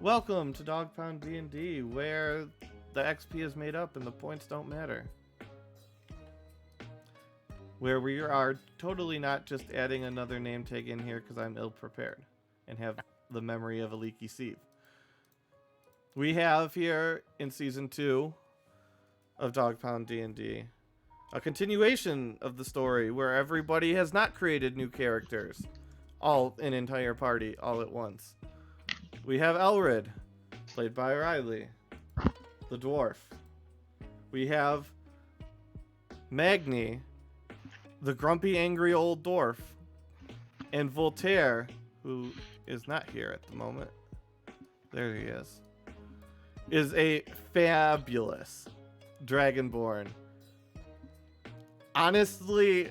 Welcome to Dog Pound D&D, where the XP is made up and the points don't matter. Where we are totally not just adding another name tag in here because I'm ill-prepared and have the memory of a leaky sieve. We have here in Season 2 of Dog Pound D&D a continuation of the story where everybody has not created new characters. An entire party, all at once. We have Elred, played by Riley, the dwarf. We have Magni, the grumpy, angry old dwarf. And Voltaire, who is not here at the moment. There he is a fabulous dragonborn. Honestly,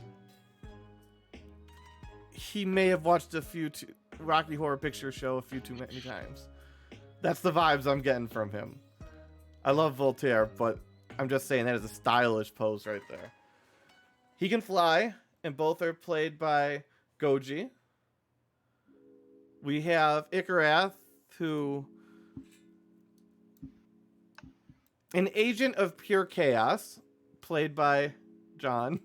he may have watched a few Rocky Horror Picture Show a few too many times. That's the vibes I'm getting from him. I love Voltaire, but I'm just saying that is a stylish pose right there. He can fly, and both are played by Goji. We have Ikarath, who... an agent of pure chaos, played by John.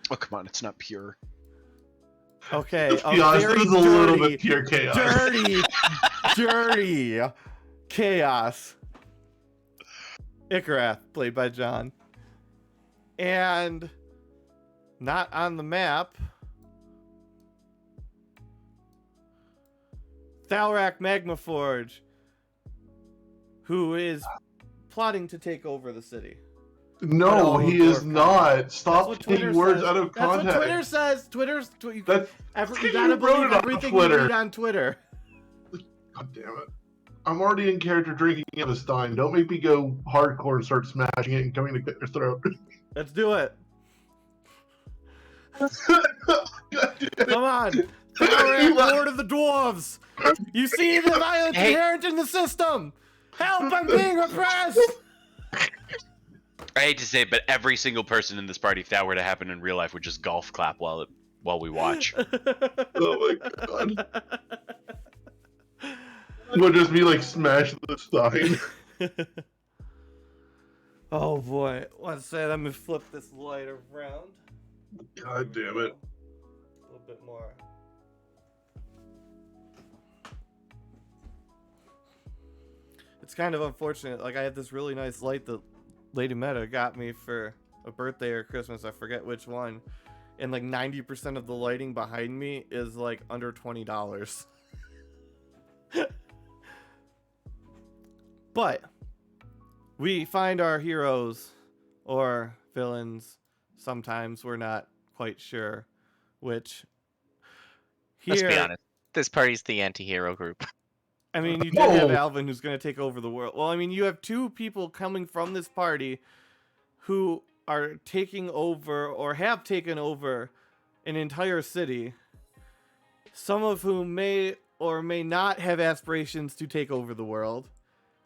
Oh, come on, it's not pure. Okay, Let's be honest, it is a little bit pure chaos. Dirty chaos. Ikarath, played by John. And not on the map, Thalrak Magmaforge, who is plotting to take over the city. No, he is not. Stop taking words says. out of context. That's what Twitter says. You you gotta wrote believe it on everything you Twitter. read on Twitter. God damn it. I'm already in character drinking out of Stein. Don't make me go hardcore and start smashing it and coming to cut your throat. Let's do it. God damn it. Come on. Thalrak, Lord of the Dwarves. You see the violence inherent in the system. Help, I'm being repressed. I hate to say it, but every single person in this party, if that were to happen in real life, would just golf clap while we watch. Oh my god. Would just be like smash the Stein. Oh boy. One second, let me flip this light around. God damn it. A little bit more. It's kind of unfortunate. Like, I had this really nice light that Lady Meta got me for a birthday or Christmas. I forget which one. And like 90% of the lighting behind me is like under $20. But we find our heroes or villains. Sometimes we're not quite sure which. Here, Let's be honest. This party's the anti-hero group. I mean, you did have Alvin, who's going to take over the world. Well, I mean, you have two people coming from this party who are taking over or have taken over an entire city. Some of whom may or may not have aspirations to take over the world.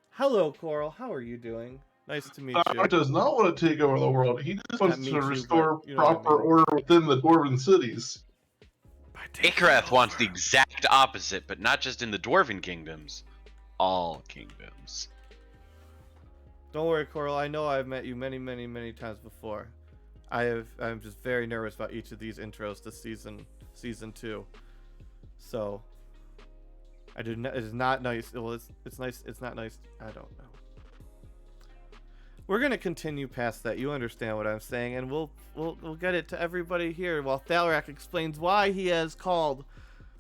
Hello, Coral. How are you doing? Nice to meet you. He does not want to take over the world. He just wants Me to too, restore but you know what I proper mean. order within the dwarven cities. Ikarath wants the exact opposite, but not just in the Dwarven kingdoms. All kingdoms. Don't worry, Coral. I know I've met you many, many, many times before. I'm just very nervous about each of these intros to season 2. So it is not nice. Well, it's nice. It's not nice. I don't know. We're gonna continue past that. You understand what I'm saying, and we'll get it to everybody here while Thalrak explains why he has called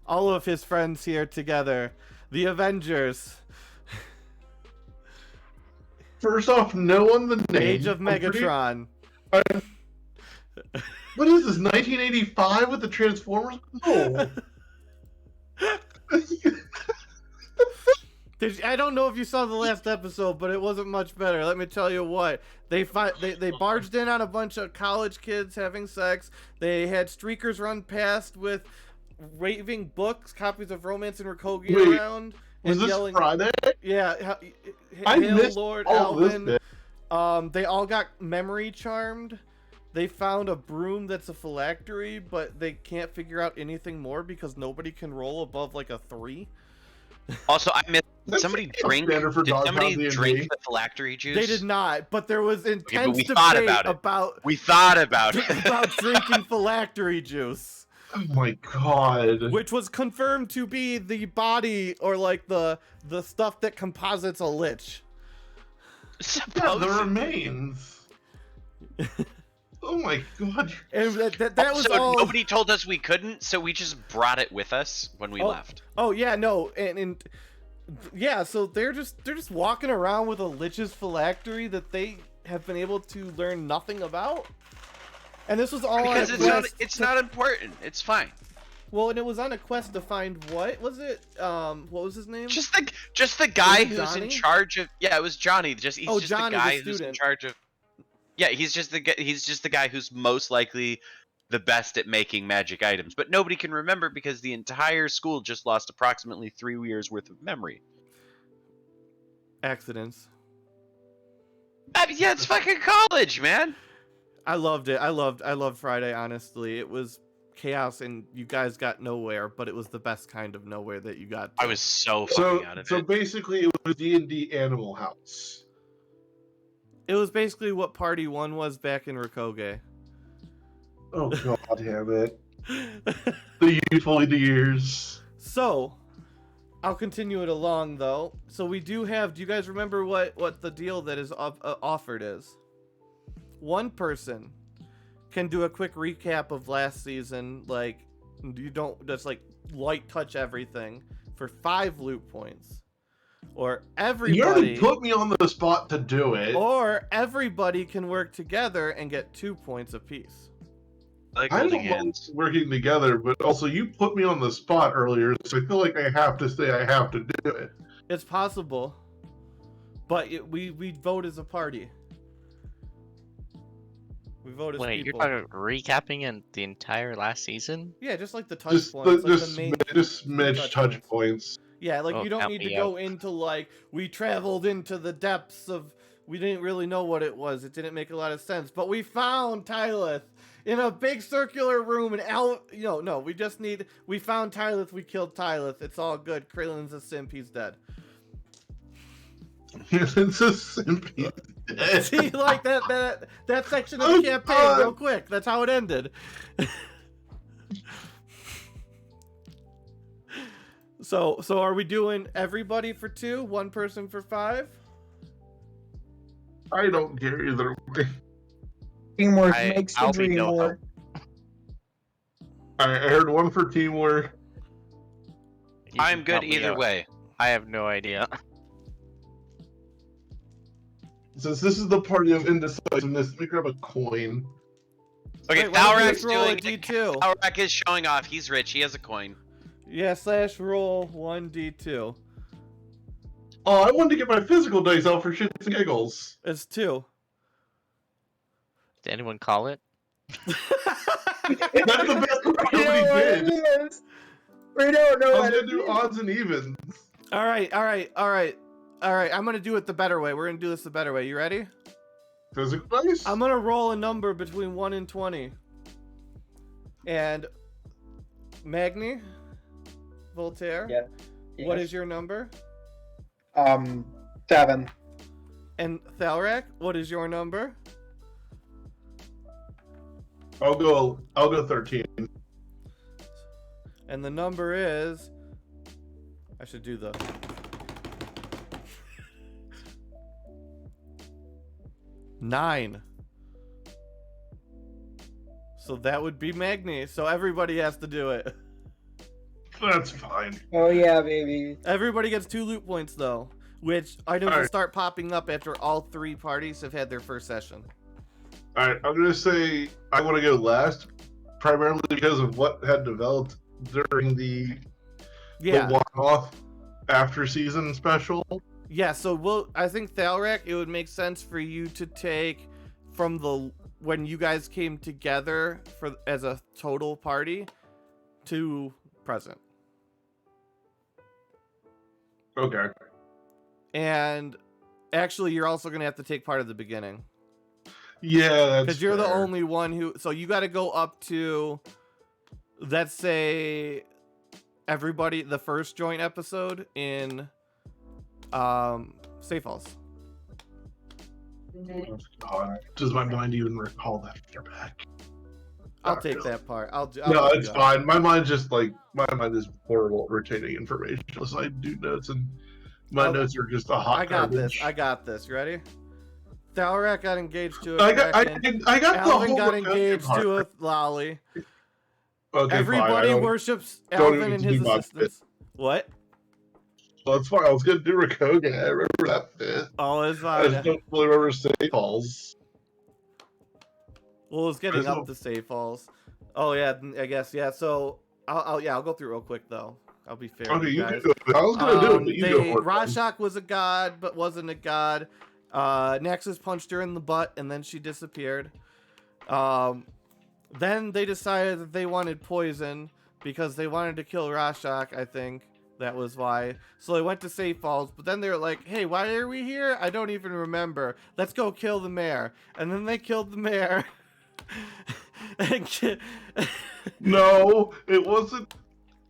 all of his friends here together, the Avengers. First off, no one the name. Age of Megatron. What is this, 1985 with the Transformers? No. I don't know if you saw the last episode, but it wasn't much better. Let me tell you what. They barged in on a bunch of college kids having sex. They had streakers run past with waving books, copies of Romance and Rakogi around. Was this yelling, Friday? Yeah. I Hail missed Lord all of this Alvin. bit. They all got memory charmed. They found a broom that's a phylactery, but they can't figure out anything more because nobody can roll above like a 3. Also, I missed. Did That's somebody a drink? standard for Did Dogtown somebody D&D. drink the phylactery juice? They did not, but there was intense we thought debate about it. about We thought about it. about drinking phylactery juice, Oh my god. which was confirmed to be the body or like the stuff that composites a lich. Yeah, Supposed the to- remains. Oh my god. And that was Also, all. nobody told us we couldn't, so we just brought it with us when we left. Oh yeah, no, and yeah, so they're just walking around with a lich's phylactery that they have been able to learn nothing about. And this was all Because on a quest. it's not important. It's fine. Well, and it was on a quest to find what was it? What was his name? Just the guy Was it who's Johnny? in charge of. Yeah, it was Johnny. He's Oh, just Johnny, the the guy who's in student. charge of. Yeah, he's just the guy who's most likely the best at making magic items, but nobody can remember because the entire school just lost approximately 3 years worth of memory. Accidents. I mean, yeah, it's fucking college, man. I loved it. I loved Friday. Honestly, it was chaos, and you guys got nowhere, but it was the best kind of nowhere that you got. I was so So, fucking out of so it. basically, it was D&D Animal House. It was basically what Party 1 was back in Rakoge. Oh god damn it. The youthful years. So, I'll continue it along though. So we do have. Do you guys remember what the deal that is offered is? One person can do a quick recap of last season. Like you don't just like light touch everything for 5 loot points, or You already everybody, put me on the spot to do it. or everybody can work together and get 2 points apiece. I like I holding don't mind hands. working together, but also you put me on the spot earlier, so I feel like I have to say I have to do it. It's possible, but we vote as a party. We vote as Wait, people. you're talking recapping in the entire last season? Yeah, just like the touch Just, points, like just, the main. just smidge touch touch points. points. Yeah, like Oh, you don't count need to me go into like we traveled into the depths of. We didn't really know what it was. It didn't make a lot of sense, but we found Tyleth in a big circular room, and no, we just need. We found Tyleth. We killed Tyleth. It's all good. Kralen's a simp. He's dead. It's a simp. See, like that section of Oh, the campaign, God. real quick. That's how it ended. So are we doing everybody for 2, one person for 5? I don't care either way. Teamwork makes the I'll be dream no help. work. I heard one for teamwork. You I'm can good count me either out. way. I have no idea. Since this is the party of indecisiveness, let me grab a coin. Okay, Wait, why don't we Thalrak's just roll a doing. D2? Thalrak is showing off. He's rich. He has a coin. Yeah, /roll 1d2. Oh, I wanted to get my physical dice out for shits and giggles. It's 2. Did anyone call it? That's the best part. We know Nobody what did. it is. We don't know I was what gonna it do is. odds and evens. All right. I'm gonna do it the better way. We're gonna do this the better way. You ready? Physical dice? I'm gonna roll a number between 1 and 20. And Magni, Voltaire, Yeah. what is your number? 7. And Thalrak, what is your number? I'll go 13. And the number is. I should do the. Nine. So that would be Magni. So everybody has to do it. That's fine. Oh yeah, baby. Everybody gets 2 loot points though, which items will Alright. start popping up after all 3 parties have had their first session. Alright, I'm gonna say I want to go last, primarily because of what had developed during the Yeah, one-off after season special. yeah. So I think Thalrak, it would make sense for you to take from the when you guys came together as a total party to present. Okay. And actually, you're also gonna have to take part of the beginning Yeah, that's because you're the fair. only one who. So you got to go up to, let's say, everybody the first joint episode in Safe Falls. Oh, God. Does my mind even recall that far back? I'll Not take really. that part. No, help it's you out. fine. My mind's just like my mind is horrible at retaining information. So I do notes, and my I'll- notes are just a hot I got garbage. this. I got this. You ready? Thalrak got engaged to a I got Kraken. the Alvin whole got Rakonian engaged part. to a lolly. Okay, Everybody fine. I don't, worships don't Alvin even and need his my assistants. What? well, that's fine. I was gonna do Rakogan. I remember that bit. Oh, it's I fine. just don't really remember Safe Falls. Well, it's getting There's up no- to Safe Falls. Oh yeah, I guess yeah. So I'll go through real quick though. I'll be fair. Okay, to you guys. can do it. I was gonna do it, but you go for it. Rashok was a god, but wasn't a god. Nexus punched her in the butt, and then she disappeared. Then they decided that they wanted poison because they wanted to kill Rashok, I think. That was why. So they went to Safe Falls, but then they were like, hey, why are we here? I don't even remember. Let's go kill the mayor. And then they killed the mayor. No, it wasn't.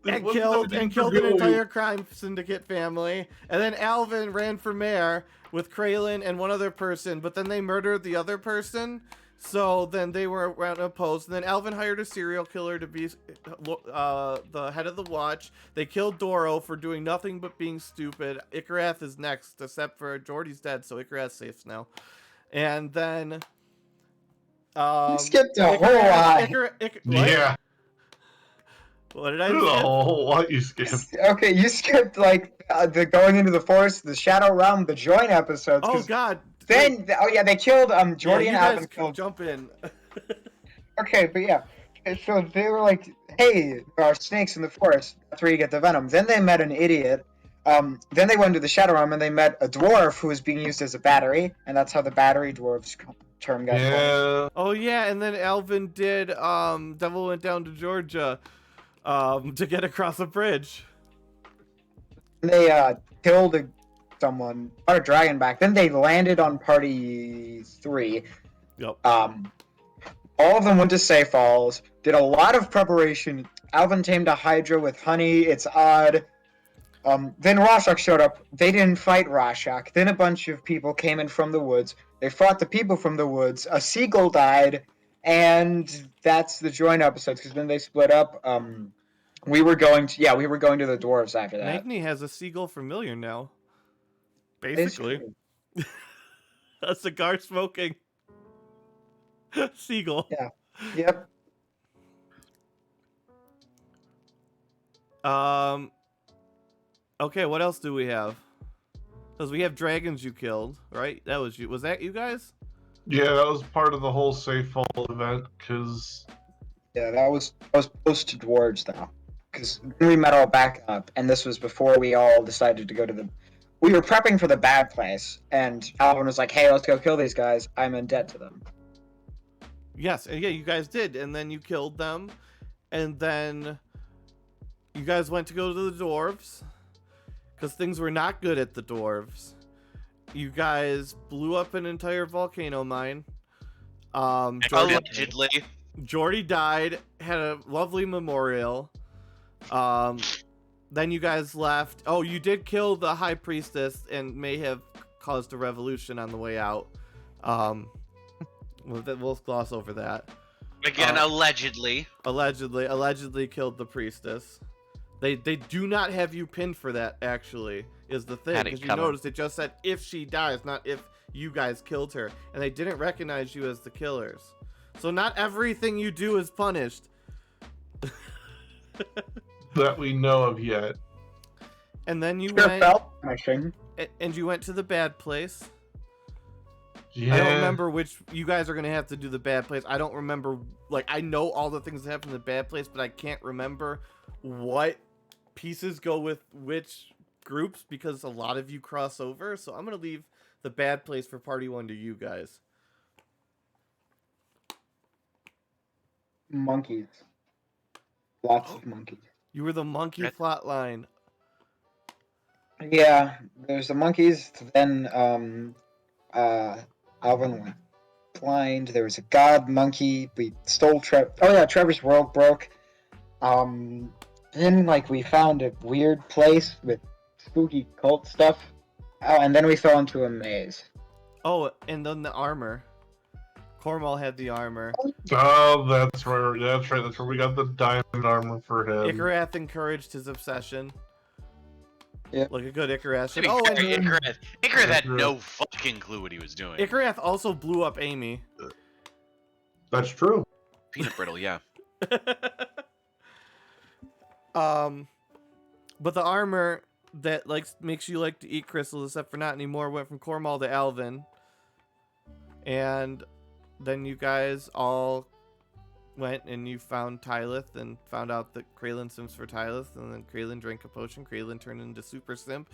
and killed an entire crime syndicate family. And then Alvin ran for mayor with Kraylin and one other person, but then they murdered the other person. So then they were opposed. And then Alvin hired a serial killer to be the head of the watch. They killed Doro for doing nothing but being stupid. Ikarath is next, except for Jordy's dead, so Ikarath's safe now. And then You skipped a whole lot. what? Yeah, What did I there's a skip? whole lot you skipped. Okay, you skipped like the going into the forest, the Shadow Realm, the joint episodes. Oh 'cause God! Then they killed Jordy yeah, and you Alvin guys killed. jump in. Okay, but yeah, so they were like, "Hey, there are snakes in the forest. That's where you get the venom." Then they met an idiot. Then they went to the Shadow Realm and they met a dwarf who was being used as a battery, and that's how the battery dwarves term got coined. Yeah, Oh yeah, and then Alvin did Devil Went Down to Georgia to get across a bridge. And they killed someone, brought a dragon back. Then they landed on party 3. Yep. All of them went to Safe Falls, did a lot of preparation. Alvin tamed a Hydra with honey. It's odd. Then Rashok showed up. They didn't fight Rashok. Then a bunch of people came in from the woods. They fought the people from the woods. A seagull died, and that's the joint episodes. Because then they split up. We were going to the dwarves after that. Magni has a seagull familiar now. It's Basically, true. a cigar smoking seagull. Yeah. Yep. Okay, what else do we have? Because we have dragons you killed, right? That was you. Was that you guys? yeah, that was part of the whole Safe Fall event. Because Yeah, that was post to dwarves though, because we met all back up, and this was before we all decided to go to the. We were prepping for the bad place, and Alvin was like, "Hey, let's go kill these guys. I'm in debt to them." Yes, and yeah, you guys did, and then you killed them, and then you guys went to go to the dwarves, because things were not good at the dwarves. You guys blew up an entire volcano mine. Allegedly. Jordy died, had a lovely memorial. Then you guys left. Oh, you did kill the high priestess and may have caused a revolution on the way out. We'll gloss over that. Again, allegedly. Allegedly killed the priestess. They do not have you pinned for that, actually, is the thing. Had it Because you coming. noticed it just said if she dies, not if you guys killed her. And they didn't recognize you as the killers. So not everything you do is punished. that we know of yet. And then you Sure went felt punishing. and you went to the bad place. Yeah. I don't remember which. You guys are gonna have to do the bad place. I don't remember. Like, I know all the things that happen in the bad place, but I can't remember what pieces go with which groups because a lot of you cross over. So I'm gonna leave the bad place for party 1 to you guys. Monkeys. Lots of monkeys. You were the monkey Red- plotline. Yeah, there's the monkeys. Then Alvin went blind. There was a god monkey. We stole Trevor's world broke. then like we found a weird place with spooky cult stuff. Oh, and then we fell into a maze. Oh, and then the armor. Cormal had the armor. Oh, that's right. That's right. That's where we got the diamond armor for him. Ikarath encouraged his obsession. Yeah. Like a good Ikarath To should. be Oh, fair, and Ikarath had no fucking clue what he was doing. Ikarath also blew up Amy. That's true. Peanut brittle, yeah. But the armor that like makes you like to eat crystals, except for not anymore, went from Cormal to Alvin. And then you guys all went and you found Tyleth and found out that Kraylin sims for Tyleth, and then Kraylin drank a potion. Kraylin turned into Super Simp.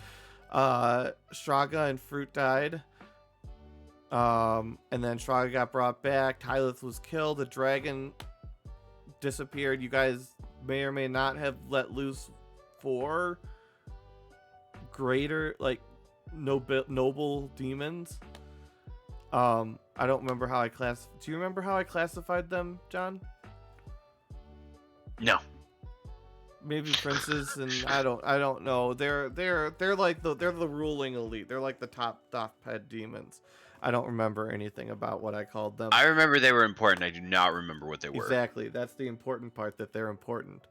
Shraga and Fruit died. And then Shraga got brought back. Tyleth was killed. The dragon disappeared. You guys may or may not have let loose 4 greater, like, noble demons. I don't remember how I Do you remember how I classified them, John? No. Maybe princes, and I don't know. They're like they're the ruling elite. They're like the top head demons. I don't remember anything about what I called them. I remember they were important. I do not remember what they were. Exactly. That's the important part, that they're important.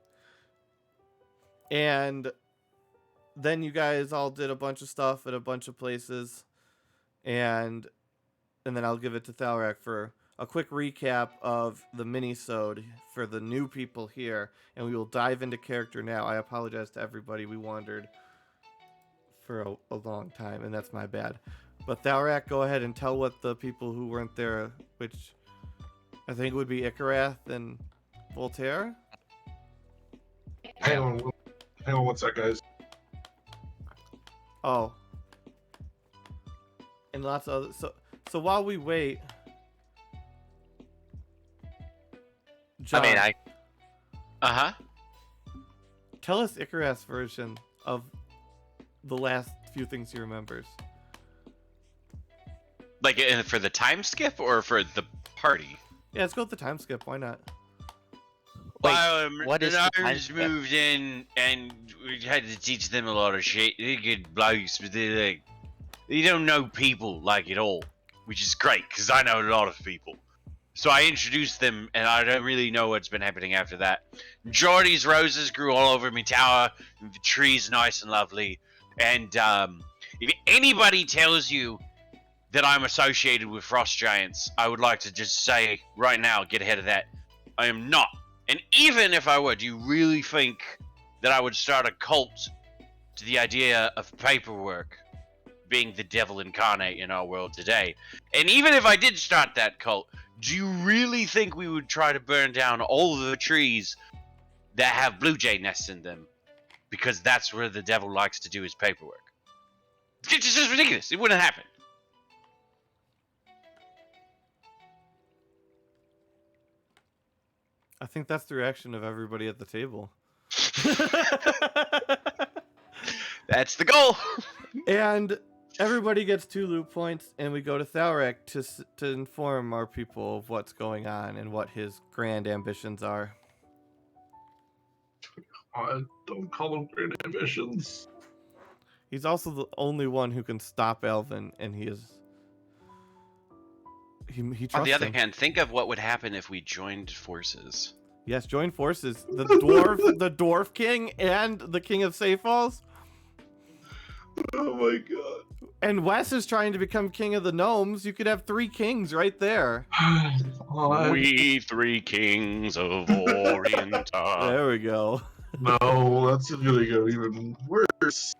And then you guys all did a bunch of stuff at a bunch of places, and then I'll give it to Thalrak for a quick recap of the mini-sode for the new people here, and we will dive into character now. I apologize to everybody. We wandered for a long time, and that's my bad. But Thalrak, go ahead and tell what the people who weren't there, which I think would be Ikarath and Voltaire. Hang on one sec, guys. Oh. And lots of other... So while we wait... John, Uh-huh. tell us Ikarath's version of the last few things he remembers. Like, for the time skip or for the party? Yeah, let's go with the time skip. Why not? Wait, Well, what is the time Nards skip? moved in and we had to teach them a lot of shit. They're good blokes, but they don't know people like at all, which is great because I know a lot of people. So I introduced them, and I don't really know what's been happening after that. Jordy's roses grew all over my tower, and the tree's nice and lovely. And if anybody tells you that I'm associated with frost giants, I would like to just say right now, get ahead of that. I am not. And even if I were, do you really think that I would start a cult to the idea of paperwork being the devil incarnate in our world today? And even if I did start that cult, do you really think we would try to burn down all of the trees that have blue jay nests in them? Because that's where the devil likes to do his paperwork. It's just ridiculous. It wouldn't happen. I think that's the reaction of everybody at the table. That's the goal. And everybody gets 2 loot points, and we go to Thalrak to inform our people of what's going on and what his grand ambitions are. Don't call them great ambitions. He's also the only one who can stop Alvin, and he trusts On the other him. hand, think of what would happen if we joined forces. Yes, join forces. The dwarf king and the king of Safe Falls. Oh my god. And Wes is trying to become king of the gnomes. You could have 3 kings right there. We 3 kings of Orient. There we go. No, that's gonna go even worse.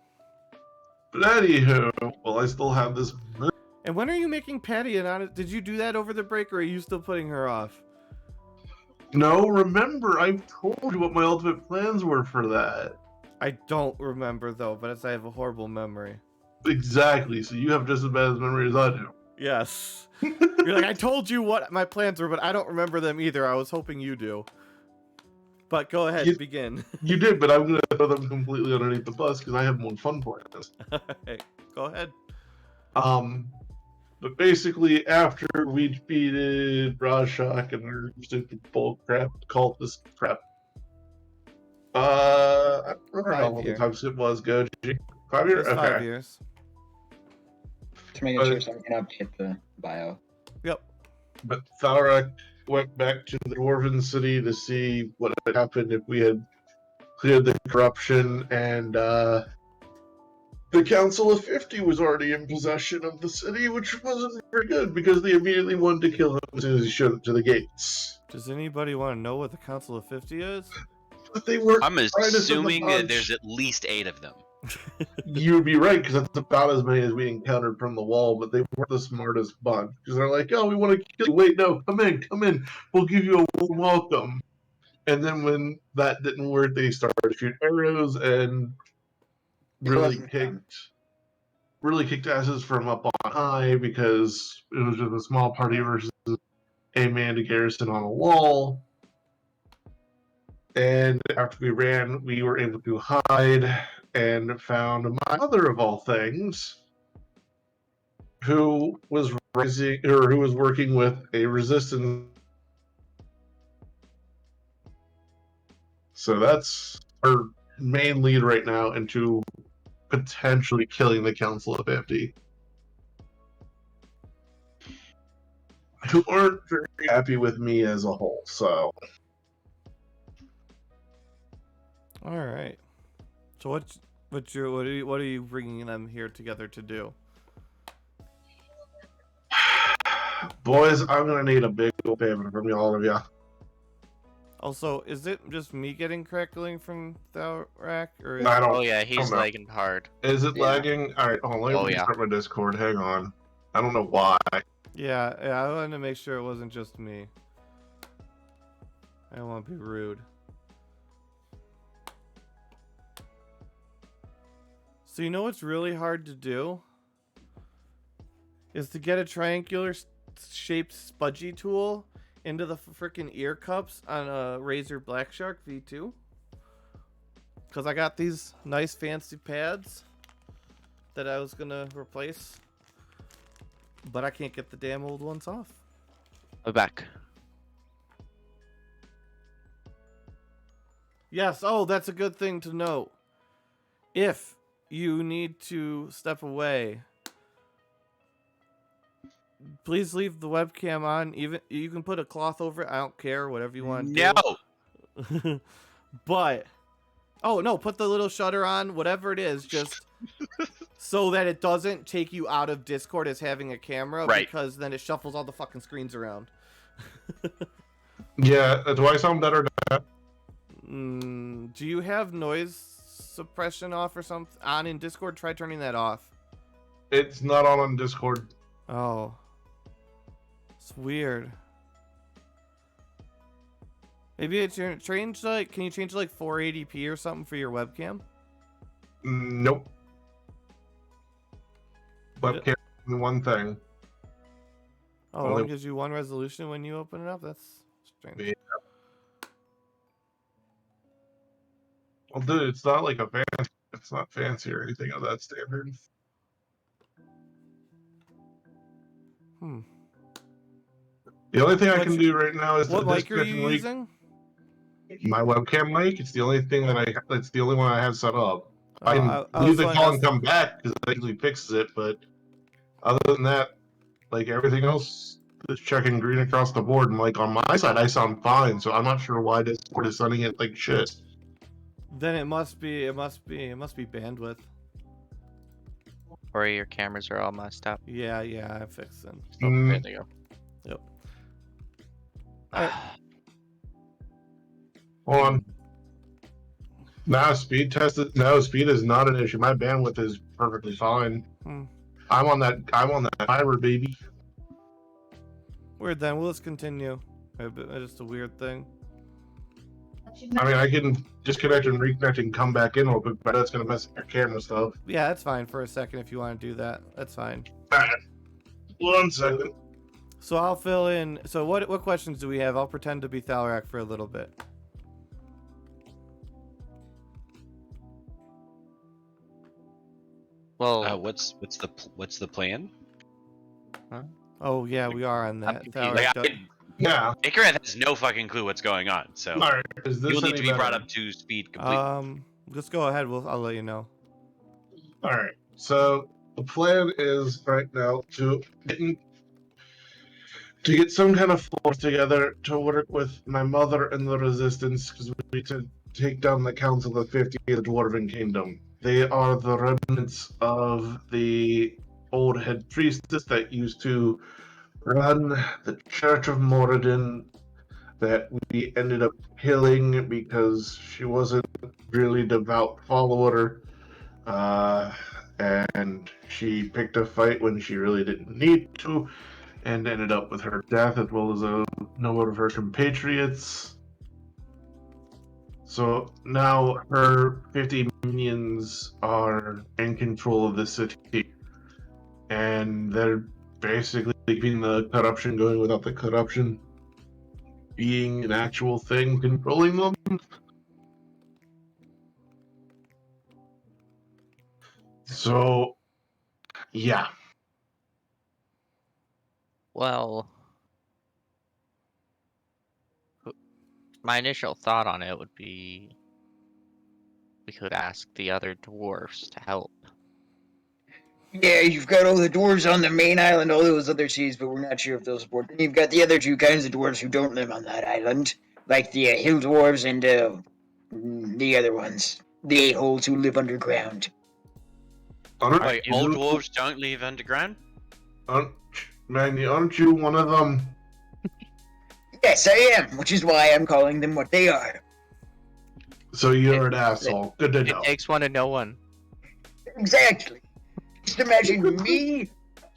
But anywho, well, I still have this. And when are you making Patty an honest? Did you do that over the break, or are you still putting her off? No, remember, I told you what my ultimate plans were for that. I don't remember though, but I have a horrible memory. Exactly. So you have just as bad as memory as I do. Yes. You're like, I told you what my plans were, but I don't remember them either. I was hoping you do. But go ahead, begin. You did, but I'm gonna throw them completely underneath the bus because I have more fun plans. Alright, go ahead. But basically, after we defeated Rashok and her stupid bull crap, cultist crap, I don't remember how 5 long year. the time skip was, Goji. 5 years? It's 5 Okay. years. Just making sure so I can update the bio. Yep. But Thalrak went back to the Dwarven city to see what had happened if we had cleared the corruption, and the Council of 50 was already in possession of the city, which wasn't very good because they immediately wanted to kill him as soon as he showed up to the gates. Does anybody want to know what the Council of 50 is? But they weren't I'm brightest of the assuming that bunch. there's at least 8 of them. You'd be right, because that's about as many as we encountered from the wall, but they weren't the smartest bunch. Because they're like, oh, we want to kill you. Wait, no, come in. We'll give you a warm welcome. And then when that didn't work, they started to shoot arrows and really kicked asses from up on high because it was just a small party versus a man garrison on a wall. And after we ran, we were able to hide and found my mother of all things, who was working with a resistance. So that's our main lead right now into potentially killing the Council of 50. Who aren't very happy with me as a whole, so. All right. So what are you bringing them here together to do? Boys, I'm gonna need a big old payment from all of you. Also, is it just me getting crackling from Thalrak, or is I don't. Oh yeah, he's don't know. lagging hard. Is it Yeah. lagging? All right, hold on. Let me Oh, yeah. restart my Discord. Hang on. I don't know why. Yeah, I wanted to make sure it wasn't just me. I don't want to be rude. So you know what's really hard to do? Is to get a triangular shaped spudgy tool into the freaking ear cups on a Razer Black Shark V2. Because I got these nice fancy pads that I was going to replace. But I can't get the damn old ones off. I'm back. Yes, oh, that's a good thing to note. If you need to step away, please leave the webcam on. Even you can put a cloth over it. I don't care, whatever you want to do. But oh no, put the little shutter on, whatever it is, just so that it doesn't take you out of Discord as having a camera, Right. because then it shuffles all the fucking screens around. Yeah, do I sound better now? Do you have noise suppression off or something on in Discord? Try turning that off. It's not on Discord. Oh, it's weird. Maybe it's your change, like, can you change to like 480p or something for your webcam? Nope. Webcam, one thing. Oh, it only gives you one resolution when you open it up? That's strange. Yeah. Well, dude, it's not like it's not fancy or anything of that standard. The only thing I can do right now is What the mic are you disconnect using? my webcam mic. It's the only thing it's the only one I have set up. I can I leave was the call and come back because it usually fixes it. But other than that, like everything else is checking green across the board. And like on my side, I sound fine. So I'm not sure why Discord is sending it like shit. Then it must be bandwidth. Or your cameras are all messed up. Yeah, I fixed them. Oh, there they go. Yep. Alright. Hold on. No, speed is not an issue. My bandwidth is perfectly fine. I'm on that fiber, baby. Weird then, we'll just continue. Just a weird thing. I mean, I can disconnect and reconnect and come back in a little bit, but that's gonna mess up your camera stuff. Yeah, that's fine for a second if you want to do that. That's fine. Alright. 1 second. So I'll fill in. So what questions do we have? I'll pretend to be Thalrak for a little bit. Well, what's the plan? Oh yeah, we are on that. Like, Thalrak Yeah. Icarus has no fucking clue what's going on, so Alright, is this you'll need any to be brought better? up to speed completely. Just go ahead. I'll let you know. Alright, so the plan is right now to get some kind of force together to work with my mother and the resistance, because we need to take down the Council of 50 of the Dwarven Kingdom. They are the remnants of the old head priestess that used to run the Church of Moradin that we ended up killing because she wasn't really devout follower. And she picked a fight when she really didn't need to, and ended up with her death as well as a number of her compatriots. So now her 50 minions are in control of the city, and they're basically keeping the corruption going without the corruption being an actual thing controlling them. So, yeah. Well, my initial thought on it would be we could ask the other dwarfs to help. Yeah, you've got all the dwarves on the main island, all those other seas, but we're not sure if they'll support. Then you've got the other two kinds of dwarves who don't live on that island, like the hill dwarves and the other ones, the a-holes who live underground. Aren't Wait, you, all dwarves don't live underground? aren't you one of them? Yes, I am, which is why I'm calling them what they are. So you're an asshole. Good to It know. takes one to know one. Exactly. Just imagine me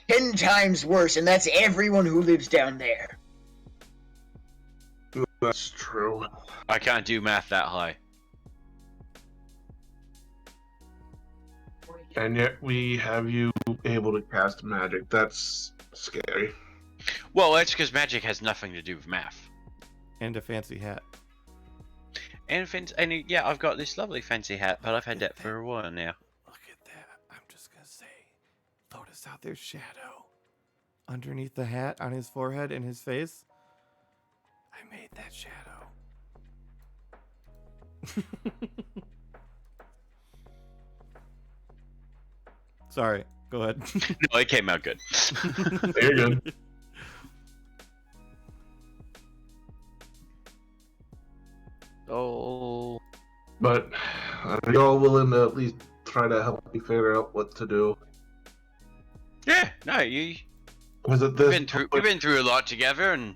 10 times worse, and that's everyone who lives down there. That's true. I can't do math that high. And yet we have you able to cast magic. That's scary. Well, that's because magic has nothing to do with math. And a fancy hat. And yeah, I've got this lovely fancy hat, but I've had that for a while now. Look at that. I'm just gonna say, notice how there's shadow underneath the hat on his forehead and his face. I made that shadow. Sorry. Go ahead. No, it came out good. You're good. Oh, But are you all willing to at least try to help me figure out what to do? Yeah, no, we've Because at this we've been through a lot together, and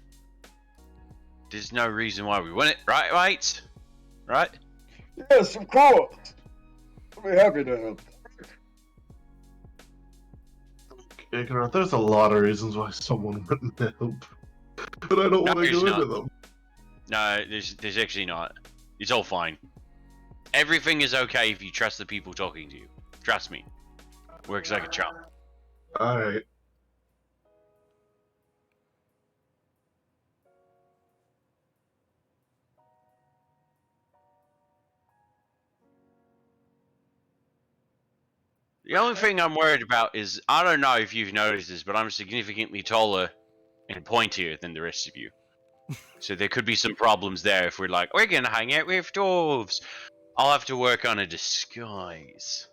there's no reason why we wouldn't, right? Right? Yes, of course. I'll be happy to help. Icarus, there's a lot of reasons why someone wouldn't help. But I don't No, want to there's go into not. them. No, there's actually not. It's all fine. Everything is okay if you trust the people talking to you. Trust me. Works like a charm. Alright. The only thing I'm worried about is, I don't know if you've noticed this, but I'm significantly taller and pointier than the rest of you. So there could be some problems there if we're like, we're gonna hang out with dwarves. I'll have to work on a disguise.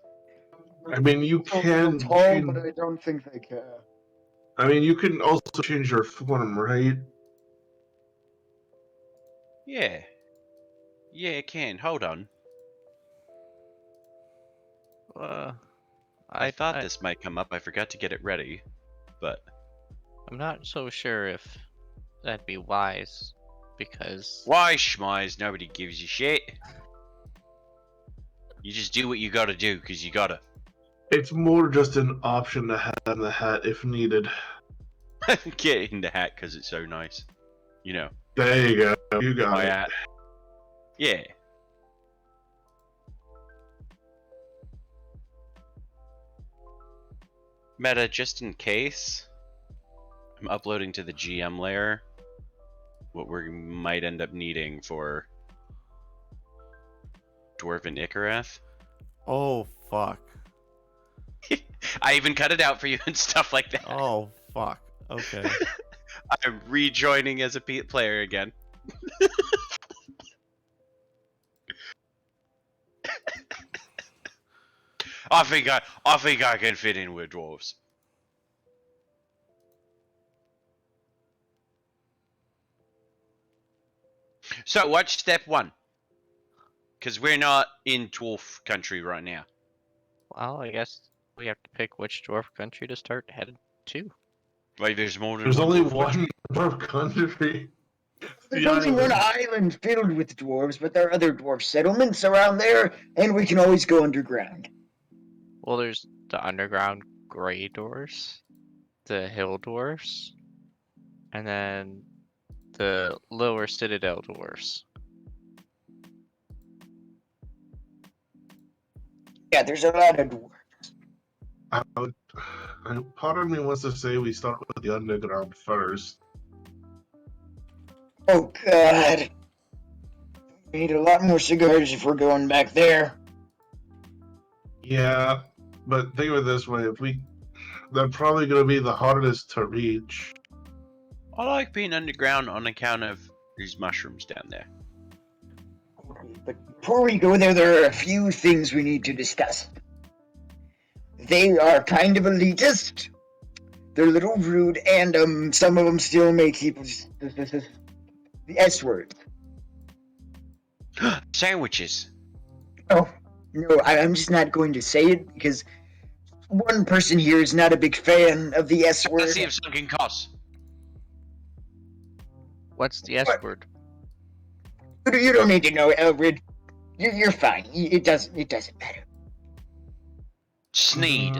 I mean, you can tall, change, but I don't think they care. I mean, you can also change your form, right? Yeah. Yeah, it can. Hold on. I thought this might come up. I forgot to get it ready. But I'm not so sure if that'd be wise, because why, schmize? Nobody gives you shit. You just do what you gotta do, because you gotta. It's more just an option to have in the hat if needed. Get in the hat, because it's so nice. You know. There you go. You got My it. hat. Yeah. Meta, just in case, I'm uploading to the GM layer what we might end up needing for Dwarven Ikarath. Oh, fuck. I even cut it out for you and stuff like that. Oh, fuck. Okay. I'm rejoining as a player again. I think I can fit in with dwarves. So what's step 1? Because we're not in dwarf country right now. Well, I guess we have to pick which dwarf country to start headed to. Like there's more than There's one only dwarf country. one dwarf country. There's The only one island. island filled with dwarves, but there are other dwarf settlements around there, and we can always go underground. Well, there's the underground gray dwarfs, the hill dwarfs, and then the lower citadel dwarfs. Yeah, there's a lot of dwarves. Part of me wants to say we start with the underground first. Oh god. We need a lot more cigars if we're going back there. Yeah, but think of it this way: they're probably going to be the hardest to reach. I like being underground on account of these mushrooms down there. But before we go there are a few things we need to discuss. They are kind of elitist. They're a little rude, and some of them still may keep the S word. Sandwiches. Oh, no, I'm just not going to say it because one person here is not a big fan of the S word. Let's see if something costs. What's the S What? word? You don't need to know, Elred. You're fine. It doesn't matter. Sneed.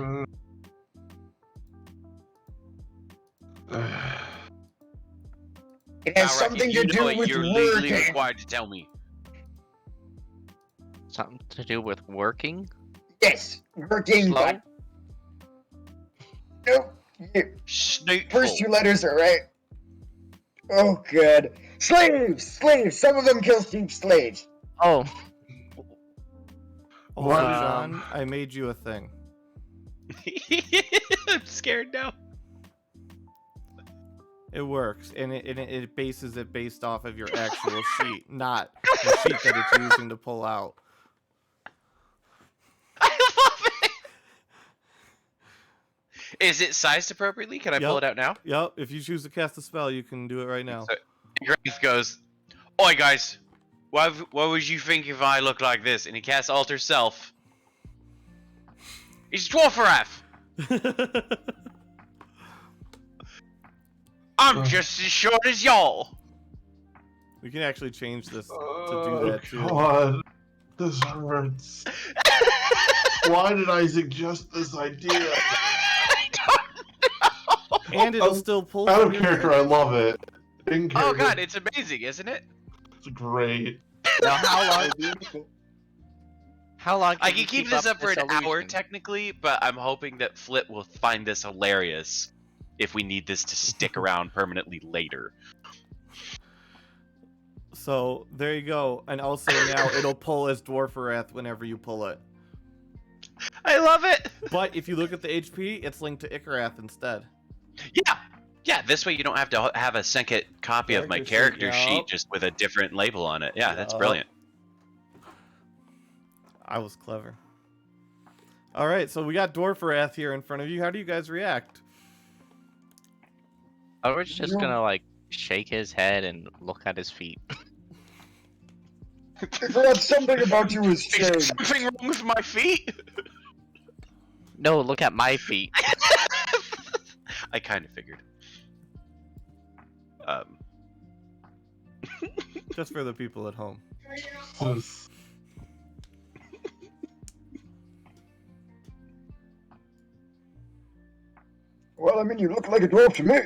It has Thalrak, something if you to do know it, with you're legally working. required to tell me. Something to do with working? Yes, working. Slow? But... Nope. Snootful. First two letters are right. Oh, good. Slaves! Some of them kill slaves. Oh, Hold on, Um, Sean. I made you a thing. I'm scared now. It works, and it bases it based off of your actual sheet, not the sheet that it's using to pull out. I love it. Is it sized appropriately? Can I pull Yep. it out now? Yep, if you choose to cast a spell, you can do it right now. So, Grace goes, "Oi guys, what would you think if I looked like this?" And he casts Alter Self. He's Dwarfarath. I'm just as short as y'all. We can actually change this to do that too. God, this hurts. Why did I suggest this idea? I don't know. And it'll still pull Out from of your character, I love it. In Oh character, god, it's amazing, isn't it? it's great. now how long I can can you keep this up for this an hour illusion? technically, but I'm hoping that Flip will find this hilarious if we need this to stick around permanently later. So there you go, and also now it'll pull as Dwarfarath whenever you pull it. I love it. But if you look at the HP, it's linked to Ikarath instead. Yeah. This way you don't have to have a second copy of my Character character sheet, sheet yup. just with a different label on it. Yeah, that's Yup. brilliant. I was clever. All right, so we got Dwarfarath here in front of you. How do you guys react? I was just gonna like shake his head and look at his feet. I thought something about you was Is changed. something wrong with my feet? No, look at my feet. I kind of figured. Just for the people at home. Well, I mean, you look like a dwarf to me.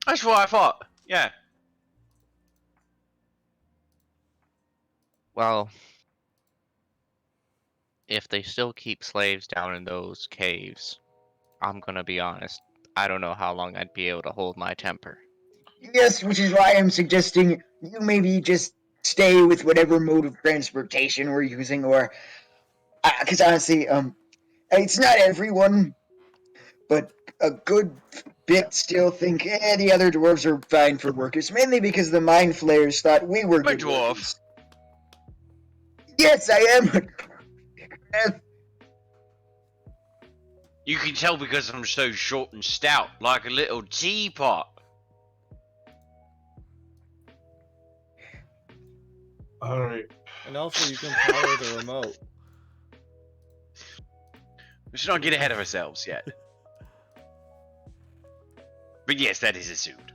That's what I thought. Yeah. Well, if they still keep slaves down in those caves, I'm gonna be honest, I don't know how long I'd be able to hold my temper. Yes, which is why I'm suggesting you maybe just stay with whatever mode of transportation we're using, or because honestly, it's not everyone, but a good bit still think the other dwarves are fine for workers, mainly because the mind flayers thought we were I'm a good dwarf. workers. Yes, I am. You can tell because I'm so short and stout, like a little teapot. All right. And also, you can power the remote. Let's not get ahead of ourselves yet. But yes, that is assumed.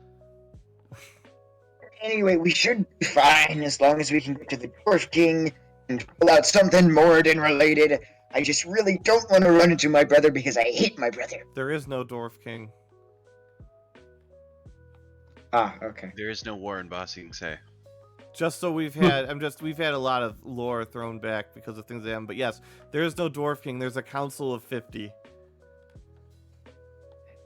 Anyway, we should be fine as long as we can get to the Dwarf King and pull out something Moradin related. I just really don't want to run into my brother because I hate my brother. There is no Dwarf King. Ah, okay. There is no war in Bossing, say. Just so we've had, we've had a lot of lore thrown back because of things that happen. But yes, there is no Dwarf King. There's a council of 50.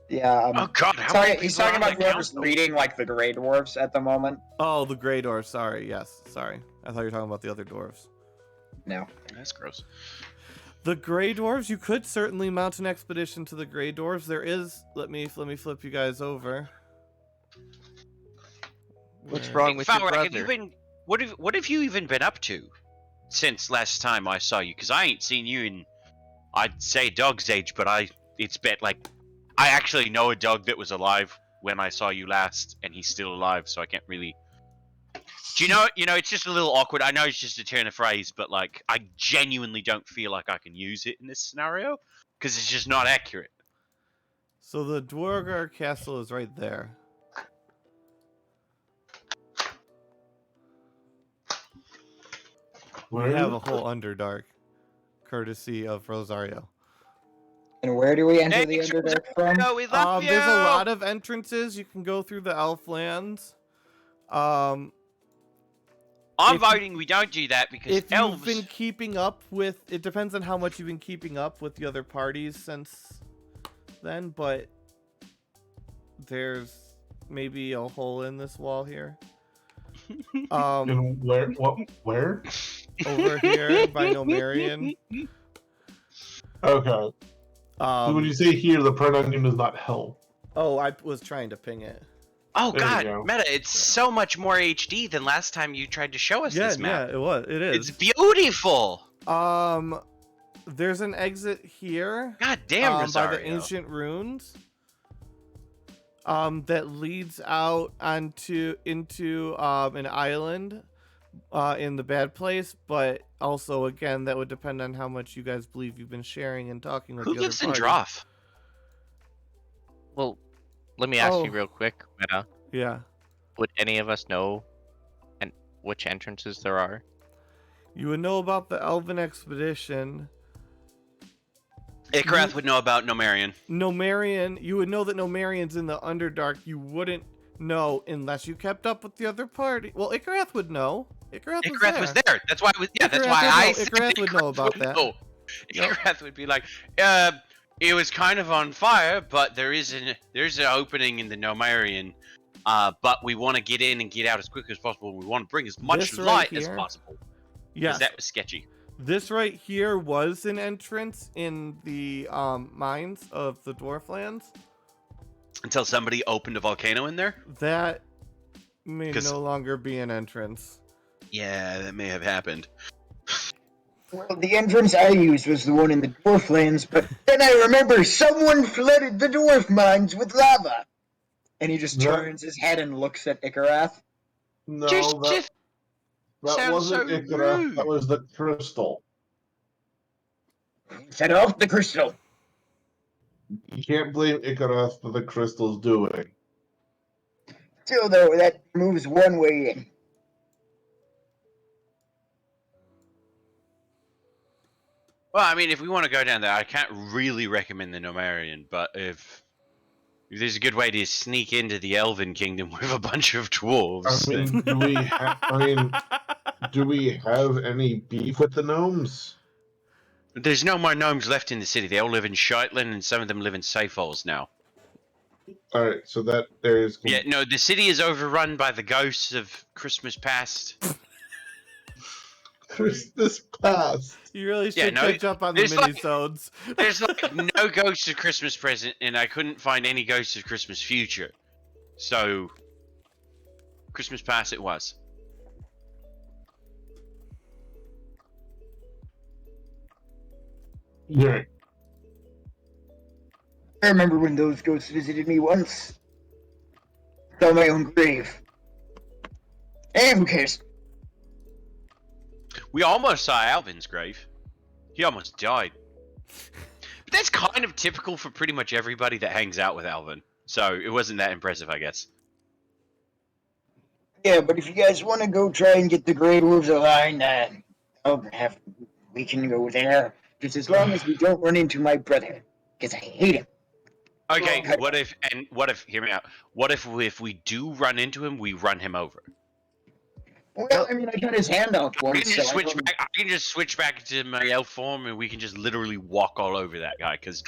Yeah. Oh God, how many He's people talking are on about the whoever's council? leading, like, the Grey Dwarves at the moment. Oh, the Grey Dwarves. Sorry. Yes. Sorry. I thought you were talking about the other dwarves. No. That's gross. The Grey Dwarves, you could certainly mount an expedition to the Grey Dwarves. There is. Let me flip you guys over. What's Where- wrong with your Thalrak, brother? have you been? What have you even been up to since last time I saw you? Because I ain't seen you in, I'd say dog's age, but it's been like, I actually know a dog that was alive when I saw you last, and he's still alive, so I can't really. Do you know? It's just a little awkward. I know it's just a turn of phrase, but like, I genuinely don't feel like I can use it in this scenario because it's just not accurate. So the Dwargar castle is right there. Where We is have it? a whole Underdark, courtesy of Rosario. And where do we enter Hey, the it's Underdark from? Rosario, we love There's a you! lot of entrances. You can go through the Elflands. I'm if- voting we don't do that because If elves. you've been keeping up with, it depends on how much you've been keeping up with the other parties since then, but there's maybe a hole in this wall here. And where? What? Where? Over here by Nomarian. Okay. When you say here, the pronoun name is not hell. Oh, I was trying to ping it. Oh There you God, go. Meta, it's so much more HD than last time you tried to show us Yeah, this map. yeah, it is. It's beautiful. There's an exit here. God damn, by Rosario. the ancient runes. That leads out into an island, in the bad place, but also again that would depend on how much you guys believe you've been sharing and talking with Who the other lives in party. Droth? Well, let me ask Oh. you real quick, Meta. Yeah, Would any of us know and which entrances there are? you would know about the Elven expedition. Ikarath would know about Nomarian. Nomarian, you would know that Nomarian's in the Underdark. You wouldn't know unless you kept up with the other party. Well, Ikarath would know. Ikarath was there. That's why. That's Ikarath why would I know. said Ikarath would know about that. know. Yep. Ikarath would be like, it was kind of on fire, but there's an opening in the Nomarian. But we want to get in and get out as quick as possible. We want to bring as much This right light as here? possible. Yes. Because that was sketchy. This right here was an entrance in the mines of the Dwarflands. Until somebody opened a volcano in there. That may 'Cause- no longer be an entrance. Yeah, that may have happened. Well, the entrance I used was the one in the Dwarflands, but then I remember someone flooded the dwarf mines with lava. And he just Yeah. turns his head and looks at Ikarath. No, Just that sounds wasn't so Ikara. rude. That was the crystal. Set off the crystal. You can't blame Ikarath for the crystal's doing. Still, though, that moves one way in. Well, I mean, if we want to go down there, I can't really recommend the Nomarian, but if there's a good way to sneak into the Elven Kingdom with a bunch of dwarves, I mean, do we have any beef with the gnomes? there's no more gnomes left in the city. They all live in Shetland, and some of them live in Seyfals now. All right, so that there's Yeah, no, the city is overrun by the ghosts of Christmas past. Christmas past. You really Yeah, should no, catch up on the there's like- mini-sodes. There's like no Ghost of Christmas Present, and I couldn't find any Ghost of Christmas Future. So, Christmas Past it was. Yeah. I remember when those ghosts visited me once. Saw my own grave. Eh, who cares? We almost saw Alvin's grave. He almost died. But that's kind of typical for pretty much everybody that hangs out with Alvin. So it wasn't that impressive, I guess. Yeah, but if you guys want to go try and get the Grey Wolves aligned, we can go there. Just as long as we don't run into my brother, because I hate him. Okay, Well, what if, hear me out. What if we do run into him, we run him over? Well, I mean, I got his hand out I once. can just so switch back. I can just switch back to my elf form, and we can just literally walk all over that guy. Because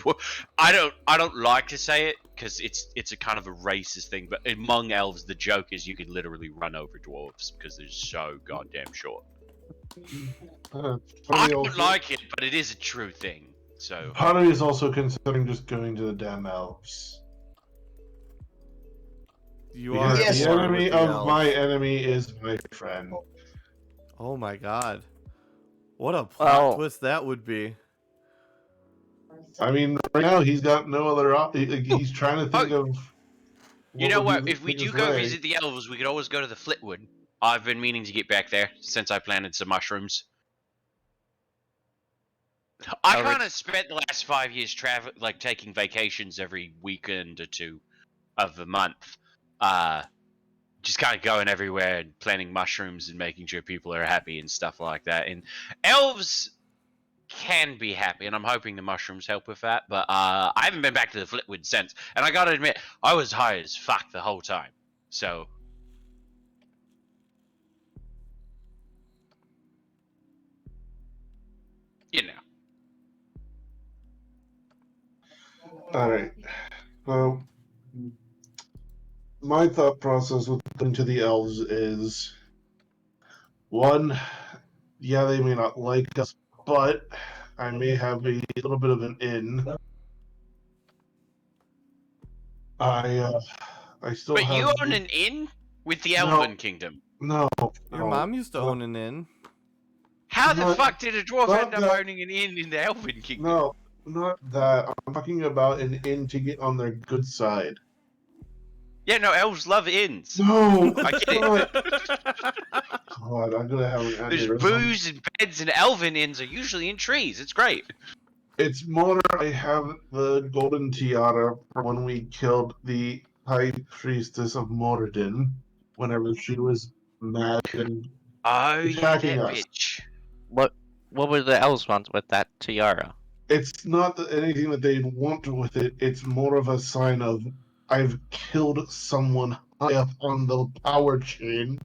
I don't like to say it because it's a kind of a racist thing. But among elves, the joke is you can literally run over dwarves because they're so goddamn short. I don't like it, but it is a true thing. So Part of me is also considering just going to the damn elves. You are Because Yes. the at war enemy with the of elves. my enemy is my friend. Oh my god. What a plot Well- twist that would be. I mean, right now he's got no other he's trying to think of. you know would what? be If we the do biggest go way. visit the elves, we could always go to the Flitwood. I've been meaning to get back there since I planted some mushrooms. I kind of spent the last 5 years taking vacations every weekend or two of the month. Just kind of going everywhere and planting mushrooms and making sure people are happy and stuff like that. And elves can be happy, and I'm hoping the mushrooms help with that. But I haven't been back to the Flitwood since, and I gotta admit, I was high as fuck the whole time. So. You know. Alright. So, my thought process with going to the elves is one, yeah, they may not like us, but I may have a little bit of an in. I still But have. you own an inn with the No. Elven Kingdom. No. Your no, mom used to no, own an inn. How the Not- fuck did a dwarf not end up that- owning an inn in the Elven Kingdom? No, not that. I'm talking about an inn to get on their good side. Yeah, no, elves love inns. No, I get it's it. not. God, I'm gonna have an There's aneurysm. booze and beds, and elven inns are usually in trees. It's great. It's more I have the golden tiara from when we killed the high priestess of Moradin whenever she was mad and Oh, yeah, Attacking that us. bitch. What were the elves want with that tiara? it's not that anything that they'd want with it, it's more of a sign of I've killed someone high up on the power chain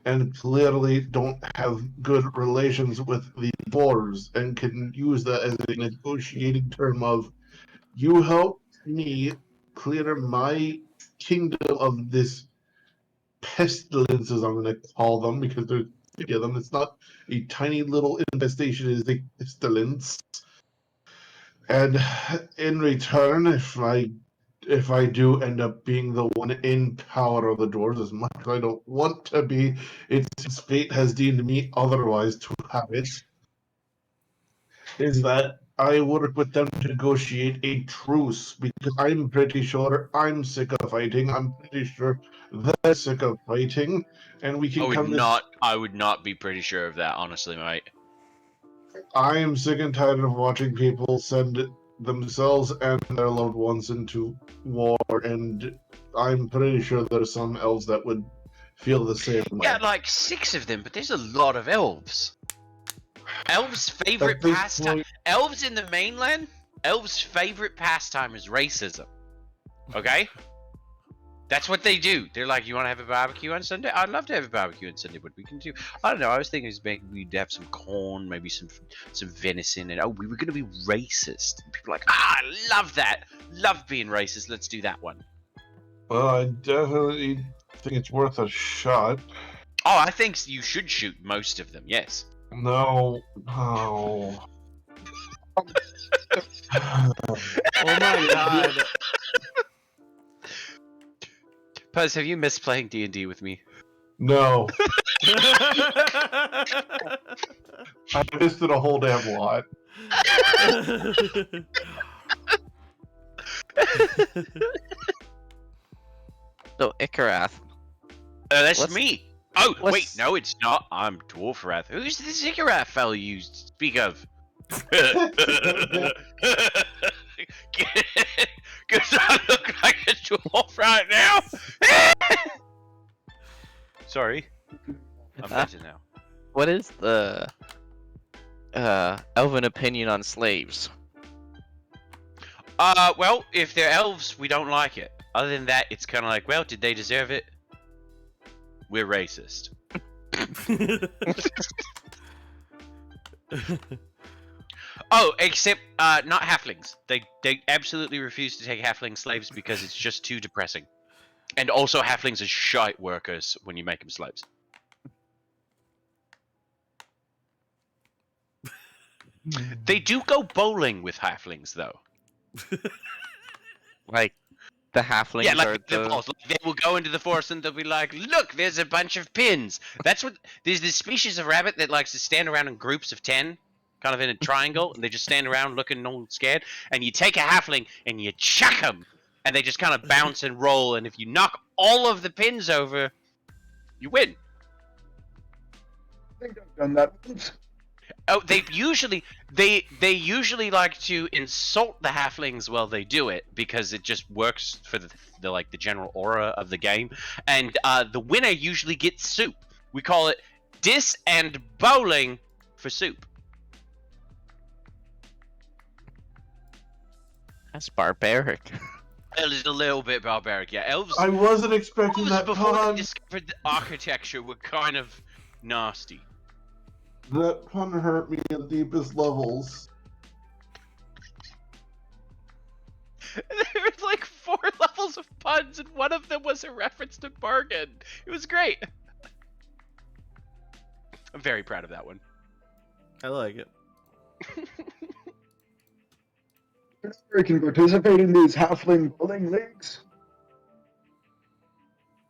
and clearly don't have good relations with the dwarves and can use that as a negotiating term of you help me clear my kingdom of this pestilence, as I'm going to call them, because there's three of them. It's not a tiny little infestation, it's a pestilence. And in return, if I do end up being the one in power of the dwarves, as much as I don't want to be, its fate has deemed me otherwise to have it, is that I work with them to negotiate a truce, because I'm pretty sure I'm sick of fighting, I'm pretty sure they're sick of fighting, and we can come to... I would not be pretty sure of that, honestly, mate. I am sick and tired of watching people send themselves and their loved ones into war, and I'm pretty sure there's some elves that would feel the same way. Yeah, like 6 of them, but there's a lot of elves. Elves' favorite At this pastime. point- Elves in the mainland. Elves' favorite pastime is racism. Okay. That's what they do. They're like, you want to have a barbecue on Sunday? I'd love to have a barbecue on Sunday, but we can do. I don't know. I was thinking maybe we'd have some corn, maybe some venison, and we were gonna be racist. And people are like, I love that. Love being racist. Let's do that one. Well, I definitely think it's worth a shot. Oh, I think you should shoot most of them. Yes. No. Oh. Oh my god. Puz, have you missed playing D&D with me? No. I missed it a whole damn lot. So Ikarath. That's What's- me. Oh, wait, what's- no, it's not. I'm Dwarfrath. Who's this Ziggurat fellow you speak of? Because I look like a dwarf right now. Sorry. I'm better now. What is the elven opinion on slaves? Well, if they're elves, we don't like it. Other than that, it's kind of like, well, did they deserve it? We're racist. Oh, except not halflings. They absolutely refuse to take halfling slaves because it's just too depressing. And also, halflings are shite workers when you make them slaves. They do go bowling with halflings, though. Like the halflings Yeah, like are the the balls. Like, they will go into the forest and they'll be like, "Look, there's a bunch of pins." That's what there's this species of rabbit that likes to stand around in groups of 10, kind of in a triangle, and they just stand around looking all scared. And you take a halfling and you chuck them, and they just kind of bounce and roll. And if you knock all of the pins over, you win. I think I've done that once. Oh, they usually like to insult the halflings while they do it because it just works for the like the general aura of the game, and the winner usually gets soup. We call it dis and bowling for soup. that's barbaric. It is a little bit barbaric, yeah. Elves, I wasn't expecting elves that before pun. they discovered the architecture were kind of nasty. That pun hurt me at deepest levels. There was like 4 levels of puns, and one of them was a reference to bargain. It was great. I'm very proud of that one. I like it. We can participate in these halfling bowling leagues.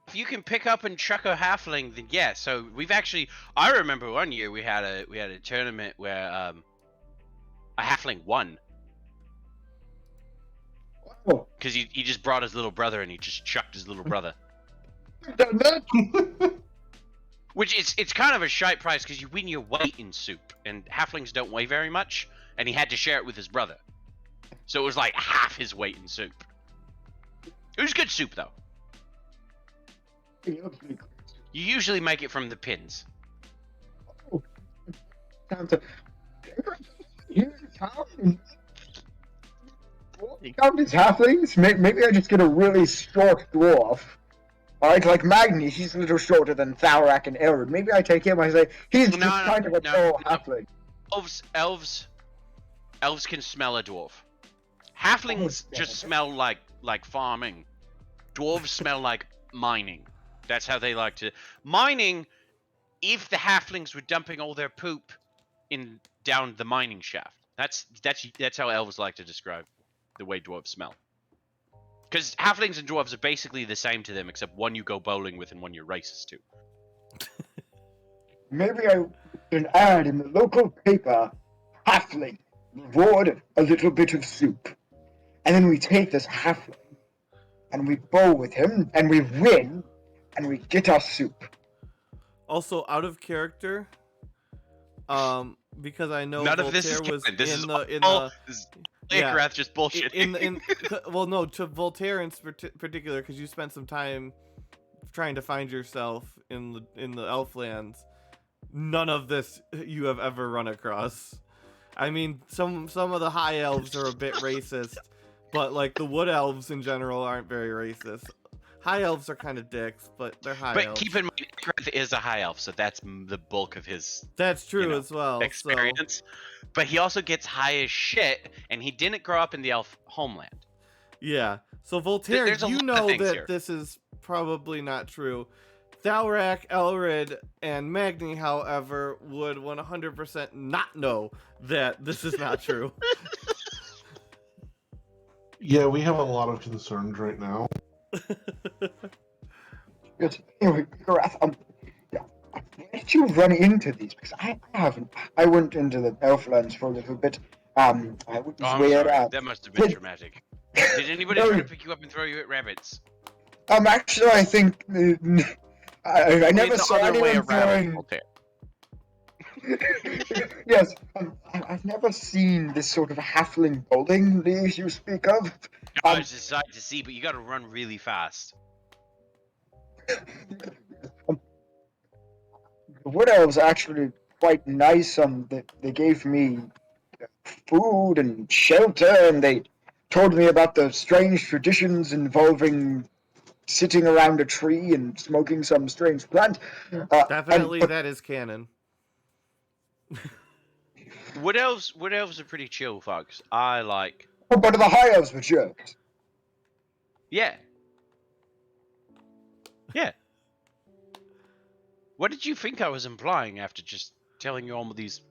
If you can pick up and chuck a halfling, then yeah. So we've actually, I remember one year we had a tournament where a halfling won Oh, because he just brought his little brother and he just chucked his little brother. I've done that. Which it's kind of a shite price because you win your weight in soup, and halflings don't weigh very much, and he had to share it with his brother. So it was like half his weight in soup. It was good soup though. You usually make it from the pins. Time to. Here in town. Count as halflings. Maybe I just get a really short dwarf. Like Magni, he's a little shorter than Thalrak and Elrond. Maybe I take him. I say he's just kind of a tall halfling. Elves can smell a dwarf. Halflings Oh, just yeah. smell like farming. Dwarves smell like mining. That's how they like to mining. If the halflings were dumping all their poop in down the mining shaft, that's how elves like to describe the way dwarves smell. Because halflings and dwarves are basically the same to them, except one you go bowling with and one you're racist to. Maybe I an ad in the local paper. Halfling, reward a little bit of soup. And then we take this halfling and we bowl with him and we win and we get our soup. Also, out of character, because I know None of this is Voltaire was canon. This in is the all. This is yeah, Icarus just bullshit. well, no, to Voltaire in particular, because you spent some time trying to find yourself in the Elflands. None of this you have ever run across. I mean, some of the high elves are a bit racist, but like the wood elves in general aren't very racist. High elves are kind of dicks, but they're high But elves. keep in mind, Icarus is a high elf, so that's the bulk of his That's true know, as well. experience. But he also gets high as shit, and he didn't grow up in the elf homeland. Yeah. So Voltaire, There's a you lot of know things that here. this is probably not true. Thalrak, Elrid, and Magni, however, would 100% not know that this is not true. Yeah, we have a lot of concerns right now. Good. Anyway, Garath, yeah, where did you run into these? Because I haven't. I went into the Elflands for a little bit. I was Oh, I'm where. sorry. That must have been traumatic. Did anybody No, try to pick you up and throw you at rabbits? Actually, I think I never the saw other way anyone around. throwing. Yes, I've never seen this sort of halfling bowling league you speak of. I was just sight to see, but you got to run really fast. The wood elves are actually quite nice. They gave me food and shelter, and they told me about the strange traditions involving sitting around a tree and smoking some strange plant. Definitely, that is canon. Wood elves are pretty chill, folks. I like. But the high elves were jerks. Yeah. Yeah. What did you think I was implying after just telling you all of these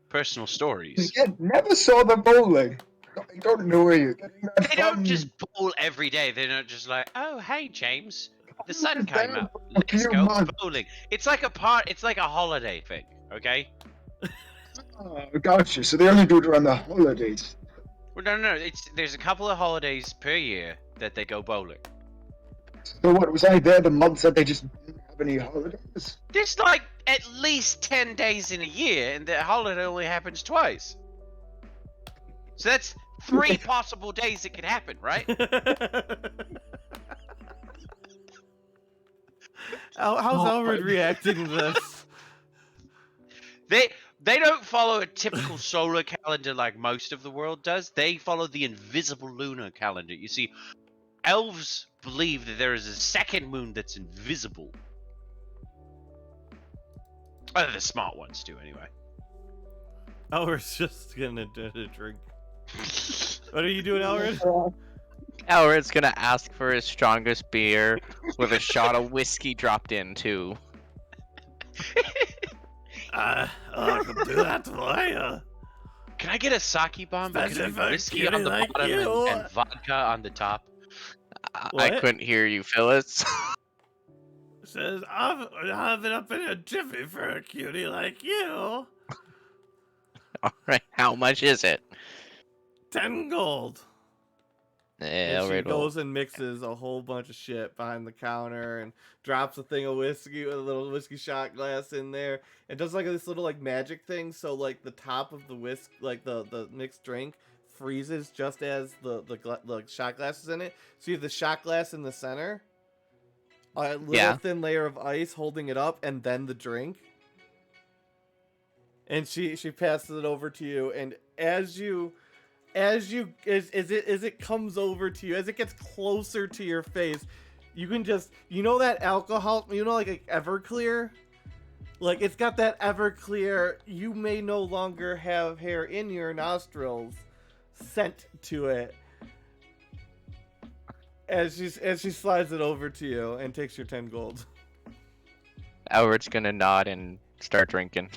personal stories? Again, never saw them bowling. I don't know where you're getting that They from. don't just bowl every day. They're not just like, oh, hey, James, the sun It's came been up. a Let's few go months. bowling. It's like a part. It's like a holiday thing. Okay. Oh, gotcha. So they only do it around the holidays. Well, no. There's a couple of holidays per year that they go bowling. So what, was I there the months that they just didn't have any holidays? There's like at least 10 days in a year, and the holiday only happens twice. So that's 3 possible days it could happen, right? How's Elrid reacting to this? They don't follow a typical solar calendar like most of the world does. They follow the invisible lunar calendar. You see, elves believe that there is a second moon that's invisible. Oh, the smart ones do, anyway. Elrid's just gonna do a drink. What are you doing, Elrid? Elrid's gonna ask for his strongest beer with a shot of whiskey dropped in too. I can do that for you. Can I get a sake bomb? Because Especially for a whiskey cutie on the like bottom you. and vodka on the top. I What? couldn't hear you, Phyllis. Says, I'll have it up in a jiffy for a cutie like you. Alright, how much is it? 10 gold. And she Elrid will... goes and mixes a whole bunch of shit behind the counter and drops a thing of whiskey with a little whiskey shot glass in there. And does like this little like magic thing, so like the top of the whisk, like the mixed drink, freezes just as the shot glass is in it. So you have the shot glass in the center, a little thin layer of ice holding it up, and then the drink. And she passes it over to you, and as it comes over to you, as it gets closer to your face, you can just, you know that alcohol, you know, like Everclear, like it's got that Everclear, you may no longer have hair in your nostrils, scent to it, as she slides it over to you and takes your 10 gold. Elrid's gonna nod and start drinking.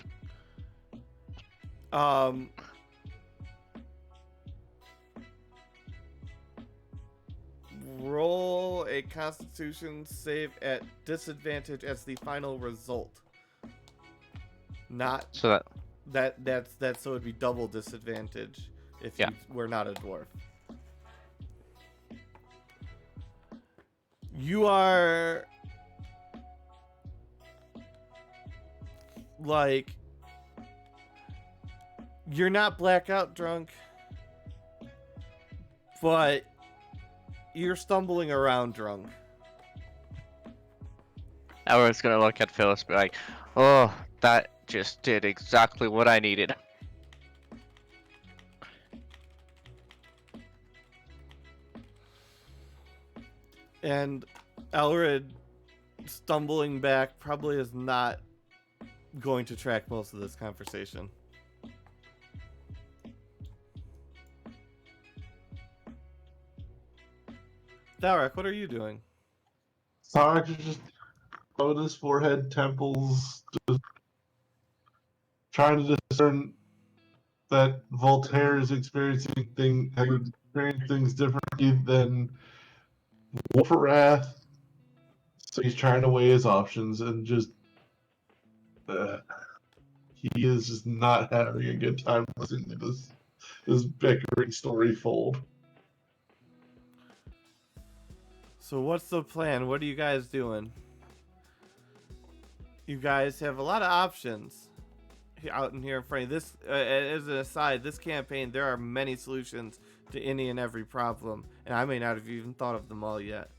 Roll a Constitution save at disadvantage as the final result. Not So that's so it'd be double disadvantage if you were not a dwarf. You are like, you're not blackout drunk, but you're stumbling around drunk. Elrid's gonna look at Phyllis and be like, oh, that just did exactly what I needed. And Elrid stumbling back probably is not going to track most of this conversation. Thalrak, what are you doing? Thalrak is just on his forehead, temples, just trying to discern that Voltaire is experiencing things differently than Wolferath. So he's trying to weigh his options and just he is just not having a good time listening to this bickering story fold. So what's the plan? What are you guys doing? You guys have a lot of options out in here in front of you. This. As an aside, this campaign, there are many solutions to any and every problem, and I may not have even thought of them all yet.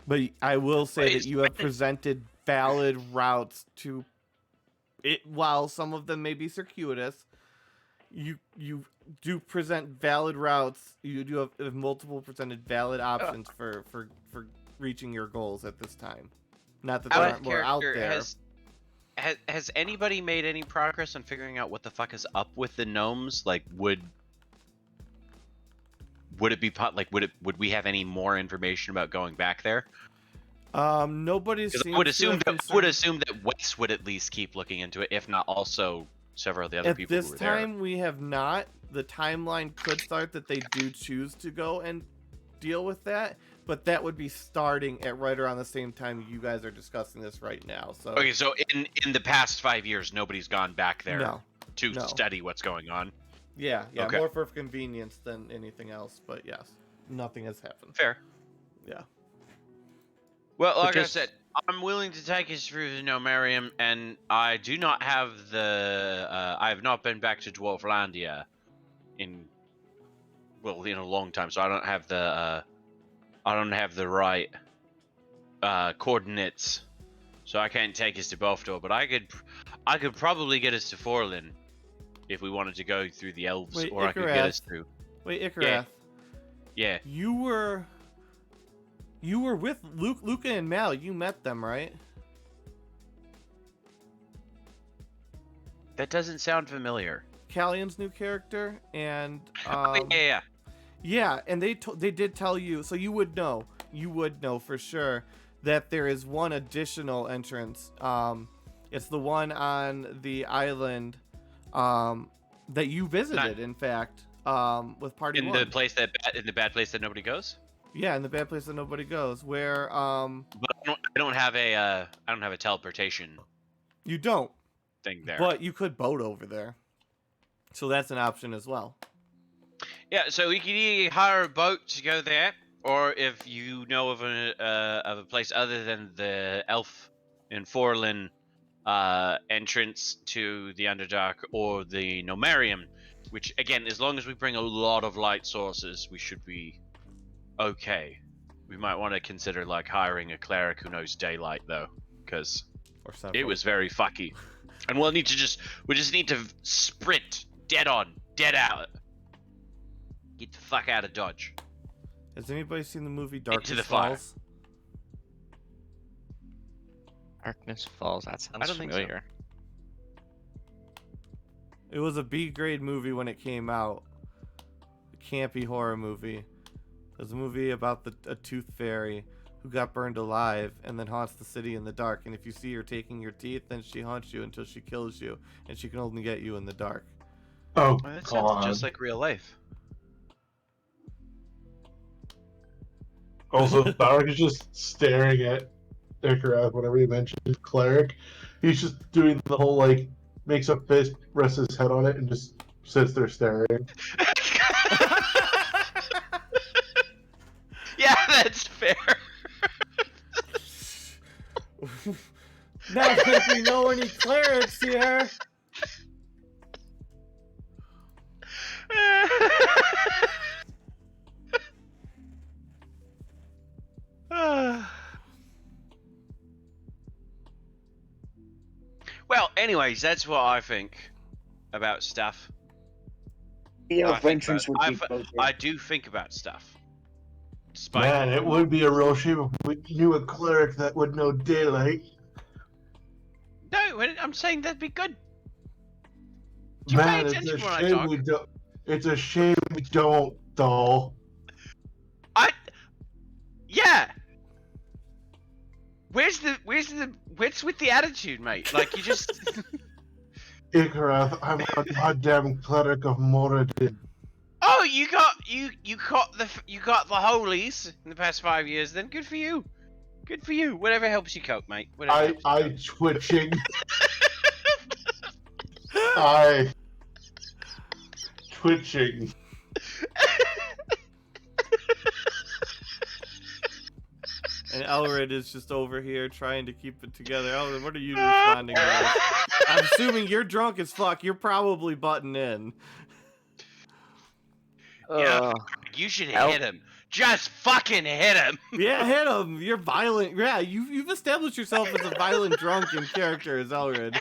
But I will say that you have presented valid routes to it. While some of them may be circuitous, you do present valid routes. You do have multiple presented valid options for reaching your goals at this time. Not that there aren't more out there. Has anybody made any progress on figuring out what the fuck is up with the gnomes? Like, would it be would we have any more information about going back there? Nobody's seen. I would assume that Wes would at least keep looking into it, if not also several of the other people who were there. At this time, we have not. The timeline could start that they do choose to go and deal with that, but that would be starting at right around the same time you guys are discussing this right now. So okay, so in the past 5 years, nobody's gone back there to No. study what's going on. Yeah, Okay. More for convenience than anything else, but yes, nothing has happened. Fair. Yeah. Well, like I said, I'm willing to take us through the Nomarium, and I do not have the. I have not been back to Dwarflandia in a long time, so I don't have the. I don't have the right coordinates, so I can't take us to Bofdor. But I could probably get us to Forlin if we wanted to go through the elves, Wait, or I could get us through. Wait, Ikarath. Yeah. You were with Luca and Mal. You met them, right? That doesn't sound familiar. Callion's new character, and Yeah. yeah, and they did tell you, so you would know for sure that there is one additional entrance. It's the one on the island that you visited, in fact, with Party In One. the bad place that nobody goes. Yeah, in the bad place that nobody goes, where But I don't have a teleportation you don't, thing there. but you could boat over there, so that's an option as well. Yeah, so we could either hire a boat to go there, or if you know of a place other than the Elf in Forlin entrance to the Underdark, or the Nomarium, which again, as long as we bring a lot of light sources, we should be okay. We might want to consider like hiring a cleric who knows daylight though, because it was very fucky. And we just need to sprint dead on, dead out. Get the fuck out of Dodge. Has anybody seen the movie Darkness the fire. Falls? Darkness Falls. That sounds don't think so. familiar. It was a B-grade movie when it came out. A campy horror movie. It was a movie about a tooth fairy who got burned alive and then haunts the city in the dark. And if you see her taking your teeth, then she haunts you until she kills you. And she can only get you in the dark. Oh, Well, that sounds just like real life. Also, Thalrak is just staring at Ikarath whenever he mentions cleric. He's just doing the whole, like, makes a fist, rests his head on it, and just sits there staring. Yeah, that's fair. Not that we know any clerics here. Well, anyways, that's what I think about stuff. The I elf think entrance would about- be I do think about stuff. Despite Man, it would be a real shame if we knew a cleric that would know daylight. No, I'm saying that'd be good. Do you pay Man, it's attention a when I shame talk? we don't. It's a shame we don't, doll. Yeah, what's with the attitude, mate? Like you just. Ikarath, I'm a goddamn cleric of Moradin. Oh, you got the holies in the past 5 years. Then good for you. Good for you. Whatever helps you cope, mate. Whatever helps you cope. Twitching. I twitching. And Elred is just over here trying to keep it together. Elred, what are you responding to? I'm assuming you're drunk as fuck. You're probably butting in. Yeah, you should hit him. Just fucking hit him. Yeah, hit him. You're violent. Yeah, you've established yourself as a violent drunk in character as Elred.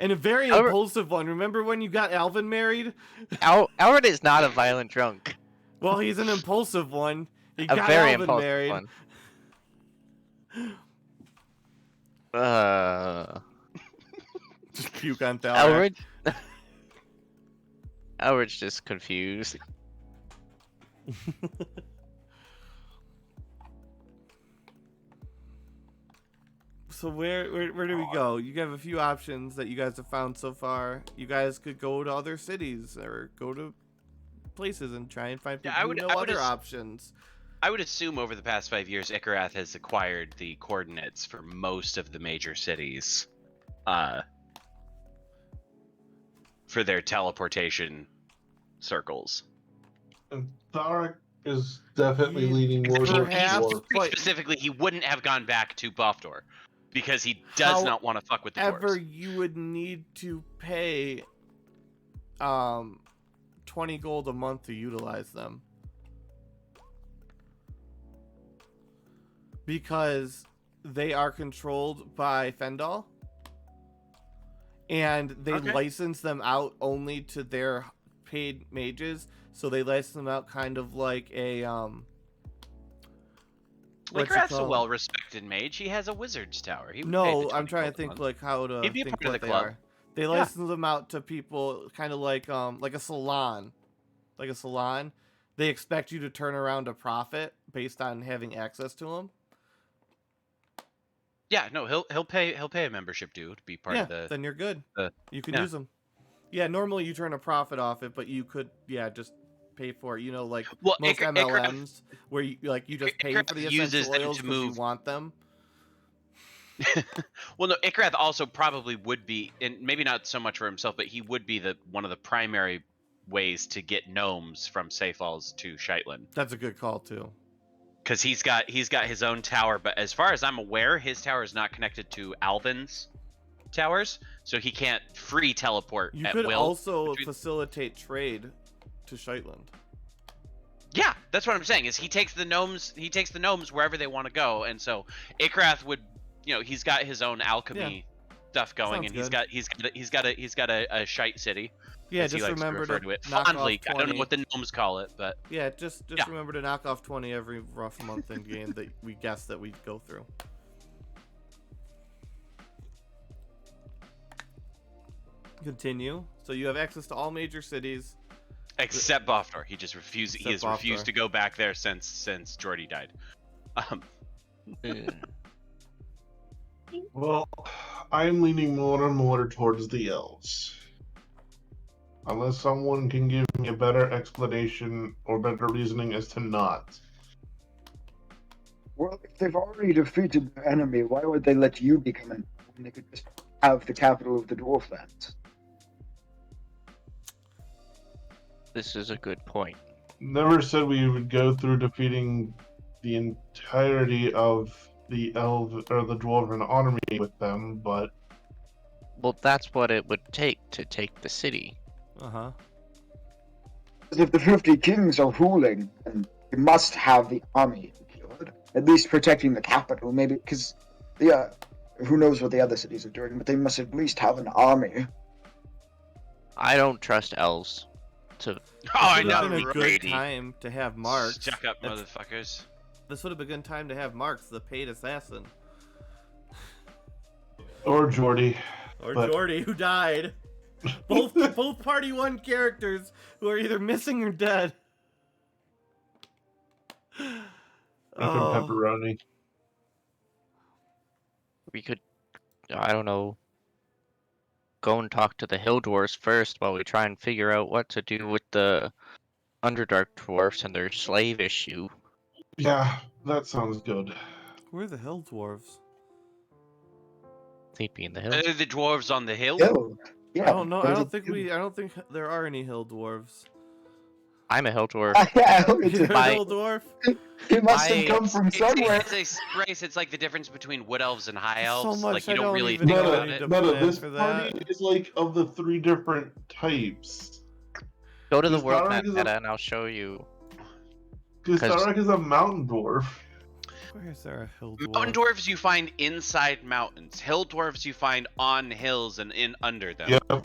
And a very impulsive one. Remember when you got Alvin married? Elred is not a violent drunk. Well, he's an impulsive one. He A got very Alvin impulsive married. one. Just puke on Thalrak. Elred's just confused. So where do we go? You have a few options that you guys have found so far. You guys could go to other cities or go to places and try and find people who know other options. I would assume over the past 5 years, Ikarath has acquired the coordinates for most of the major cities, for their teleportation circles. And Thalrak is definitely leaning more towards war. Specifically, he wouldn't have gone back to Bofdor because he does not want to fuck with the dwarves. You would need to pay 20 gold a month to utilize them. Because they are controlled by Fendal. And they license them out only to their paid mages. So they license them out kind of like a Ikarath's a well-respected mage. He has a wizard's tower. I'm trying to think like how to He'd be think part what of the they club. are. They license them out to people kind of like a salon. Like a salon. They expect you to turn around a profit based on having access to them. Yeah, no, he'll pay a membership due to be part of the. Then you're good. You can use them. Yeah, normally you turn a profit off it, but you could just pay for it. You know, like most MLMs where you just pay for the essential oils because you want them. Well, no, Ikarath also probably would be, and maybe not so much for himself, but he would be one of the primary ways to get gnomes from Seyfalls to Shetland. That's a good call too. Because he's got his own tower, but as far as I'm aware, his tower is not connected to Alvin's towers, so he can't free teleport at will. You could also facilitate trade to Shetland. Yeah, that's what I'm saying. Is he takes the gnomes wherever they want to go, and so Ikarath would, he's got his own alchemy stuff going, and he's got a shite city. Yeah, just remember to it knock fondly. off 20. I don't know what the gnomes call it, but yeah, just remember to knock off 20 every rough month in game that we guess that we go through. Continue. So you have access to all major cities except Bofdor. He just refused. He has refused to go back there since Jordy died. Well, I'm leaning more and more towards the elves. Unless someone can give me a better explanation or better reasoning as to not. Well, if they've already defeated their enemy, why would they let you become an enemy when they could just have the capital of the Dwarflands? This is a good point. Never said we would go through defeating the entirety of the Dwarven army with them, but... Well, that's what it would take to take the city. Uh-huh. If the 50 kings are ruling, then you must have the army secured. At least protecting the capital, maybe, because, who knows what the other cities are doing, but they must at least have an army. I don't trust elves to... I know, This would have been a good time to have Marks. Jack up, motherfuckers. This would have been a good time to have Marks, the paid assassin. Or Jordy. Or Jordy, who died. Both party one characters who are either missing or dead. Pepperoni. we could, I don't know, go and talk to the hill dwarfs first while we try and figure out what to do with the Underdark dwarfs and their slave issue. Yeah, that sounds good. Where are the hill dwarves? They'd be in the hills. The dwarves on the hill. Yo, yeah. I don't know. I there's a- don't think there are any hill dwarves. I'm a hill dwarf. Yeah, You're a My- hill dwarf. it must have I- come from somewhere. It's a race. It's like the difference between wood elves and high So elves. much Like you I don't don't really even think know. about I it. need to Meta, plan this for party that. is like of the 3 different types. Go to the This world Thalrak map, is a- Meta, and I'll show you. Because 'Cause- Thalrak is a mountain dwarf. Where is there a hill dwarf? Mountain dwarves you find inside mountains. Hill dwarves you find on hills and in under them. Yeah.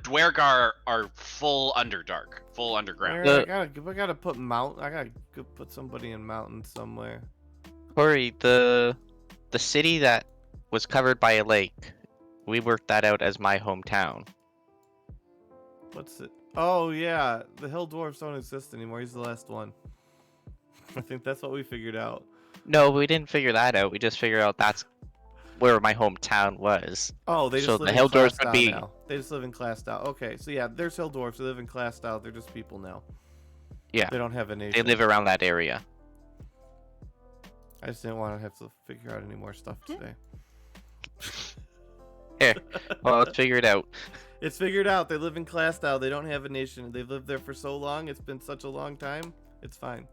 Dwergar are full underdark, full underground. Where, The- I gotta put I gotta go put somebody in mountains somewhere. Corey, the city that was covered by a lake, we worked that out as my hometown. What's it? Oh yeah, the hill dwarves don't exist anymore. He's the last one. I think that's what we figured out. No, we didn't figure that out. We just figured out that's where my hometown was. Oh, they just So live the in hill dwarves Clastow would be- now. They just live in Clastow. Okay, so yeah, there's hill dwarves. They live in Clastow. They're just people now. Yeah. They don't have a nation. They live around that area. I just didn't want to have to figure out any more stuff today. Well, let's figure it out. It's figured out. They live in Clastow. They don't have a nation. They've lived there for so long. It's been such a long time. It's fine.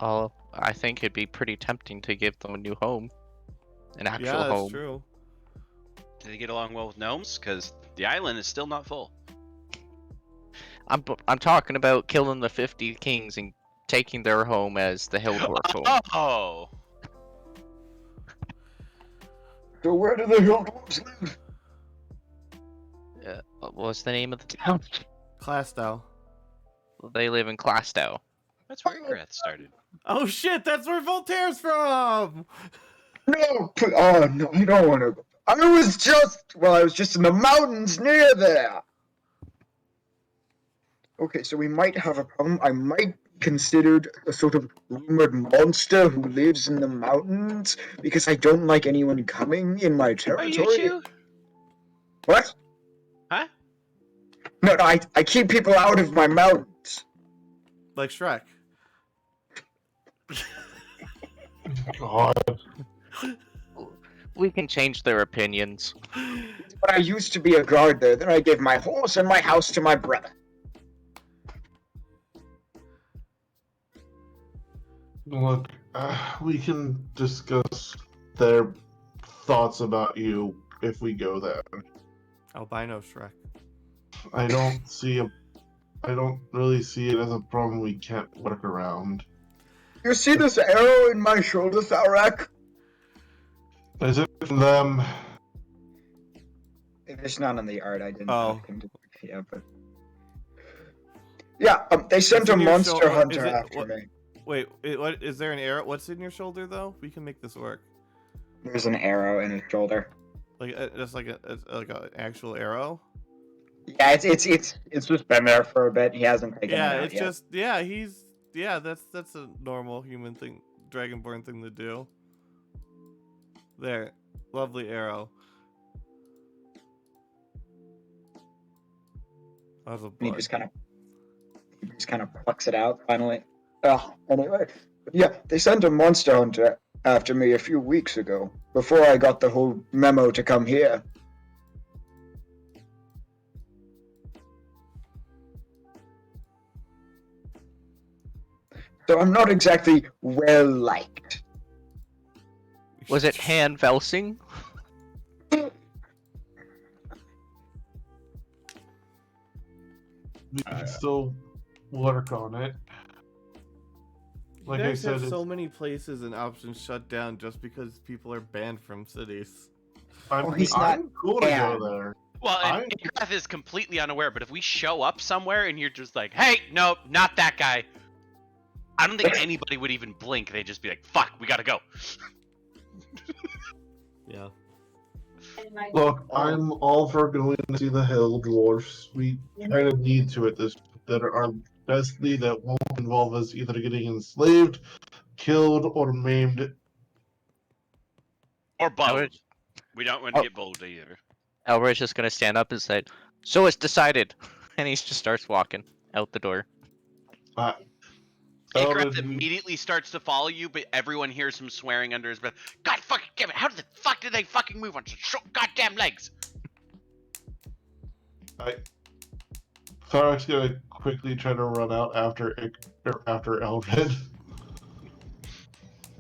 I think it'd be pretty tempting to give them a new home. An actual Yeah, that's home. true. Do they get along well with gnomes? Because the island is still not full. I'm talking about killing the 50 kings and taking their home as the hill dwarf home. Oh, So where do the hill dwarves live? What's the name of the town? Clastow. They live in Clastow. that's where Ingrath started. Oh shit, that's where Voltaire's from! No, oh no, I don't want to go. I was just in the mountains near there. Okay, so we might have a problem. I might be considered a sort of rumored monster who lives in the mountains because I don't like anyone coming in my Are territory. you two? What? Huh? No, I keep people out of my mountains. Like Shrek. God. We can change their opinions. But I used to be a guard there. Then I gave my horse and my house to my brother. Look, we can discuss their thoughts about you if we go there. Albino Shrek. I don't really see it as a problem we can't work around. You see this arrow in my shoulder, Thalrak? Is it from them? It's not on the art. I didn't. Oh. Yeah, but yeah, they sent It's a in your monster shoulder. hunter Is it- after what- me. Wait, what is there an arrow? What's in your shoulder though? We can make this work. There's an arrow in his shoulder. Like just like an actual arrow. Yeah, it's just been there for a bit. He hasn't taken it Yeah, out it's yet. just that's a normal human thing, dragonborn thing to do. There, lovely arrow. That was a He bug. just kind of plucks it out finally. Oh, anyway, yeah, they sent a monster hunter after me a few weeks ago before I got the whole memo to come here. So I'm not exactly well liked. Was it Han Velsing? We can still work on it. Like You I guys said, have it's, so many places and options shut down just because people are banned from cities. Oh, he's not I'm cool to banned. go there. Well, and Ingrath is completely unaware, but if we show up somewhere and you're just like, hey, no, not that guy, I don't think anybody would even blink. They'd just be like, fuck, we gotta go. Yeah. Look, I'm all for going to see the hill dwarfs. We kind of need to at this. That are destiny that won't involve us either getting enslaved, killed, or maimed. Or bold. would- We don't want to Oh. get bold either. Elroy's just gonna stand up and say, "So it's decided," and he just starts walking out the door. Akraf Eldred, immediately starts to follow you, but everyone hears him swearing under his breath. God fucking damn it! How the fuck did they fucking move on such short goddamn legs? Thalrak's gonna quickly try to run out after Eldred.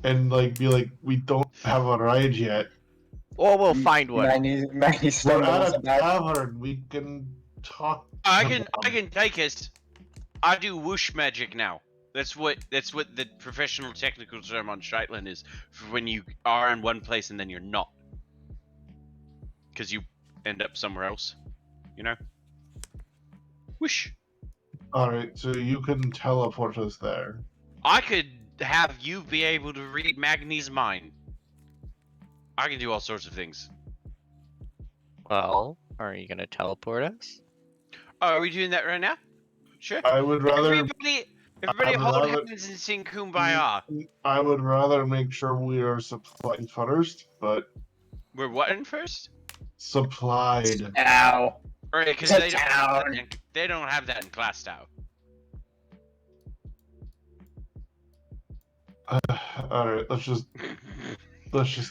And be like, we don't have a ride yet. Or we'll find one. Magni We're stumbles at a about. tavern. We can talk. I to can them. take us. I do whoosh magic now. That's what the professional technical term on Shetland is for when you are in one place and then you're not. Because you end up somewhere else. You know? Whoosh. Alright, so you can teleport us there. I could have you be able to read Magni's mind. I can do all sorts of things. Well, are you gonna teleport us? Oh, are we doing that right now? Sure. I would rather. Everybody I would hold rather- hands and sing Kumbaya. I would rather make sure we are supplied first, but We're what in first? supplied. Ow. Right, because Sit they down. don't have that in class style. Alright, let's just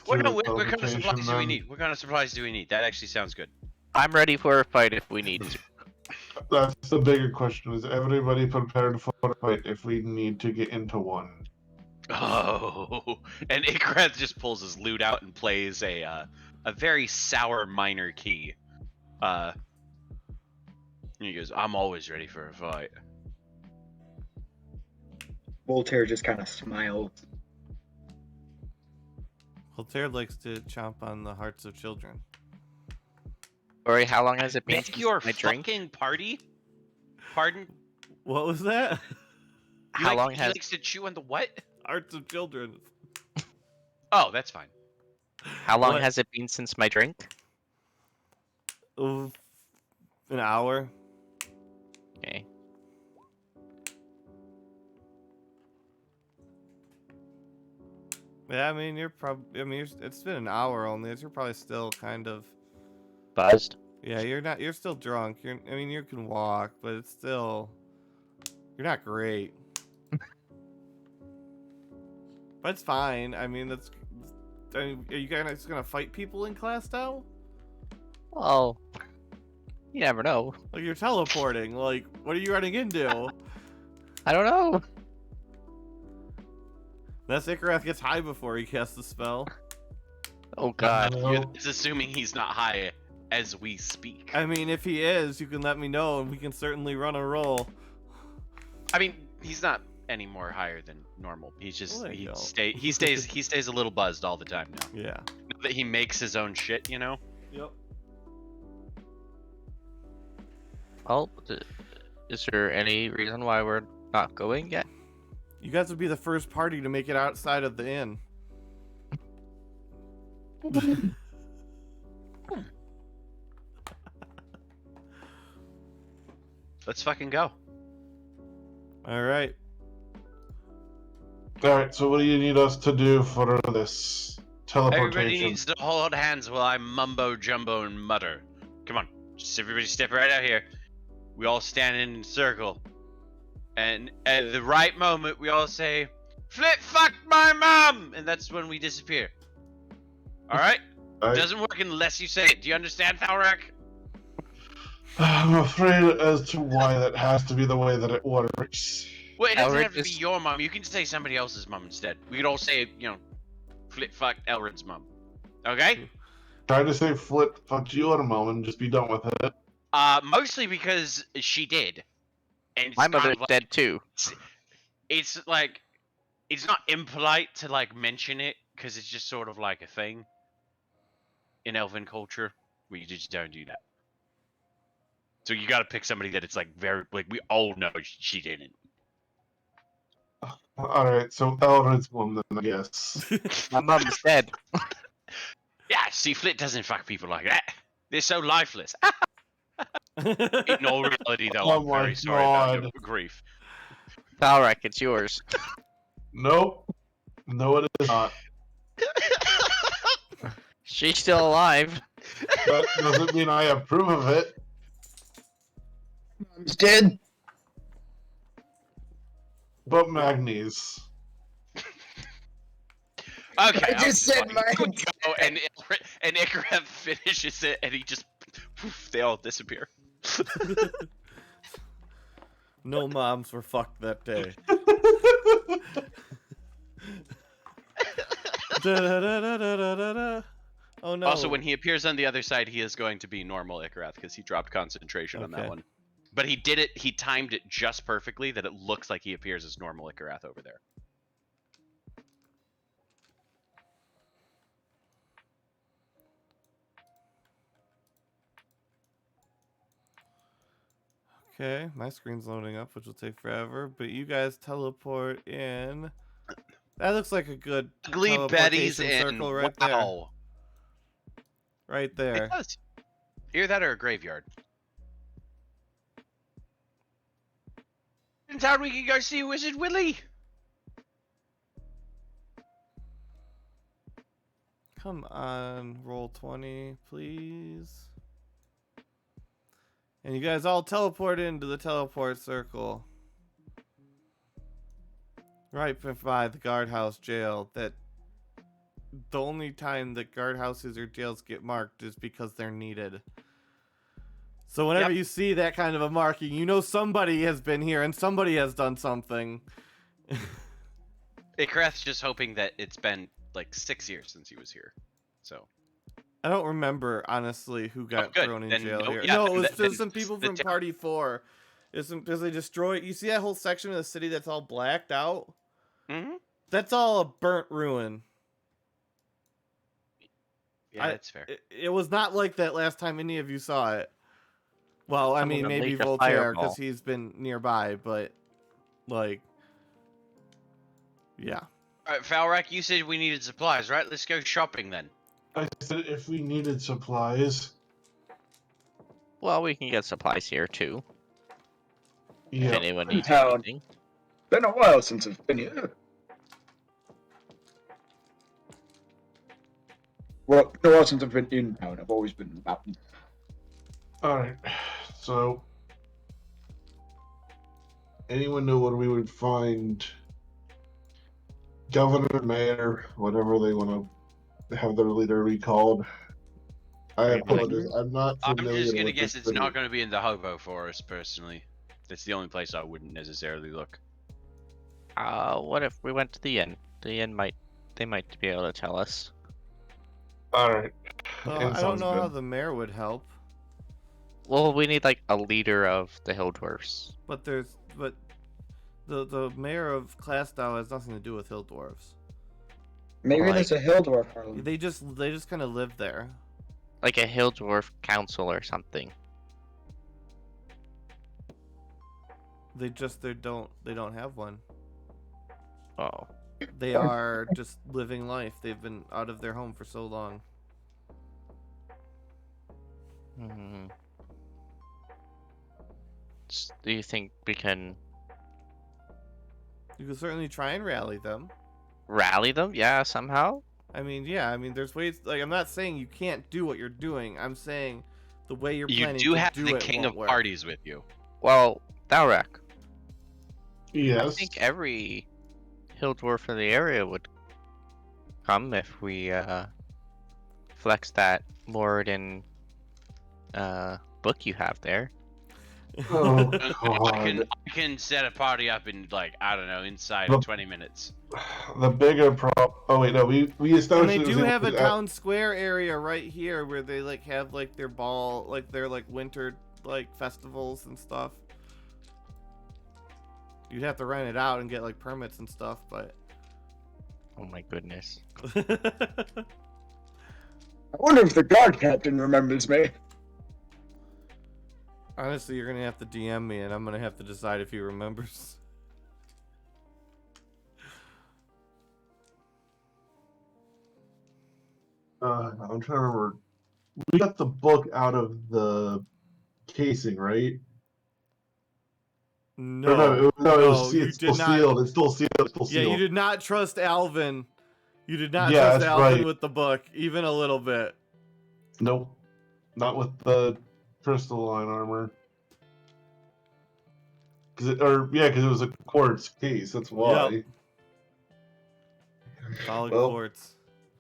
What, do no, a what kind of teleportation supplies do we then. need? What kind of supplies do we need? That actually sounds good. I'm ready for a fight if we need to. That's the bigger question: is everybody prepared for a fight if we need to get into one? Oh, and Ikrath just pulls his lute out and plays a very sour minor key. He goes, "I'm always ready for a fight." Voltaire just kind of smiled. Voltaire likes to chomp on the hearts of children. Ori, how long has it been Make since your my drink? fucking party. Pardon? What was that? How long he has likes to chew on the what? Hearts of children. Oh, that's fine. how long What? has it been since my drink? Ooh, an hour. Okay. Yeah, I mean, you're probably. I mean, it's been an hour only. You're probably still kind of. Buzzed. Yeah, you're not. You're still drunk. I mean, you can walk, but it's still. You're not great. But it's fine. I mean, that's. I mean, are you guys gonna fight people in class now? Well, you never know. Like you're teleporting. Like, what are you running into? I don't know. That Ikrath gets high before he casts the spell. Oh god. It's assuming he's not high as we speak. I mean, if he is, you can let me know, and we can certainly run a roll. I mean, he's not any more higher than normal. He's just Well, there you go. he stays a little buzzed all the time now. Yeah. Now that he makes his own shit, you know. Yep. Well, is there any reason why we're not going yet? You guys would be the first party to make it outside of the inn. Let's fucking go. All right. Alright, so what do you need us to do for this teleportation? Everybody needs to hold hands while I mumbo jumbo and mutter. Come on, just everybody step right out here. We all stand in a circle, and at the right moment, we all say, "Flip fuck my mom," and that's when we disappear. All right? I- Doesn't work unless you say it. Do you understand, Thalrak? I'm afraid as to why that has to be the way that it works. Well, it doesn't Elric have to be is- your mom. You can say somebody else's mom instead. We could all say, flip fuck Elred's mom. Okay? Try to say flip fuck your mom and just be done with it. Mostly because she did. And it's My kind mother's of like- dead too. It's like, it's not impolite to like mention it because it's just sort of like a thing in elven culture. We just don't do that. So you got to pick somebody that it's like very like we all know she didn't. Alright, so Eldred's mom then, I guess. My mom's dead. Yeah, see, Flit doesn't fuck people like that. They're so lifeless. In all reality, though, Oh I'm my very sorry about your God. grief. Thalrak, it's yours. Nope. No, it is not. She's still alive. That doesn't mean I approve of it. Mom's dead. But Magnes. Okay, I just said fine. my. Go, and Ikareth finishes it, and he just poof, they all disappear. No moms were fucked that day. Da-da-da-da-da-da-da. Oh no. Also, when he appears on the other side, he is going to be normal Ikareth because he dropped concentration on that Okay. one. But he did it. He timed it just perfectly that it looks like he appears as normal Ikareth over there. Okay, my screen's loading up, which will take forever. But you guys teleport in. That looks like a good Ugly Betty's teleportation in. circle right Wow. there. Right there. It does. Either that or a graveyard. In town, we can go see Wizard Willie. Come on, roll 20, please. And you guys all teleport into the teleport circle. Right by the guardhouse jail. That the only time that guardhouses or jails get marked is because they're needed. So whenever Yep. you see that kind of a marking, you know somebody has been here and somebody has done something. Ikareth's just hoping that it's been like 6 years since he was here. So. I don't remember, honestly, who got good. thrown in Then jail no- here. yeah, No, it then was that- then just some people the from town- Party 4. It's because they destroyed... You see that whole section of the city that's all blacked out? Mm-hmm. That's all a burnt ruin. Yeah, that's fair. It was not like that last time any of you saw it. Well, I mean, Someone maybe leaked a Voltaire, fireball. because he's been nearby, but... Like... Yeah. Alright, Thalrak, you said we needed supplies, right? Let's go shopping then. I said if we needed supplies. Well, we can get supplies here too. If Yeah. anyone needs Town. anything. Been a while since I've been here. Well, been a while since I've been in town. I've always been out. Alright. So. Anyone know where we would find governor, mayor, whatever they want to have their leader recalled? I apologize. I'm not I'm familiar just gonna with guess this it's city. not gonna be in the hobo forest, personally. That's the only place I wouldn't necessarily look. What if we went to the inn? The inn they might be able to tell us. Alright. Well, Inn I don't sounds know how good. the mayor would help. Well, we need like a leader of the hill dwarfs. But the mayor of Clastow has nothing to do with hill dwarves. Maybe Like- there's a hill dwarf parliament. They just kind of live there. Like a hill dwarf council or something. They don't have one. Oh. They are just living life. They've been out of their home for so long. Hmm. Do you think we can You can certainly try and rally them. rally them? Yeah, somehow. I mean, yeah. I mean, there's ways. Like, I'm not saying you can't do what you're doing. I'm saying the way you're You planning do to have do the it king won't of work. parties with you. Well, Thalrak, I Yes. think every hill dwarf in the area would come if we flex that Moradin book you have there. Oh, I God. can set a party up in like I don't know inside Look. of 20 minutes. The bigger problem. Oh wait, no, we And established. they it was do in- have a town square area right here where they like have like their ball, like their like winter like festivals and stuff. You'd have to rent it out and get like permits and stuff, but Oh my goodness. I wonder if the guard captain remembers me. honestly, you're gonna have to DM me, and I'm gonna have to decide if he remembers. I'm trying to remember. We got the book out of the casing, right? No, Or no, it was you it's did still not. sealed. It's still sealed. It's still Yeah, sealed. you did not trust Alvin You did not Yeah, trust that's Alvin right. with the book, even a little bit. Nope. Not with the crystalline armor. Because it was a quartz case. That's why. Yep. Solid Well, quartz.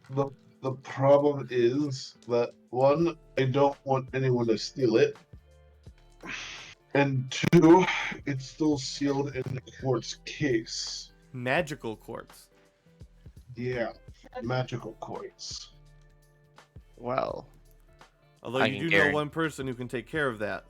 the problem is that one, I don't want anyone to steal it, and two, it's still sealed in a quartz case. Magical quartz. Yeah, magical quartz. Well, Although I you can do know guarantee- one person who can take care of that.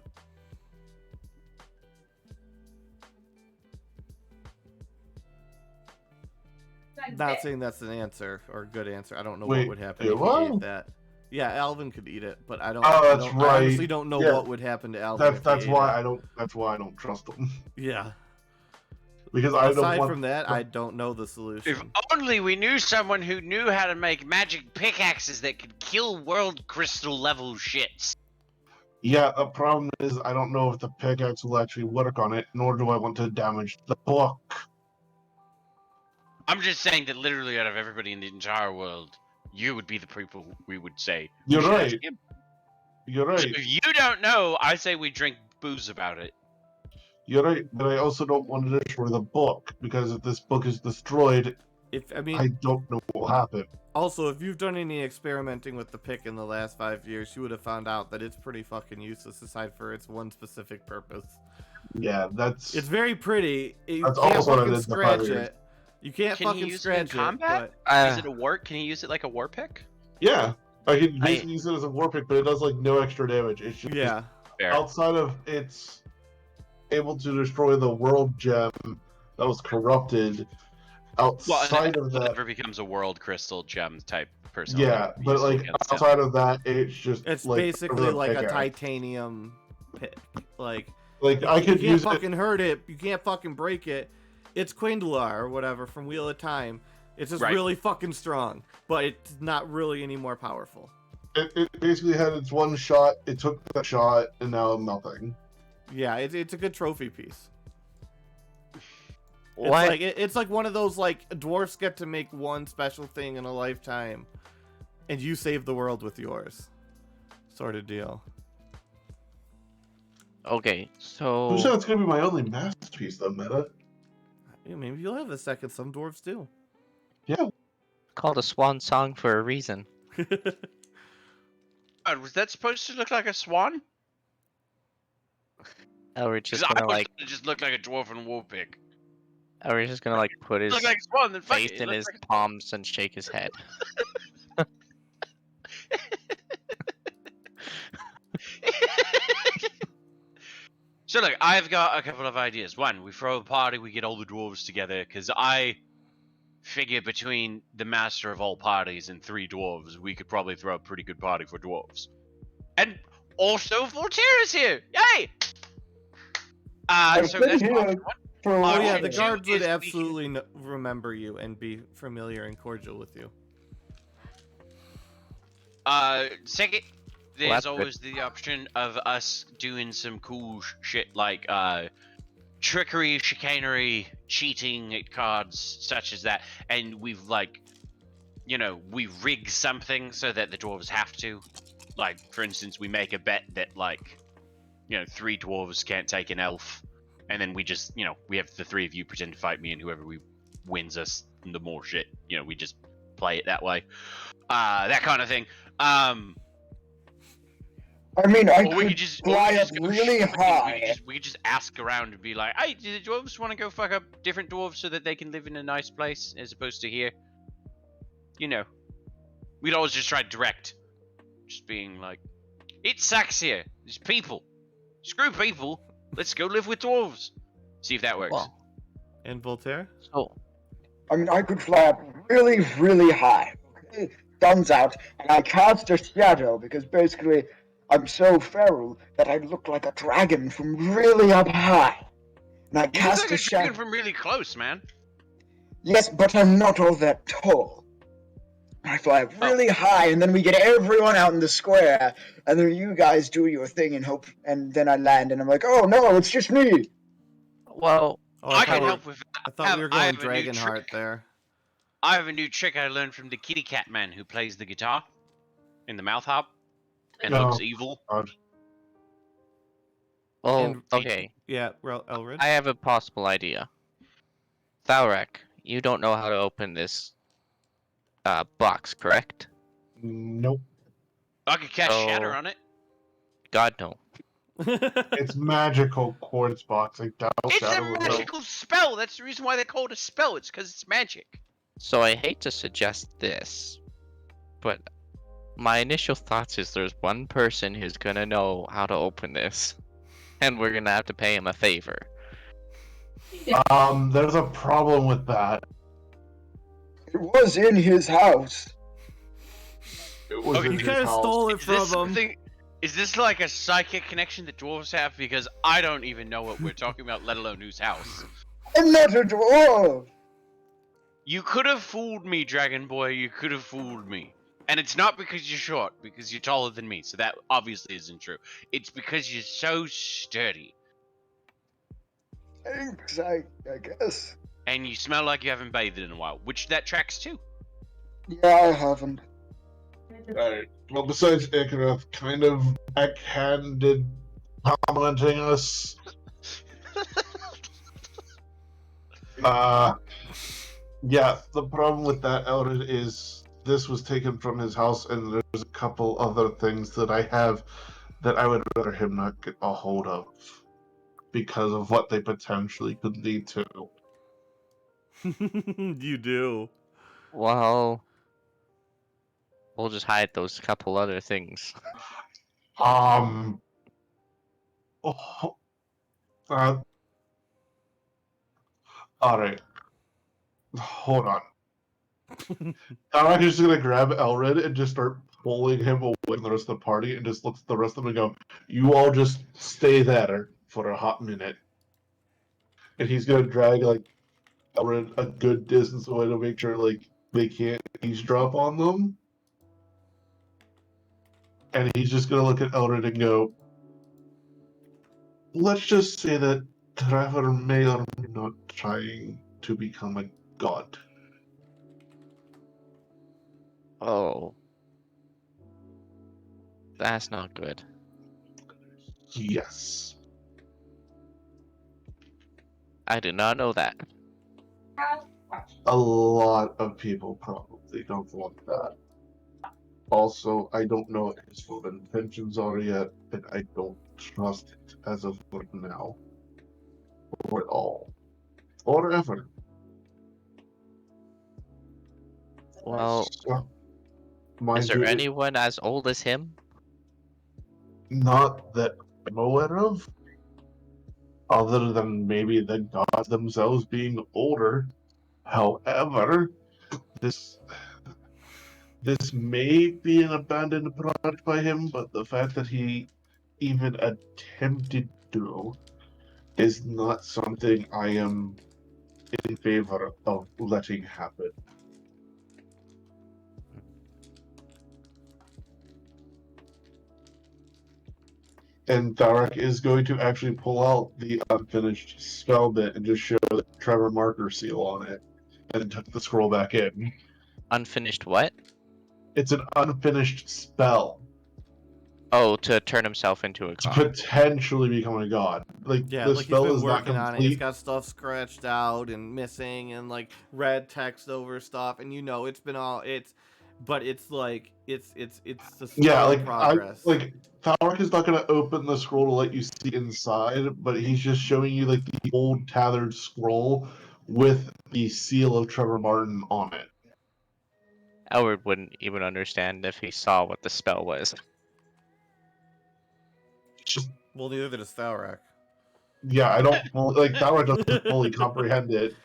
Not saying that's an answer or a good answer. I don't know what Wait, would happen do if he I? ate that. Yeah, Alvin could eat it, but I don't. Oh, that's I right. honestly don't know Yeah. what would happen to Alvin. if That's he why ate I don't. That's why I don't trust them. it. Yeah. Because I don't Aside want. from that, I don't know the If solution. only we knew someone who knew how to make magic pickaxes that could kill world crystal level shits. Yeah, the problem is I don't know if the pickaxe will actually work on it, nor do I want to damage the book. I'm just saying that literally out of everybody in the entire world, you would be the people we would say. we You're should right. ask him. You're So right. if you don't know, I say we drink booze about it. You're right, but I also don't want to destroy the book because if this book is destroyed, I don't know what will happen. Also, if you've done any experimenting with the pick in the last 5 years, you would have found out that it's pretty fucking useless aside for its one specific purpose. Yeah, that's. It's very pretty. You That's can't also what I fucking did the scratch 5 years. it. You can't Can he fucking use it in scratch it. combat? But Is it a war? Can he use it like a war pick? Yeah, I can basically use it as a war pick, but it does like no extra damage. It's just yeah, Fair. outside of it's able to destroy the world gem that was corrupted. Well, Outside and of it that, never becomes a world crystal gem type person. yeah, but like outside of that, it's just it's like basically like a pickaxe. titanium pick. Like Like I you could can't use fucking hurt it. You can't fucking break it. It's Quindelar or whatever from Wheel of Time. It's just Right. really fucking strong, but it's not really any more powerful. it basically had its one shot. It took that shot, and now nothing. Yeah, it's a good trophy piece. what? It's like one of those like dwarfs get to make one special thing in a lifetime, and you save the world with yours, sort of deal. Okay, so Who said it's gonna be my only masterpiece, though, Meta? Yeah, maybe you'll have a second. Some dwarves do. Yeah, called a swan song for a reason. Was that supposed to look like a swan? Elridge Because just I gonna was like, gonna just look like a dwarven war pick. Elridge just gonna like put his Look like a swan, then fuck face it. in his Like palms and shake his head. So look, I've got a couple of ideas. One, we throw a party, we get all the dwarves together, because I figure between the master of all parties and 3 dwarves, we could probably throw a pretty good party for dwarves. And also Volterra's here! Yay! So that's option 1. For Oh yeah, Option the two guards would is we can- absolutely remember you and be familiar and cordial with you. Second, there's that's good. always the option of us doing some cool shit like trickery, chicanery, cheating at cards, such as that. And we've like, we rig something so that the dwarves have to. Like, for instance, we make a bet that like, 3 dwarves can't take an elf, and then we just, we have the 3 of you pretend to fight me, and whoever wins us the more shit, we just play it that way. That kind of thing. I mean, I Or we could could just fly up go really shopping. high. We could just ask around and be like, "Hey, do the dwarves want to go fuck up different dwarves so that they can live in a nice place as opposed to here?" We'd always just try direct, just being like, "It sucks here. There's people. Screw people. Let's go live with dwarves." See if that works. Well, And Voltaire? so I mean, I could fly up really, really high. Okay? Guns out, and I cast a shadow because basically I'm so feral that I look like a dragon from really up high. And I You look cast like a a dragon shadow. from really close, man. Yes, but I'm not all that tall. I fly up really high, and then we get everyone out in the square, and then you guys do your thing and hope, and then I land, and I'm like, oh no, it's just me. well, Oh, I thought can we- help with. I thought we were I going have a new Dragonheart trick. there. I have a new trick I learned from the kitty cat man who plays the guitar in the mouth harp and looks Oh, evil. God. Oh, And- okay. Yeah, well, Elred. I have a possible idea. Thalrak, you don't know how to open this box, correct? Nope. I could cast Shatter So- on it. God no. It's magical quartz box. I doubt It's a Shadow would work. magical spell. That's the reason why they call it a spell. It's because it's magic. So I hate to suggest this, but my initial thoughts is there's one person who's gonna know how to open this, and we're gonna have to pay him a favor. There's a problem with that. It was in his house. It was Okay, in You his kind of house. stole it Is this from him. something? Is this like a psychic connection that dwarves have? Because I don't even know what we're talking about, let alone whose house. I'm not a dwarf. You could have fooled me, Dragon Boy. You could have fooled me. And it's not because you're short, because you're taller than me. So that obviously isn't true. It's because you're so sturdy. Thanks, I guess. And you smell like you haven't bathed in a while, which that tracks too. Yeah, I haven't. Alright. Well, besides Icarus kind of backhanded commenting us, yeah, the problem with that, Eldred, is this was taken from his house, and there's a couple other things that I have that I would rather him not get a hold of because of what they potentially could lead to. You do. Well, we'll just hide those couple other things. Oh, alright. Hold on. I'm just gonna grab Elred and just start pulling him away from the rest of the party and just look at the rest of them and go, you all just stay there for a hot minute. And he's gonna drag like Elred a good distance away to make sure like they can't eavesdrop on them. And he's just gonna look at Elred and go, let's just say that Trevor may or may not trying to become a god. Oh. That's not good. Yes. I did not know that. A lot of people probably don't want that. Also, I don't know what his full intentions are yet, and I don't trust it as of right now. Or at all. Or ever. Well, So, mind is there you, anyone as old as him? not that I'm aware of, other than maybe the gods themselves being older. However, this may be an abandoned project by him, but the fact that he even attempted to is not something I am in favor of letting happen. And Thalrak is going to actually pull out the unfinished spell bit and just show the Trevor marker seal on it, and tuck the scroll back in. Unfinished what? It's an unfinished spell Oh, to turn himself into a to god. potentially become a god. Like Yeah, the like he's spell been is not working on it. It's complete. got stuff scratched out and missing and like red text over stuff, and it's been all but it's like it's a Yeah, slow like progress. Thalrak is not going to open the scroll to let you see inside, but he's just showing you like the old tethered scroll with the seal of Trevor Martin on it. Elwood wouldn't even understand if he saw what the spell was. Well, neither does Thalrak. Yeah, I don't like Thalrak doesn't fully comprehend it.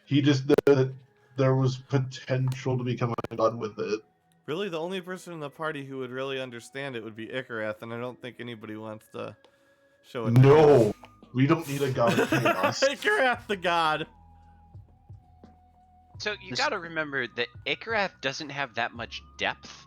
He just knew that there was potential to become a god with it. Really, the only person in the party who would really understand it would be Icarus, and I don't think anybody wants to show it. to him. No, we don't need a god of chaos. Icarus, the god. So you This- gotta remember that Ikarath doesn't have that much depth.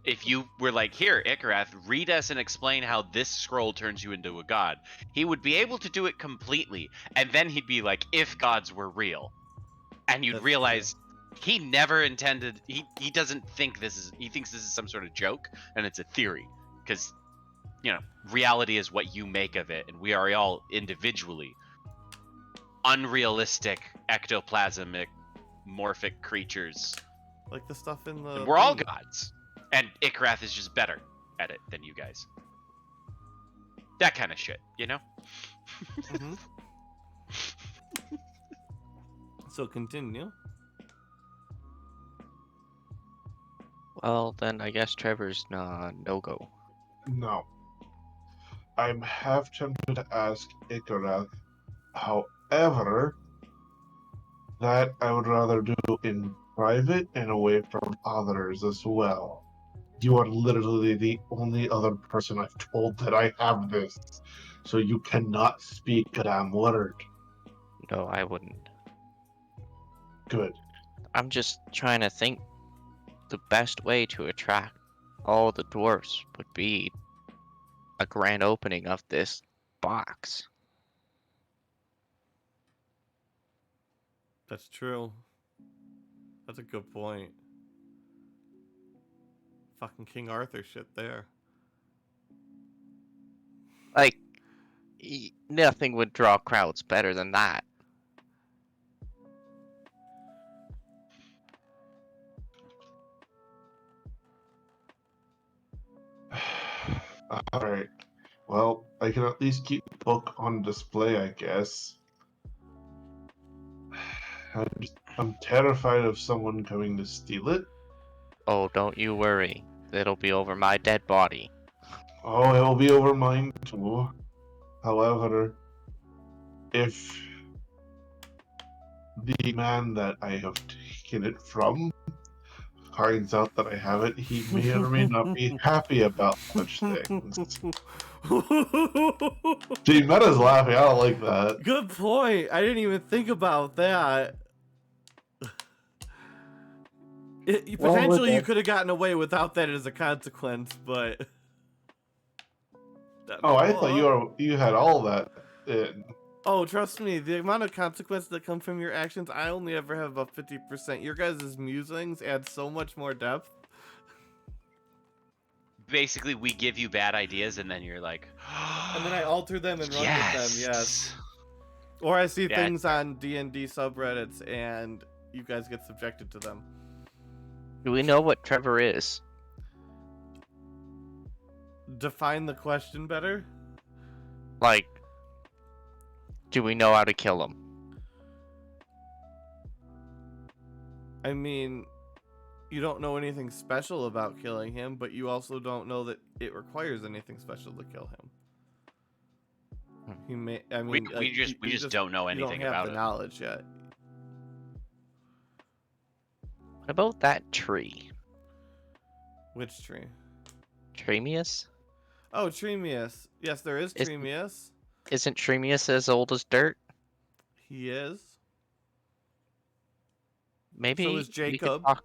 If you were like, here, Ikarath, read us and explain how this scroll turns you into a god, he would be able to do it completely, and then he'd be like, if gods were real. and you'd That's realize he never intended. He doesn't think this is. He thinks this is some sort of joke, and it's a theory, because reality is what you make of it, and we are all individually unrealistic ectoplasmic morphic creatures. Like the stuff in the. And we're all thing. gods, and Ikrath is just better at it than you guys. That kind of shit, Mhm. So continue. Well, then I guess Trevor's no go. No. I'm half tempted to ask Ikarath. However, that I would rather do in private and away from others as well. You are literally the only other person I've told that I have this, so you cannot speak a damn word. No, I wouldn't. Good. I'm just trying to think the best way to attract all the dwarfs would be a grand opening of this box. That's true. That's a good point. Fucking King Arthur shit there. Like, nothing would draw crowds better than that. Alright. Well, I can at least keep the book on display, I guess. I'm terrified of someone coming to steal it. Oh, don't you worry. It'll be over my dead body. Oh, it'll be over mine too. However, if the man that I have taken it from finds out that I have it, he may or may not be happy about such things. Gee, Meta's laughing. I don't like that. Good point. I didn't even think about that. Potentially, you could have gotten away without that as a consequence, but. Oh, I thought you had all that in. Oh, trust me, the amount of consequences that come from your actions, I only ever have about 50%. Your guys' musings add so much more depth. Basically, we give you bad ideas, and then you're like, And then I alter them and run with them, yes. Or I see Yeah. things on DnD subreddits and you guys get subjected to them. Do we know what Trevor is? Define the question better? Like, do we know how to kill him? I mean, you don't know anything special about killing him, but you also don't know that it requires anything special to kill him. He may. I mean, we just don't know anything you don't have about the it. knowledge yet. What about that tree? Which tree? Tremius? Oh, Tremius. Yes, there is Is- Tremius. Isn't Tremius as old as dirt? He is. Maybe So is we could Jacob. talk-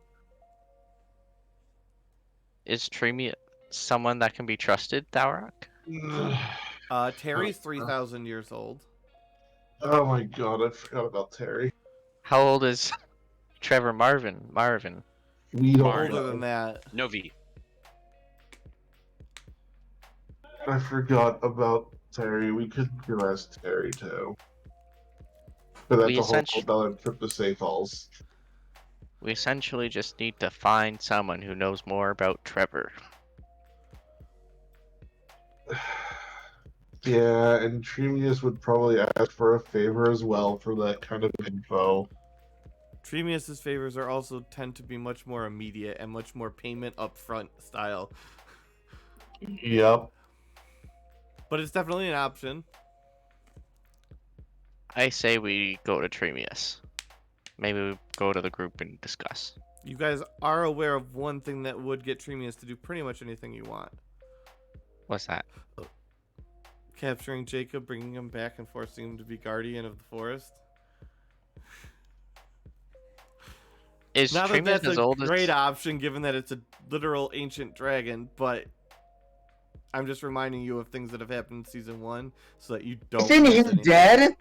Is Tremius someone that can be trusted, Thalrak? Terry's 3,000 years old. Oh my god, I forgot about Terry. How old is Trevor Marvin? We don't Marn. Older know. than that. Novi. I forgot about Terry. We could ask Terry too. But that's We a whole essentially- other trip to Safe Halls. We essentially just need to find someone who knows more about Trevor. Yeah, and Tremius would probably ask for a favor as well for that kind of info. Tremius's favors are also tend to be much more immediate and much more payment upfront style. Yep. But it's definitely an option. I say we go to Tremius. Maybe we go to the group and discuss. You guys are aware of one thing that would get Tremius to do pretty much anything you want. What's that? Capturing Jacob, bringing him back, and forcing him to be guardian of the forest. Is Not that Tremius that's as a old as... great option, given that it's a literal ancient dragon, but I'm just reminding you of things that have happened in season 1, so that you don't. Isn't miss he anything. dead?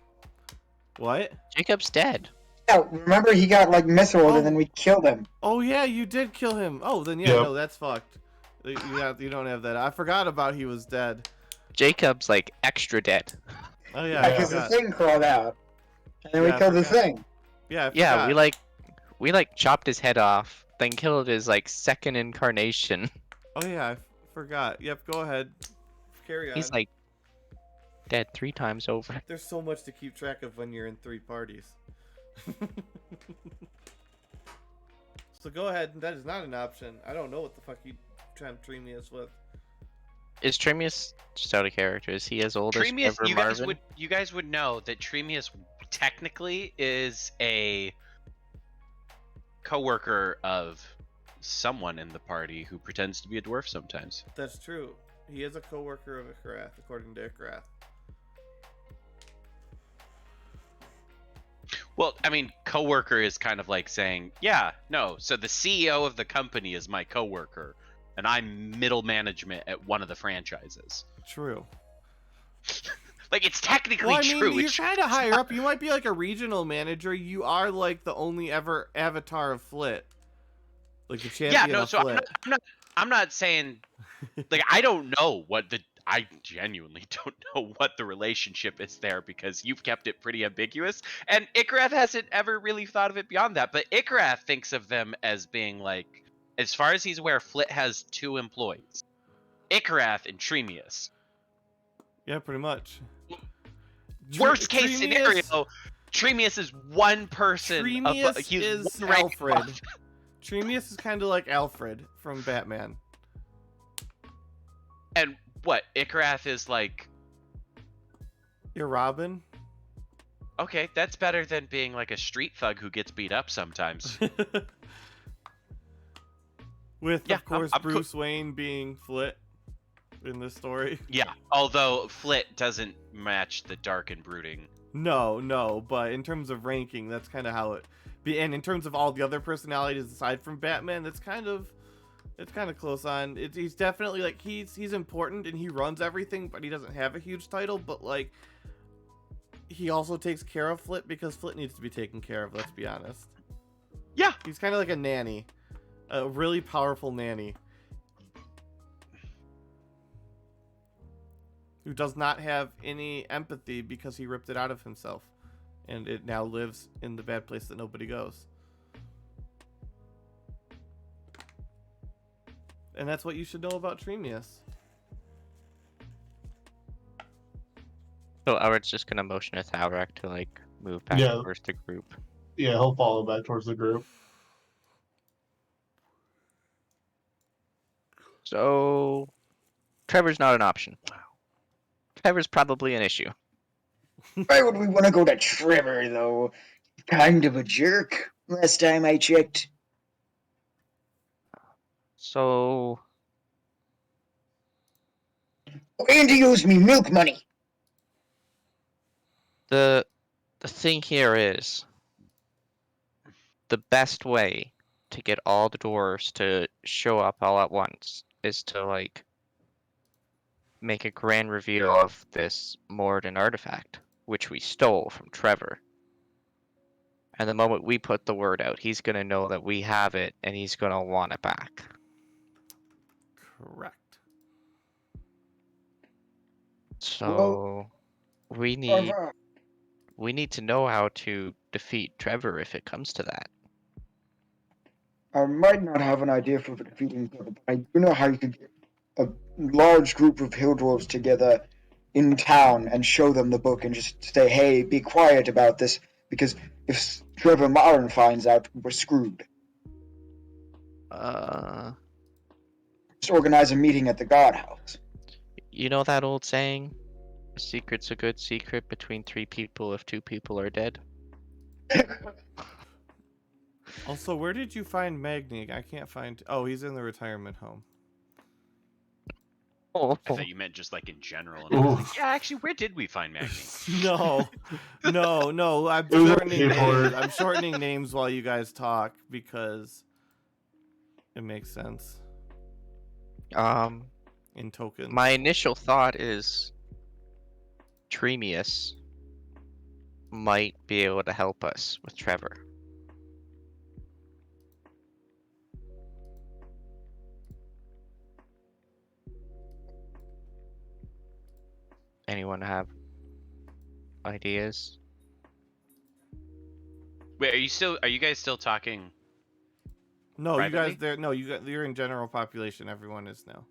What? Jacob's dead. Yeah, remember he got like mithril and then we killed him. Oh yeah, you did kill him. Oh, then yeah, Yep. no, that's fucked. You don't have that. I forgot about he was dead. Jacob's like extra dead. Oh Yeah, yeah, I because the forgot. thing crawled out. And then Yeah, we I killed the forgot. thing. Yeah, I Yeah, forgot. we like chopped his head off, then killed his like second incarnation. Oh yeah, I forgot. Yep, go ahead. Carry on. He's like dead 3 times over. There's so much to keep track of when you're in 3 parties. So go ahead. That is not an option. I don't know what the fuck you trying to treat me as with. Is Tremius just out of character? Is he as old as Tremius, ever Marvin? you guys would know that Tremius technically is a coworker of someone in the party who pretends to be a dwarf sometimes. That's true. He is a co-worker of Ikrath, according to Ikrath. Well, I mean, coworker is kind of like saying, yeah, no. So the CEO of the company is my coworker, and I'm middle management at one of the franchises. True. Like, it's technically Well, I mean, true. you're It's kind of higher up. You might be like a regional manager. You are like the only ever avatar of Flit. Like the champion yeah, no. of So Flit. I'm not saying like I don't know I genuinely don't know what the relationship is there because you've kept it pretty ambiguous, and Ikrath hasn't ever really thought of it beyond that. But Ikrath thinks of them as being like, as far as he's aware, Flit has 2 employees, Ikrath and Tremius. Yeah, pretty much. Worst case Tremius- scenario, Tremius is one person. Tremius He's is one rank Alfred. above. Tremius is kind of like Alfred from Batman. And what? Ikrath is like, You're Robin. okay, that's better than being like a street thug who gets beat up sometimes. With, Yeah, of course, I'm cool. Bruce Wayne being Flit in this story. Yeah, although Flit doesn't match the dark and brooding. No, but in terms of ranking, that's kind of how it be. And in terms of all the other personalities aside from Batman, it's kind of close on. He's definitely like he's important and he runs everything, but he doesn't have a huge title. But like, he also takes care of Flit because Flit needs to be taken care of. Let's be honest. Yeah. He's kind of like a nanny, a really powerful nanny. Who does not have any empathy because he ripped it out of himself. And it now lives in the bad place that nobody goes. And that's what you should know about Tremius. So Albert's just gonna motion to Thalrak to like move back Yeah. towards the group. Yeah, he'll follow back towards the group. So Trevor's not an option. Trevor's probably an issue. Why would we want to go to Trevor, though? Kind of a jerk, last time I checked. So And he owes me milk money. the thing here is the best way to get all the dwarves to show up all at once is to like make a grand reveal of this Morden artifact, which we stole from Trevor. And the moment we put the word out, he's gonna know that we have it and he's gonna want it back. Correct. So we need to know how to defeat Trevor if it comes to that. I might not have an idea for defeating Trevor, but I do know how you could get a large group of hill dwarves together in town and show them the book and just say, hey, be quiet about this, because if Trevor Marin finds out, we're screwed. Just organize a meeting at the guardhouse. You know that old saying? A secret's a good secret between 3 people if 2 people are dead? Also, where did you find Magni? I can't find... Oh, he's in the retirement home. Oh, I thought you meant just like in general. And I was like, yeah, actually, where did we find Magni? No. I'm It was a shortening keyboard. names. I'm shortening names while you guys talk because it makes sense in tokens. my initial thought is Tremius might be able to help us with Trevor. Anyone have ideas? Wait, are you guys still talking? No, you Privately? guys there. No, you're in general population. Everyone is now.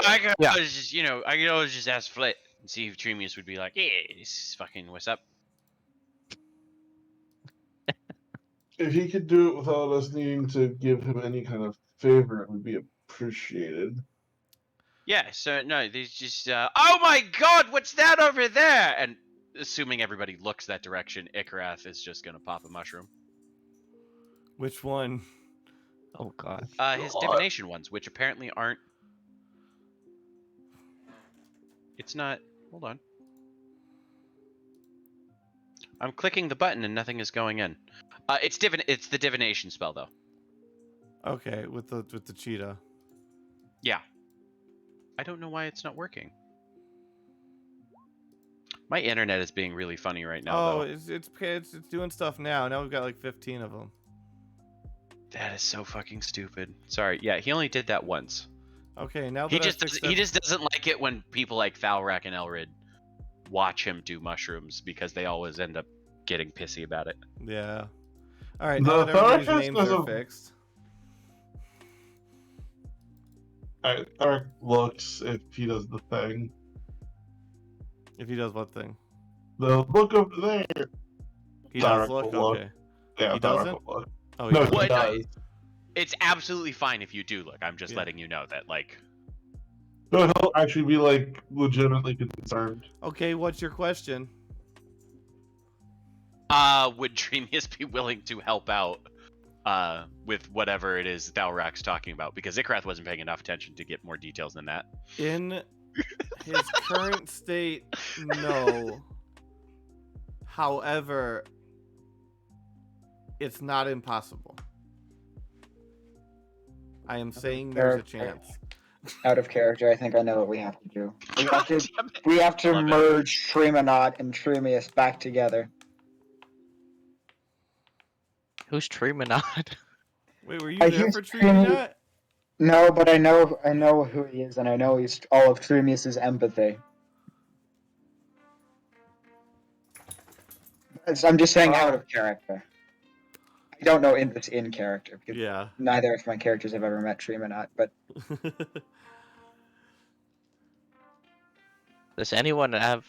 I could Yeah. always just, I could always just ask Flit and see if Tremius would be like, "Hey, this is fucking what's up?" If he could do it without us needing to give him any kind of favor, it would be appreciated. Yeah. So no, there's just, oh my God, what's that over there? And assuming everybody looks that direction, Ikarath is just gonna pop a mushroom. Which one? Oh god. His divination ones, which apparently aren't. It's not. Hold on. I'm clicking the button and nothing is going in. It's the divination spell though. Okay, with the cheetah. Yeah. I don't know why it's not working. My internet is being really funny right now. Oh, though. it's doing stuff now. Now we've got like 15 of them. That is so fucking stupid. Sorry. Yeah, he only did that once. Okay, now that He I just fixed he that- just doesn't like it when people like Thalrak and Elrid watch him do mushrooms because they always end up getting pissy about it. Yeah. All right, The now that everybody's therapist names are doesn't- fixed. Eric looks if he does the thing. If he does what thing? The look over there. He does Thalrak look? will look. Okay. Yeah, He Thalrak doesn't? will look. Oh, he No, does. he What? does. It's absolutely fine if you do look. I'm just Yeah. letting you know that like No, he'll actually be like legitimately concerned. Okay, what's your question? would Tremius be willing to help out with whatever it is Thalrak's talking about? Because Ikarath wasn't paying enough attention to get more details than that. In his current state, no. However, it's not impossible. I am saying there's a chance. Out of character, I think I know what we have to do. We have to, Damn it. we have to Love it. merge Tremonot and Tremius back together. Who's Tremonot? Wait, were you I there used for to- treating that? No, but I know who he is, and I know he's all of Tremius's empathy. I'm just saying out of character. I don't know this in character because Yeah. neither of my characters have ever met Tremonot, but Does anyone have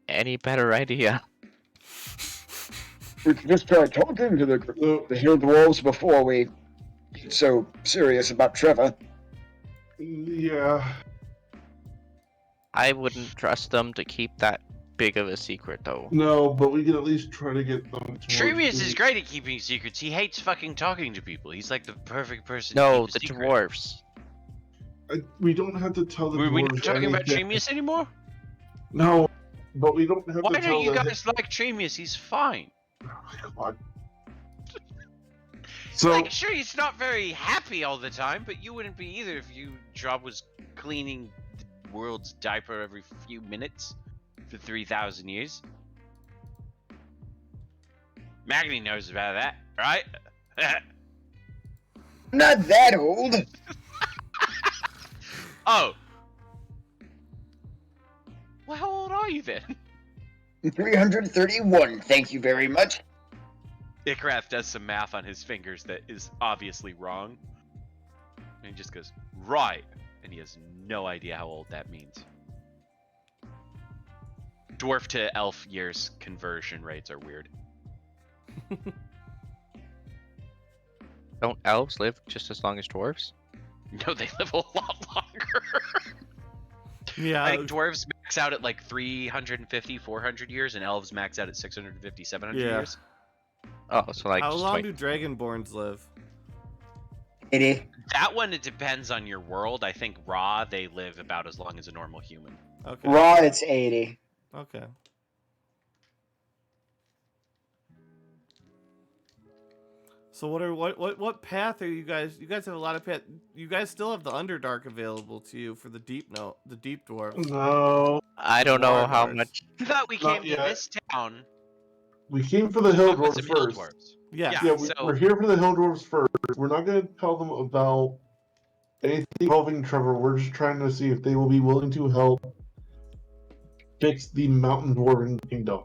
any better idea? we could just try talking to the hill dwarves before we get so serious about Trevor. Yeah. I wouldn't trust them to keep that big of a secret, though. No, but we can at least try to get them towards Tremius is the- great at keeping secrets. He hates fucking talking to people. He's like the perfect person to No, keep the a secret. dwarves. We don't have to tell the Were we not dwarves talking about anything. Tremius anymore? No, but we don't have Why to tell don't you them. guys like Tremius? He's fine. Oh, come on. So Like, sure, he's not very happy all the time, but you wouldn't be either if your job was cleaning the world's diaper every few minutes for 3,000 years. Magni knows about that, right? Not that old. Oh. Well, how old are you then? 331. Thank you very much. Ikarath does some math on his fingers that is obviously wrong. And he just goes, right. And he has no idea how old that means. Dwarf to elf years conversion rates are weird. Don't elves live just as long as dwarves? No, they live a lot longer. Yeah. I think dwarves max out at like 350, 400 years, and elves max out at 650, 700 Yeah. years. Oh, so like How just long like do dragonborns live? 80. That one, it depends on your world. I think raw, they live about as long as a normal human. Okay. Raw, it's 80. Okay. So what path are you guys? You guys have a lot of path. You guys still have the Underdark available to you for the deep dwarves. no, I don't know how Dwarves. much. I thought we Not came to yet. this town we came for the hill With dwarves some hill first. dwarves. Yes. Yeah. Yeah, So- we're here for the hill dwarves first. We're not going to tell them about anything involving Trevor. We're just trying to see if they will be willing to help fix the mountain dwarven kingdom.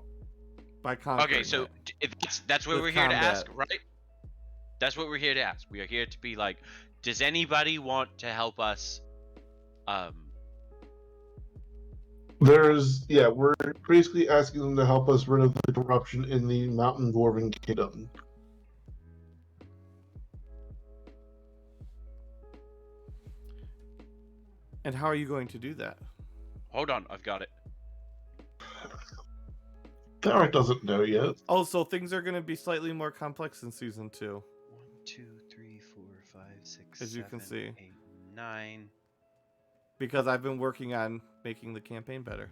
By conquering Okay, so it. that's what With we're here to ask, combat. right? That's what we're here to ask. We are here to be like, does anybody want to help us? We're basically asking them to help us rid of the corruption in the mountain dwarven kingdom. And how are you going to do that? Hold on, I've got it. Thalrak doesn't know yet. Oh, so things are going to be slightly more complex in season 2. 1, 2, 3, 4, 5, 6, As you can 7, see. 8, 9. Because I've been working on making the campaign better.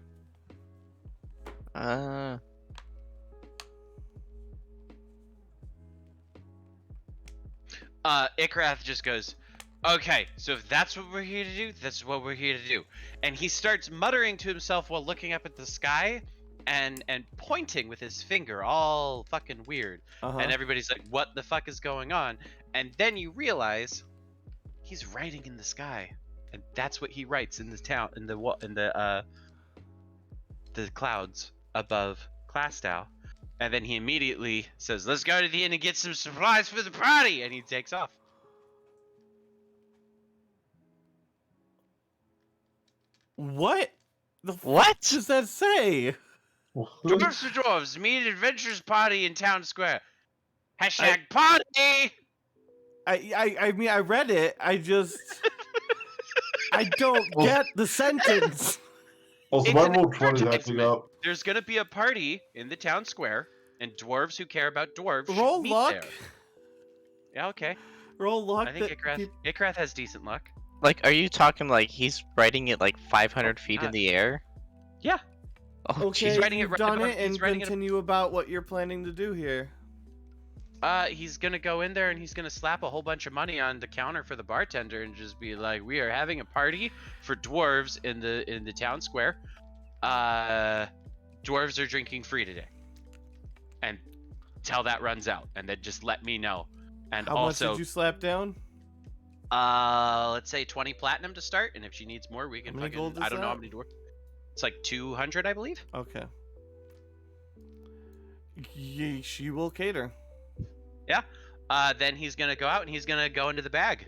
Ikrath just goes, okay, so if that's what we're here to do, that's what we're here to do. And he starts muttering to himself while looking up at the sky and pointing with his finger all fucking weird. Uh-huh. And everybody's like, what the fuck is going on? And then you realize he's writing in the sky. And that's what he writes in the town, in the clouds above Clastow. And then he immediately says, let's go to the inn and get some supplies for the party. And he takes off. What? The What? fuck does that say? Dwarves for dwarves, meet at adventurers party in town square. Hashtag party. I mean, I read it. I just... I don't get the sentence. Also, It's my an roll 20 is acting advertisement. up. There's gonna be a party in the town square, and dwarves who care about dwarves should Roll meet luck. there. Yeah, okay. Roll luck. I think that Ikrath, peop- Ikrath has decent luck. Like, are you talking like he's writing it like 500 feet in the air? Yeah. Oh, Okay, He's writing it you've right done above- it, he's and writing it- continue about what you're planning to do here. He's gonna go in there and he's gonna slap a whole bunch of money on the counter for the bartender and just be like, "We are having a party for dwarves in the town square. Dwarves are drinking free today." And till that runs out, and then just let me know. And How also, much did you slap down? let's say 20 platinum to start, and if she needs more, we can How many fucking. gold is I don't know how that? many dwarves. It's like 200, I believe. Okay. She will cater. Yeah. Then he's gonna go out and he's gonna go into the bag.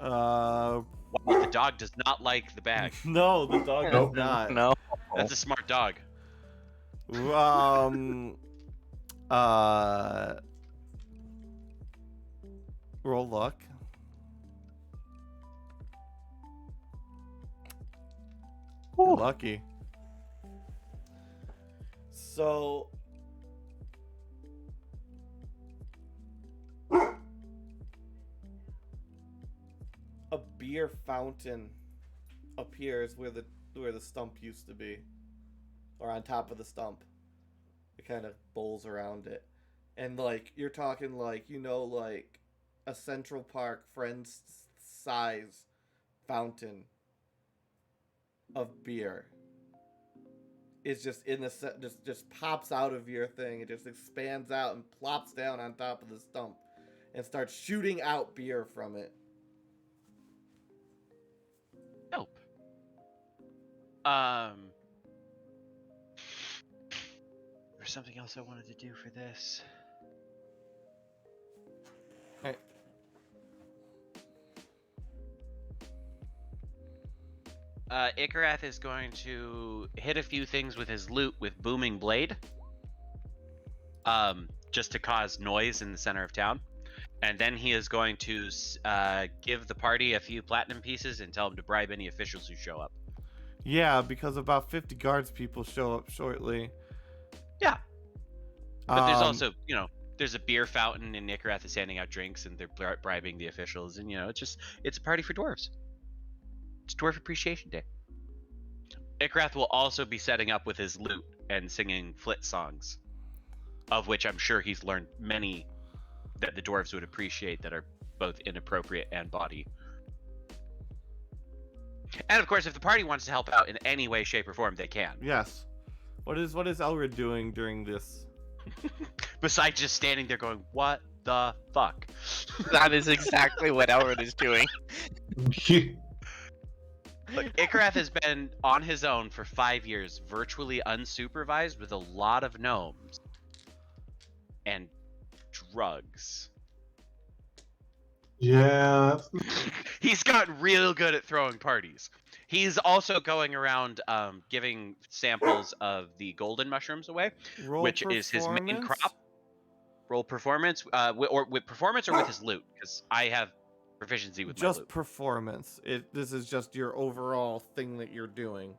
Wow, the dog does not like the bag. No, the dog Nope. does not. no. That's a smart dog. Roll luck. You're lucky. So a beer fountain appears where the stump used to be, or on top of the stump. It kind of bowls around it, and like you're talking like like a Central Park Friends size fountain of beer. It's just in the set, just pops out of your thing. It just expands out and plops down on top of the stump, and starts shooting out beer from it. Nope. There's something else I wanted to do for this. Alright. Ikarath is going to hit a few things with his lute with Booming Blade. Just to cause noise in the center of town. And then he is going to give the party a few platinum pieces and tell them to bribe any officials who show up. Yeah, because about 50 guards people show up shortly. Yeah. But there's Um, also, there's a beer fountain and Ikarath is handing out drinks and they're bribing the officials. And, it's a party for dwarves. It's Dwarf Appreciation Day. Ikarath will also be setting up with his lute and singing flit songs, of which I'm sure he's learned many that the dwarves would appreciate that are both inappropriate and bawdy. And of course, if the party wants to help out in any way, shape, or form, they can. Yes. What is Elrid doing during this? Besides just standing there going, "What the fuck?" That is exactly what Elwood is doing. Look, Ikrath has been on his own for 5 years, virtually unsupervised, with a lot of gnomes and drugs. Yeah. He's gotten real good at throwing parties. He's also going around giving samples of the golden mushrooms away, Roll which is his main performance? crop. Roll performance, or with performance or with his loot, because I have proficiency with my Just loot. performance. This is just your overall thing that you're doing.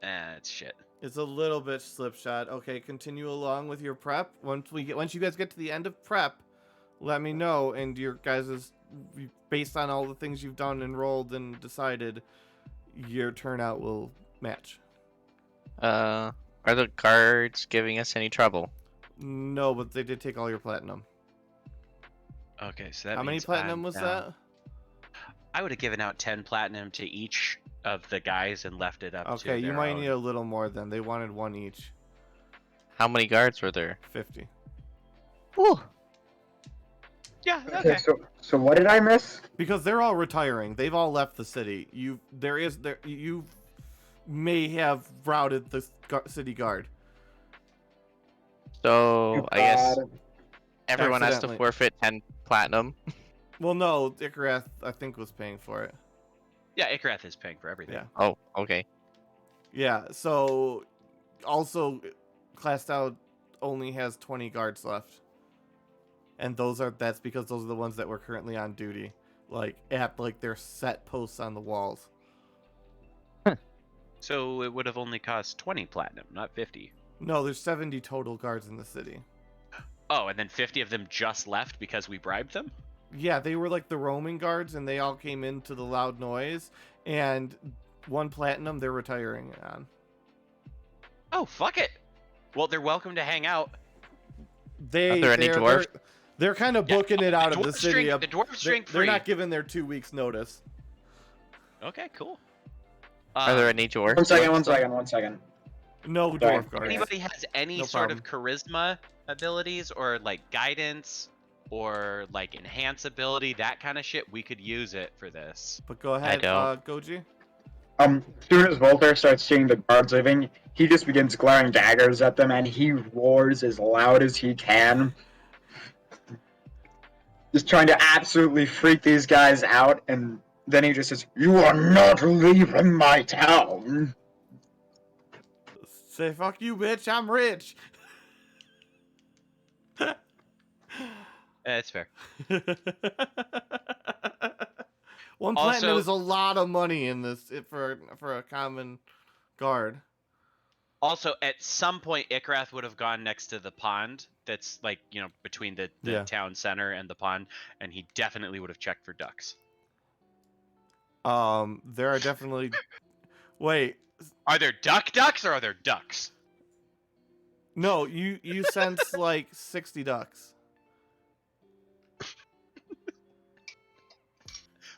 It's shit. It's a little bit slipshod. Okay, continue along with your prep. Once you guys get to the end of prep, let me know, and your guys' based on all the things you've done and rolled and decided, your turnout will match. Are the guards giving us any trouble? No, but they did take all your platinum. Okay, so that How many means platinum I'm was down. that? I would have given out 10 platinum to each of the guys and left it up to Okay, you their might own. need a little more then. They wanted one each. How many guards were there? 50. Ooh. Yeah, Okay, so what did I miss? Because they're all retiring. They've all left the city. You may have routed the city guard. So I guess God. everyone has to Accidentally. forfeit 10 platinum. Well, no, Icareth, I think, was paying for it. Yeah, Ikrath is paying for everything. Yeah. Oh, okay. Yeah, so also Class Out only has 20 guards left. And that's because those are the ones that were currently on duty. At their set posts on the walls. So it would have only cost 20 platinum, not 50. No, there's 70 total guards in the city. Oh, and then 50 of them just left because we bribed them? Yeah, they were the roaming guards, and they all came into the loud noise, and 1 platinum they're retiring on. Oh, fuck it. Well, they're welcome to hang out. Are there any dwarves? They're kind of Yeah, booking it out of the dwarves city. drink- the dwarves drink They're free. not giving their 2 weeks notice. Okay, cool. Are there any dwarves? One second. No Sorry. dwarf guards. Anybody has any No sort of charisma abilities or guidance or enhance ability, that kind of shit, we could use it for this. But go ahead, don't. Goji. Soon as Volter starts seeing the guards leaving, he just begins glaring daggers at them and he roars as loud as he can. Just trying to absolutely freak these guys out, and then he just says, "You are not leaving my town." Say fuck you, bitch. I'm rich. That's fair. 1 Also- platinum is a lot of money in this for a common guard. Also, at some point, Ikrath would have gone next to the pond that's, between the Yeah. town center and the pond, and he definitely would have checked for ducks. There are definitely. Wait, Are there ducks or are there ducks? no, you sense 60 ducks.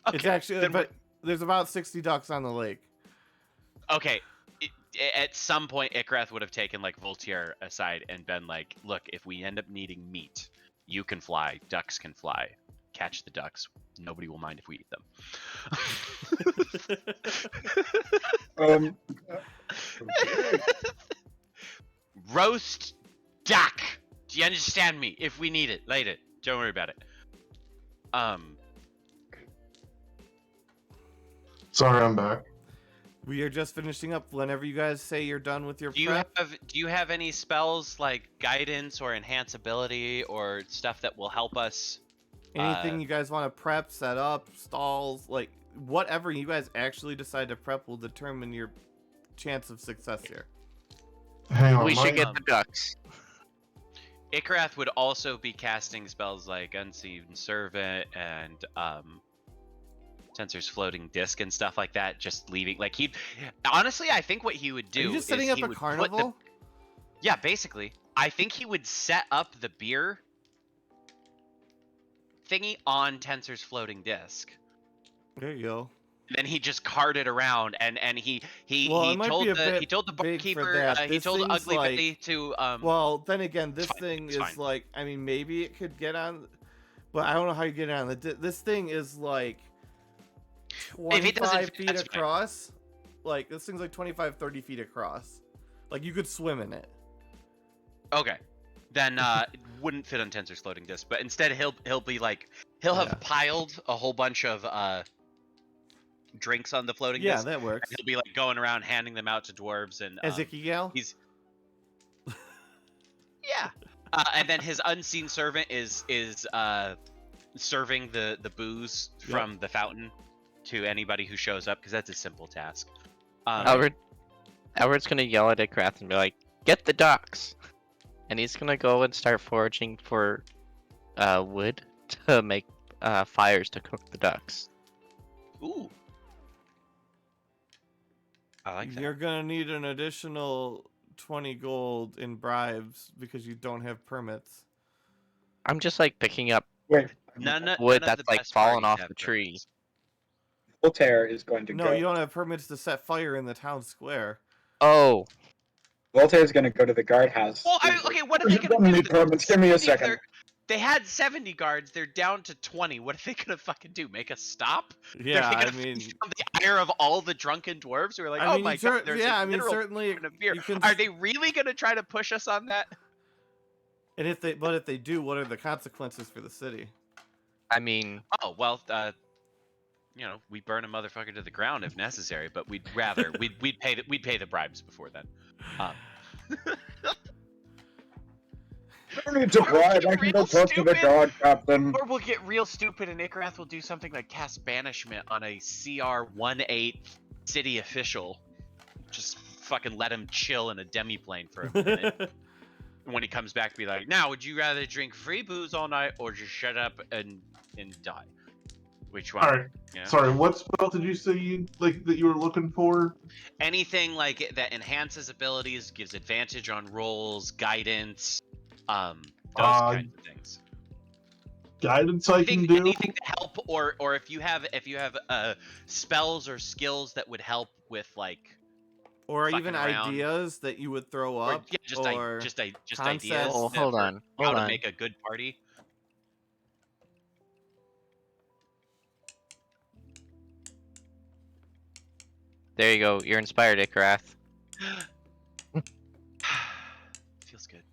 Okay, It's actually, then but there's about 60 ducks on the lake. Okay, at some point, Ikrath would have taken Voltaire aside and been like, "Look, if we end up needing meat, you can fly, ducks can fly. Catch the ducks. Nobody will mind if we eat them." Roast duck. Do you understand me? If we need it later, don't worry about it. Sorry, I'm back. We are just finishing up. Whenever you guys say you're done with your Do you prep, have any spells like guidance or enhance ability or stuff that will help us? anything you guys want to prep, set up, stalls, whatever you guys actually decide to prep will determine your chance of success here. Hang on. We should mine- get the ducks. Ikrath would also be casting spells like Unseen Servant and Sensor's Floating Disc and stuff like that, just leaving. Honestly, I think what he would do Are you just is setting up he a would carnival? Yeah, basically. I think he would set up the beer thingy on Tensor's Floating Disc. There you go. then he just carted around, and he Well, he it might told be a the bit he told the big for barkeeper that. he This told thing's Ugly like- Betty to Well, then again, this fine, thing it's is fine. like, I mean, maybe it could get on, but I don't know how you get it on. This thing is like If it doesn't 25 fit, feet that's fine. across. Like, this thing's like 25, 30 feet across. Like, you could swim in it. Okay. Then it wouldn't fit on Tensor's floating disc, but instead he'll be like he'll Yeah. have piled a whole bunch of drinks on the floating Yeah, disc. that works. And he'll be like going around handing them out to dwarves and Ezekiel? he's yeah. And then his unseen servant is serving the booze from the fountain to anybody who shows up, because that's a simple task. Albert's gonna yell at Ikrath and be like, "Get the ducks!" And he's gonna go and start foraging for wood to make fires to cook the ducks. Ooh. I like that. You're gonna need an additional 20 gold in bribes because you don't have permits. I'm just like picking up Wait, None of wood the that's like best fallen parties off have the tree. permits. Voltaire is going to No, go. you don't have permits to set fire in the town square. Oh, Voltaire's going to go to the guardhouse. Well, okay, what are they You're gonna gonna do? need permits. Give me a 70 second. They had 70 guards. They're down to 20. What are they gonna fucking do? Make us stop? Yeah, They're I gonna mean, feast on the ire of all the drunken dwarves who are like, I oh mean, my you god, there's yeah, a I mean, literal certainly fucking beer. you can. Are they really gonna try to push us on that? And if they do, what are the consequences for the city? I mean, Oh well, you know, we burn a motherfucker to the ground if necessary, but we'd pay the bribes before then. I don't need to bribe. I can go Real talk to the stupid. guard captain. Or we'll get real stupid and Ikrath will do something like cast banishment on a CR-18 city official. Just fucking let him chill in a demi-plane for a minute. When he comes back, be like, now, would you rather drink free booze all night or just shut up and die? Which one? All right. Yeah. Sorry, what spell did you say you that you were looking for? Anything like that enhances abilities, gives advantage on rolls, guidance, those kinds of things. Guidance I can do. Anything to help, or if you have spells or skills that would help with like, Or fucking even around. ideas that you would throw or up. yeah, just concepts. ideas. oh, that hold for on, how hold to on. make a good party. There you go. You're inspired, Ikrath. Feels good.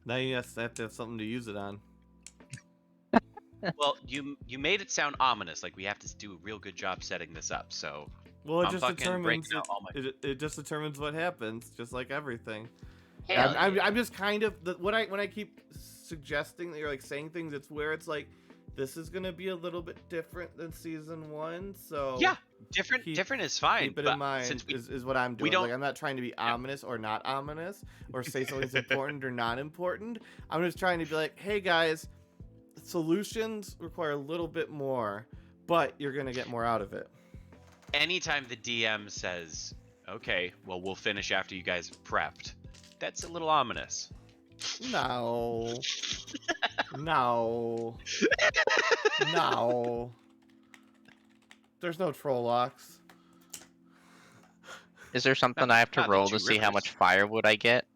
Now you have to have something to use it on. Well, you made it sound ominous, like we have to do a real good job setting this up. So Well, it I'm just fucking determines. breaking out all my. It just determines what happens, just like everything. Hell I'm just kind of when I keep suggesting that you're like saying things, it's where it's like this is gonna be a little bit different than season 1. So Yeah, different keep- different is fine. keep it but in mind since we is what I'm doing. don't- Like I'm not trying to be ominous or not ominous or say something's important or not important. I'm just trying to be like, hey guys, solutions require a little bit more, but you're gonna get more out of it. anytime the DM says, "Okay, well we'll finish after you guys have prepped," that's a little ominous. No. No. No. There's no troll locks. Is there something I have to Not the roll two to see how rivers. much firewood I get?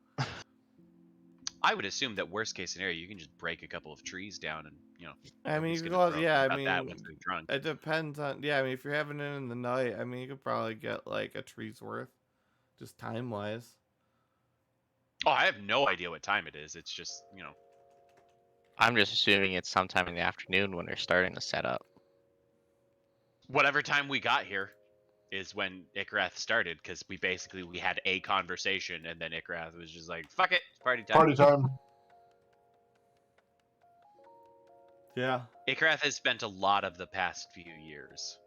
I would assume that worst case scenario, you can just break a couple of trees down and I mean, nobody's you could gonna go out, throw yeah, I about that mean, once they're drunk. it depends on, yeah, I mean, if you're having it in the night, I mean, you could probably get like a tree's worth, just time wise. Oh, I have no idea what time it is. It's just I'm just assuming it's sometime in the afternoon when they're starting to set up. whatever time we got here is when Ikrath started, because we had a conversation and then Ikrath was just like, fuck it, it's party time. Party time. Yeah. Ikrath has spent a lot of the past few years.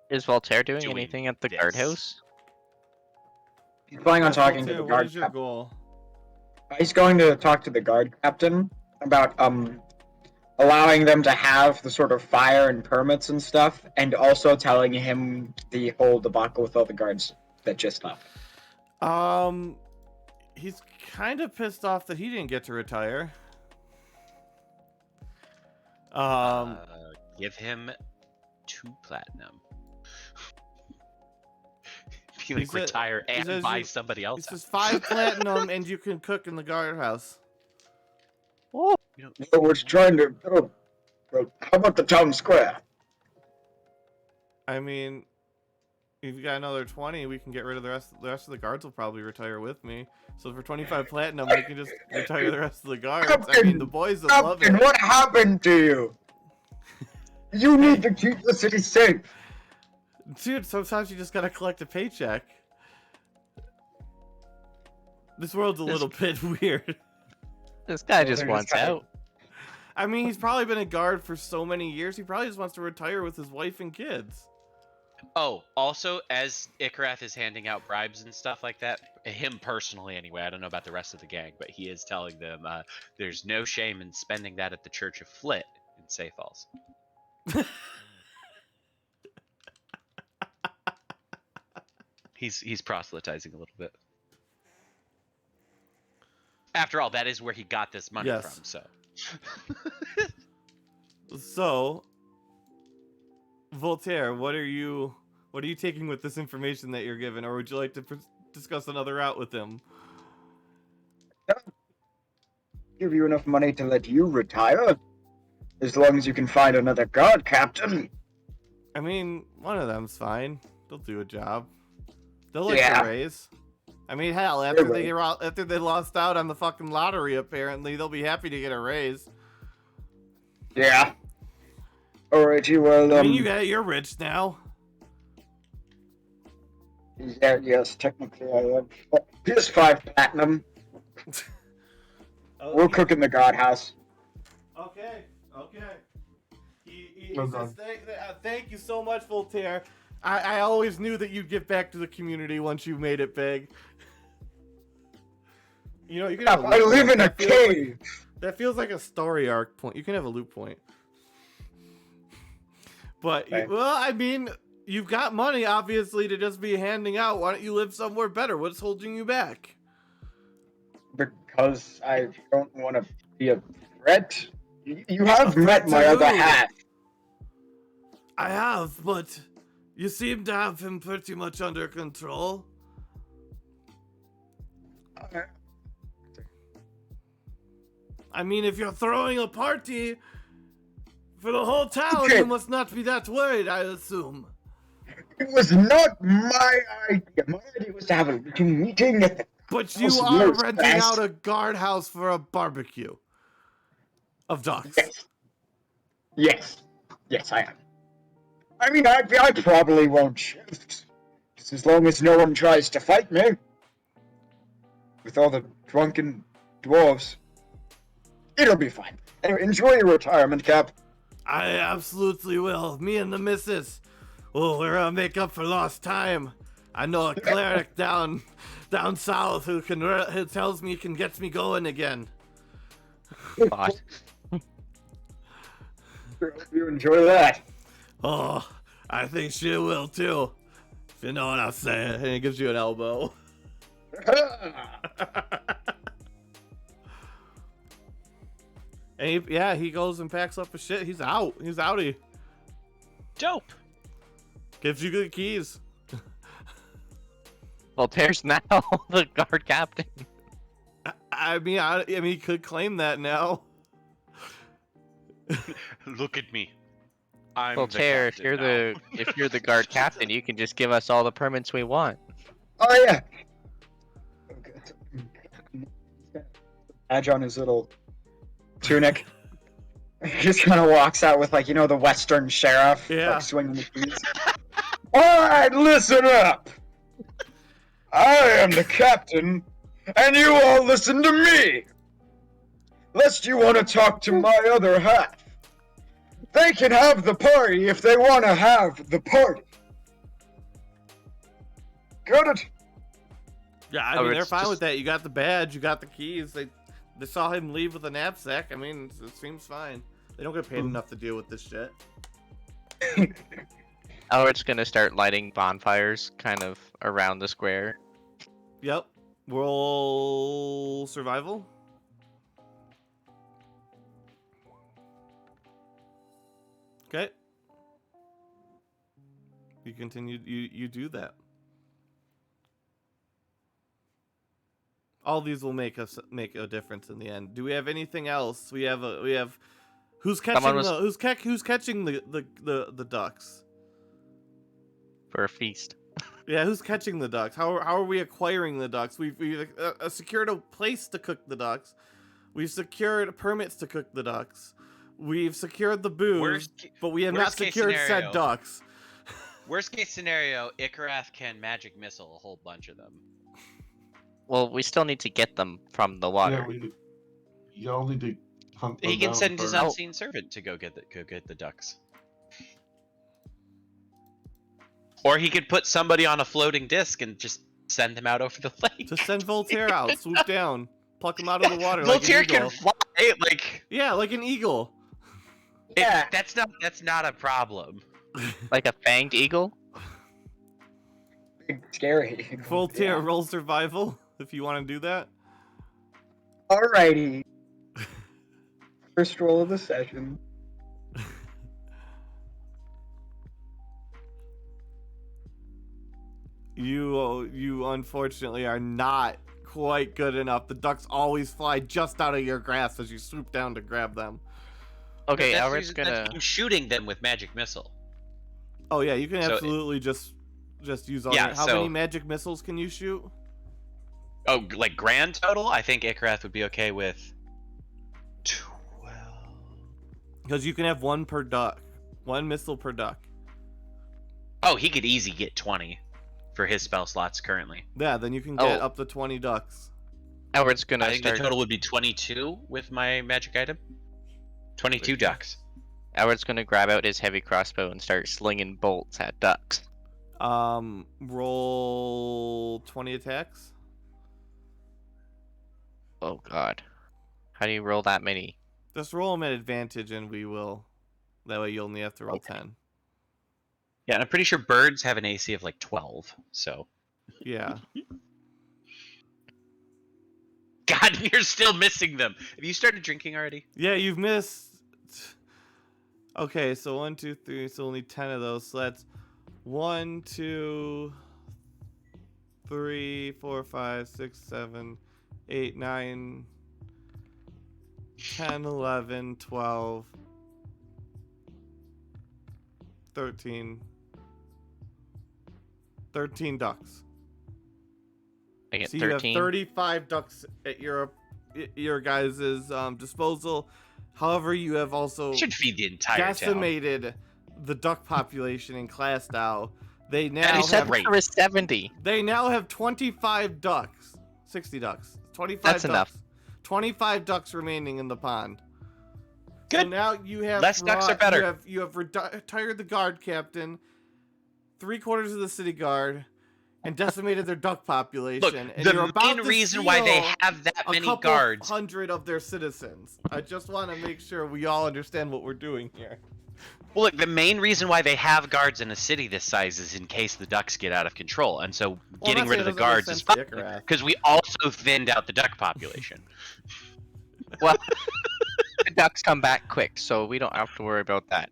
Is Voltaire doing Doing anything at the this. guardhouse? He's planning on talking to Voltaire, the what guard is your captain. goal? He's going to talk to the guard captain about allowing them to have the sort of fire and permits and stuff, and also telling him the whole debacle with all the guards that just left. He's kind of pissed off that he didn't get to retire. Give him 2 platinum. You like said- retire he and says buy you- somebody else. It's just 5 platinum, and you can cook in the guardhouse. Oh, You don't- I was trying to. Oh, well, how about the town square? I mean, if you got another 20, we can get rid of the rest. The rest of the guards will probably retire with me. So for 25 platinum, we can just retire the rest of the guards. I mean, the boys will love Captain, it. what happened to you? You need to keep the city safe. Dude, sometimes you just gotta collect a paycheck. This world's a little bit weird. This guy Well, just they're wants just out. I mean, he's probably been a guard for so many years. He probably just wants to retire with his wife and kids. Oh, also, as Ikarath is handing out bribes and stuff like that, him personally anyway, I don't know about the rest of the gang, but he is telling them there's no shame in spending that at the Church of Flit in Safe Falls. He's proselytizing a little bit. After all, that is where he got this money Yes. from, so. So, Voltaire, what are you taking with this information that you're given, or would you like to discuss another route with him? Give you enough money to let you retire, as long as you can find another guard captain. I mean, one of them's fine. They'll do a job. They'll like Yeah. a raise. I mean, hell, They after will. after they lost out on the fucking lottery, apparently they'll be happy to get a raise. Yeah. Alrighty, well, I mean, you're rich now. yeah, yes, technically I am. Here's 5 platinum. We'll cook in the guardhouse. Okay. He Well says, done. thank you so much, Voltaire. I always knew that you'd give back to the community once you made it big. You know, you can have a I loot live point. in a That feels like- cave. That feels like a story arc point. You can have a loot point. But, Okay. well, I mean, you've got money, obviously, to just be handing out. Why don't you live somewhere better? What's holding you back? Because I don't want to be a threat. You have A met threat my to other who? half. I have, but you seem to have him pretty much under control. I mean, if you're throwing a party for the whole town, Okay. you must not be that worried, I assume. It was not my idea. My idea was to have a little meeting at the But you House of are Lords renting Fest. out a guardhouse for a barbecue of ducks. Yes. Yes. Yes, I am. I mean, I probably won't shift. Just as long as no one tries to fight me. With all the drunken dwarves. It'll be fine. Anyway, enjoy your retirement, Cap. I absolutely will. Me and the missus. Oh, we're gonna make up for lost time. I know a cleric down south who tells me can get me going again. God. You enjoy that. Oh, I think she will too. If you know what I'm saying. And he gives you an elbow. And he goes and packs up his shit. He's out. He's outie. Dope. Gives you the keys. Voltaire's now the guard captain. I mean, he could claim that now. Look at me. I'm Voltaire, if the you're captain now. if you're the guard captain, you can just give us all the permits we want. Oh, yeah. Badge on his little tunic. He just kind of walks out with, like, the Western sheriff, Yeah. like, swinging the keys. Alright, listen up! I am the captain, and you all listen to me! Lest you want to talk to my other half. They can have the party if they want to have the party. Got it? Yeah, I Oh, mean, they're it's fine just- with that. You got the badge, you got the keys. They saw him leave with a knapsack. I mean, it seems fine. They don't get paid enough to deal with this shit. Albert's gonna start lighting bonfires kind of around the square. Yep. Roll survival. Okay. You continue. You do that. All these will make a difference in the end. Do we have anything else? We have who's catching who's catching the ducks? For a feast. Yeah, who's catching the ducks? How are we acquiring the ducks? We've secured a place to cook the ducks. We've secured permits to cook the ducks. We've secured the booze, but we have not secured said ducks. Worst case scenario, Ikarath can magic missile a whole bunch of them. Well, we still need to get them from the water. Yeah, y'all need to hunt them He can down send his first. unseen servant to go get the ducks. Or he could put somebody on a floating disc and just send them out over the lake. Just send Voltaire out, swoop down, pluck him out of the water. Voltaire like an can eagle. fly, like Yeah, like an eagle. Yeah. that's not a problem. Like a fanged eagle? Big scary. Voltaire, Yeah. roll survival if you want to do that. Alrighty. First roll of the session. You unfortunately are not quite good enough. The ducks always fly just out of your grasp as you swoop down to grab them. Okay, That's Albert's usually- that's- gonna. I'm shooting them with magic missile. Oh yeah, you can So absolutely just use all Yeah, your, how so- many magic missiles can you shoot? Oh, like grand total? I think Ikarath would be okay with 12. Because you can have one per duck. One missile per duck. Oh, he could easy get 20 for his spell slots currently. Yeah, then you can get Oh. up to 20 ducks. Albert's gonna I think start. the total would be 22 with my magic item. 22 ducks. Albert's gonna grab out his heavy crossbow and start slinging bolts at ducks. Roll 20 attacks. Oh god. How do you roll that many? Just roll them at advantage and we will. That way you only have to roll 10. Yeah, and I'm pretty sure birds have an AC of like 12. So, Yeah. God, you're still missing them. Have you started drinking already? Yeah, you've missed. Okay, so 1, 2, 3. So only 10 of those. So that's 1, 2, 3, 4, 5, 6, 7, 8, 9, 10, 11, 12, 13. 13 ducks. I get So you have 13. 35 ducks at your guys' disposal. However, you have also You should feed the entire town. decimated the duck population in class now. They now And You said have, great. there was 70. they now have 25 ducks. 60 ducks. 25 That's ducks. enough. 25 ducks remaining in the pond. So Good. now you have Less ducks are better. You have retired the guard captain, 3/4 of the city guard, and decimated their duck population. Look, and the you're about main to reason why they steal have that a many couple guards. hundred of their citizens. I just want to make sure we all understand what we're doing here. Well, look, the main reason why they have guards in a city this size is in case the ducks get out of control. And so getting I'm rid not of the saying it guards doesn't is make fine sense to Ikarath. because we also thinned out the duck population. Well, the ducks come back quick, so we don't have to worry about that.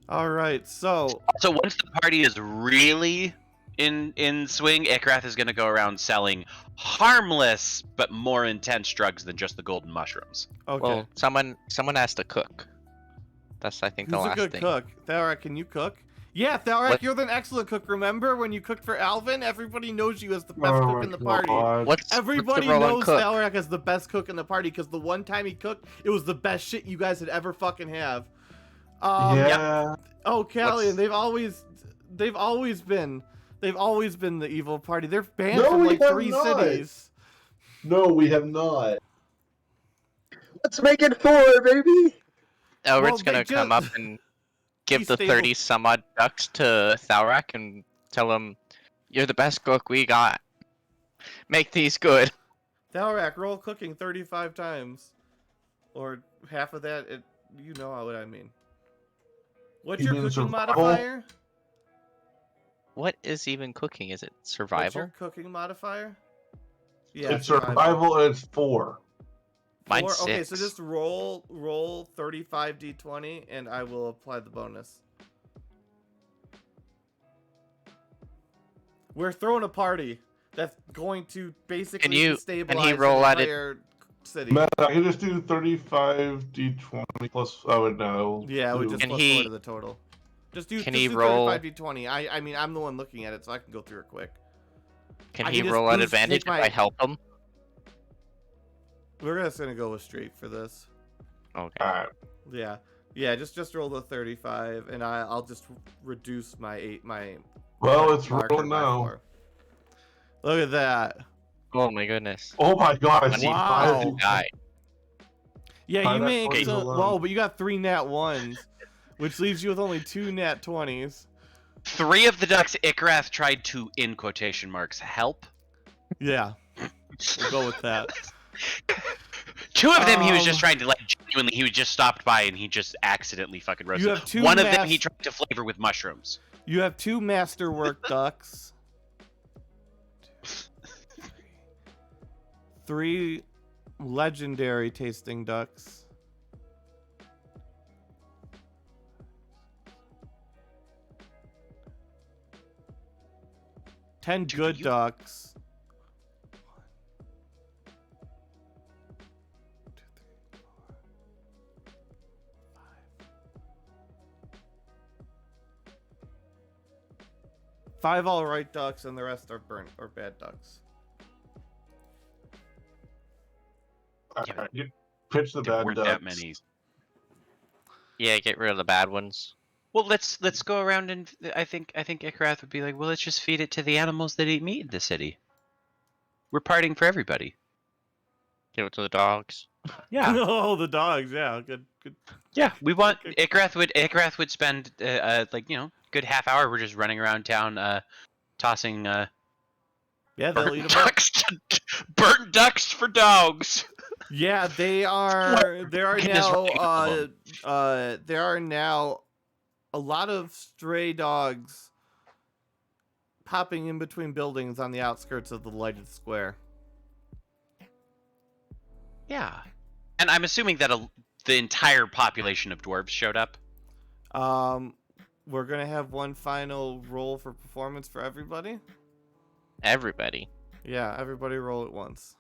All right, so So once the party is really in swing, Ikarath is going to go around selling harmless but more intense drugs than just the golden mushrooms. okay. Well, someone has to cook. That's I think Who's the a last good thing. cook? Thalrak, can you cook? Yeah, Thalrak, What- you're an excellent cook. Remember when you cooked for Alvin? Everybody knows you as the best Oh cook my in the party. God. What's Everybody the role on knows cook? Thalrak as the best cook in the party because the one time he cooked, it was the best shit you guys had ever fucking have. Yeah. Oh, Callie, What's- they've always been the evil party. They're banned No, from we like have 3 not. cities. No, we have not. Let's make it 4, baby. Albert's Well, gonna they come just- up and give He's the stable. 30 some odd ducks to Thalrak and tell him, "You're the best cook we got. Make these good." Thalrak, roll cooking 35 times, or half of that. You know what I mean. What's You your mean cooking survival? modifier? What is even cooking? Is it What's survival? your cooking modifier? Yeah, It's survival and it's 4. Mine's Okay, so 6. just roll 35 d20, and I will apply the bonus. We're throwing a party. That's going to basically you- destabilize can he the roll at it? entire city. Matt, I can just do 35 d20 plus. I would know. Yeah, we just Can plus he- 4 to the total. Just do can just he do roll- 35 d20. I mean, I'm the one looking at it, so I can go through it quick. Can I he can just roll at boost- advantage take my- if I help him? We're just gonna go with straight for this. Okay. Alright. Yeah, yeah. Just roll the 35, and I'll just reduce my Well, it's marker rolling by now. 4. Look at that. Oh my goodness. Oh my god, I When see he Wow. five. die. Yeah, Try you that may. 20s So, alone. whoa, but you got 3 nat 1s, which leaves you with only 2 nat 20s. 3 of the ducks Ikrath tried to, in quotation marks, help. Yeah, we'll go with that. 2 of them he was just Um, trying to, like, genuinely, he was just stopped by and he just accidentally fucking roasted. You have 2 One of them he tried to flavor with mushrooms. You have 2 masterwork ducks. 3 legendary tasting ducks. 10 Dude, good you- ducks. 5 all right ducks, and the rest are burnt or bad ducks. Alright, you pitch the There bad weren't ducks. that many. Yeah, get rid of the bad ones. Well, let's go around and I think Ikrath would be like, well, let's just feed it to the animals that eat meat in the city. We're partying for everybody. Give it to the dogs. Yeah, Oh, the dogs. Yeah, good. yeah. We want Ikrath would spend like, you know, good half hour. We're just running around town, tossing Yeah, they'll eat burnt them up. ducks, burnt ducks for dogs. Yeah, they are. There are Goodness, now. right. There are now a lot of stray dogs popping in between buildings on the outskirts of the lighted square. Yeah, and I'm assuming that the entire population of dwarves showed up. We're gonna have one final roll for performance for everybody. Everybody. Yeah, everybody roll at once.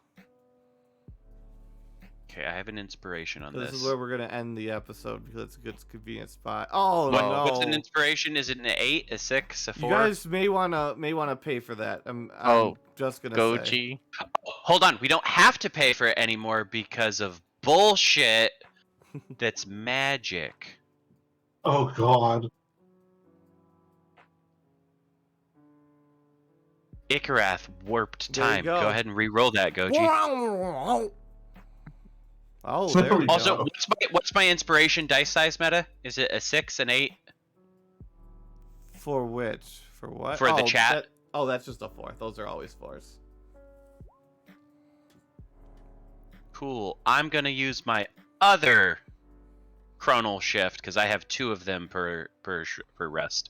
Okay, I have an inspiration on This this. is where we're gonna end the episode because it's a good convenient spot. Oh What- no! What's an inspiration? Is it an 8, a 6, a 4? You guys may wanna pay for that. I'm Oh, just gonna say. Goji. Hold on, we don't have to pay for it anymore because of bullshit that's magic. Oh god. Ikarath warped There you time. go. Go ahead and re-roll that, Goji. Oh, So there we Also, go. what's my inspiration dice size meta? Is it a 6, an 8? For which? For what? For the Oh, chat. that's just a 4. Those are always 4s. Cool. I'm gonna use my other chronal shift because I have 2 of them per rest.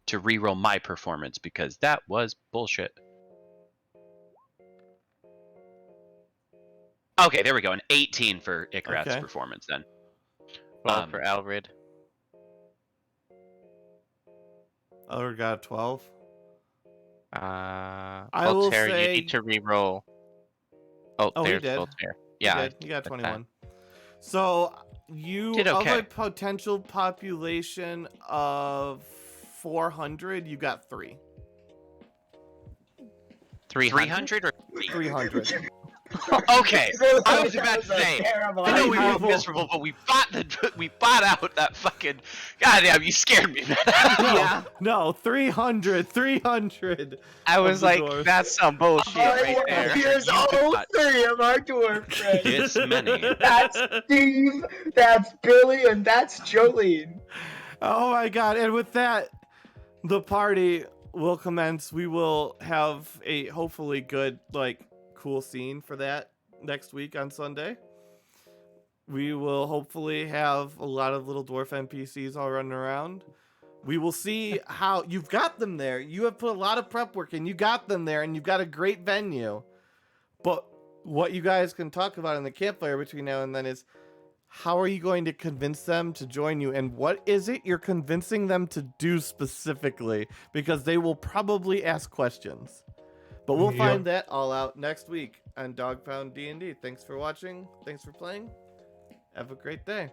To re-roll my performance because that was bullshit. Okay, there we go. An 18 for Ikarath's Okay. performance then. 12 for Alred. Oh, got a 12. Voltaire, will you say- need to re-roll. Oh, Oh, he there's did. Voltaire. You Yeah. did. You got okay. 21. So you Did of okay. a potential population of 400, you got 3. 300? 300 or 300. Okay, I was about to say, Terrible I know we idea. were miserable, but we bought out that fucking. Goddamn, you scared me, man. Yeah. No, 300. I Of was the like, dwarves. that's some bullshit right there. Here's You all got- 3 of our dwarf friends. It's many. That's Steve, that's Billy, and that's Jolene. Oh my god, and with that, the party will commence. We will have a hopefully good, cool scene for that next week on Sunday. We will hopefully have a lot of little dwarf NPCs all running around. We will see how you've got them there. You have put a lot of prep work in. You got them there, and you've got a great venue. But what you guys can talk about in the campfire between now and then is how are you going to convince them to join you, and what is it you're convincing them to do specifically? Because they will probably ask questions. But we'll Yep. find that all out next week on Dog Pound D&D. Thanks for watching. Thanks for playing. Have a great day.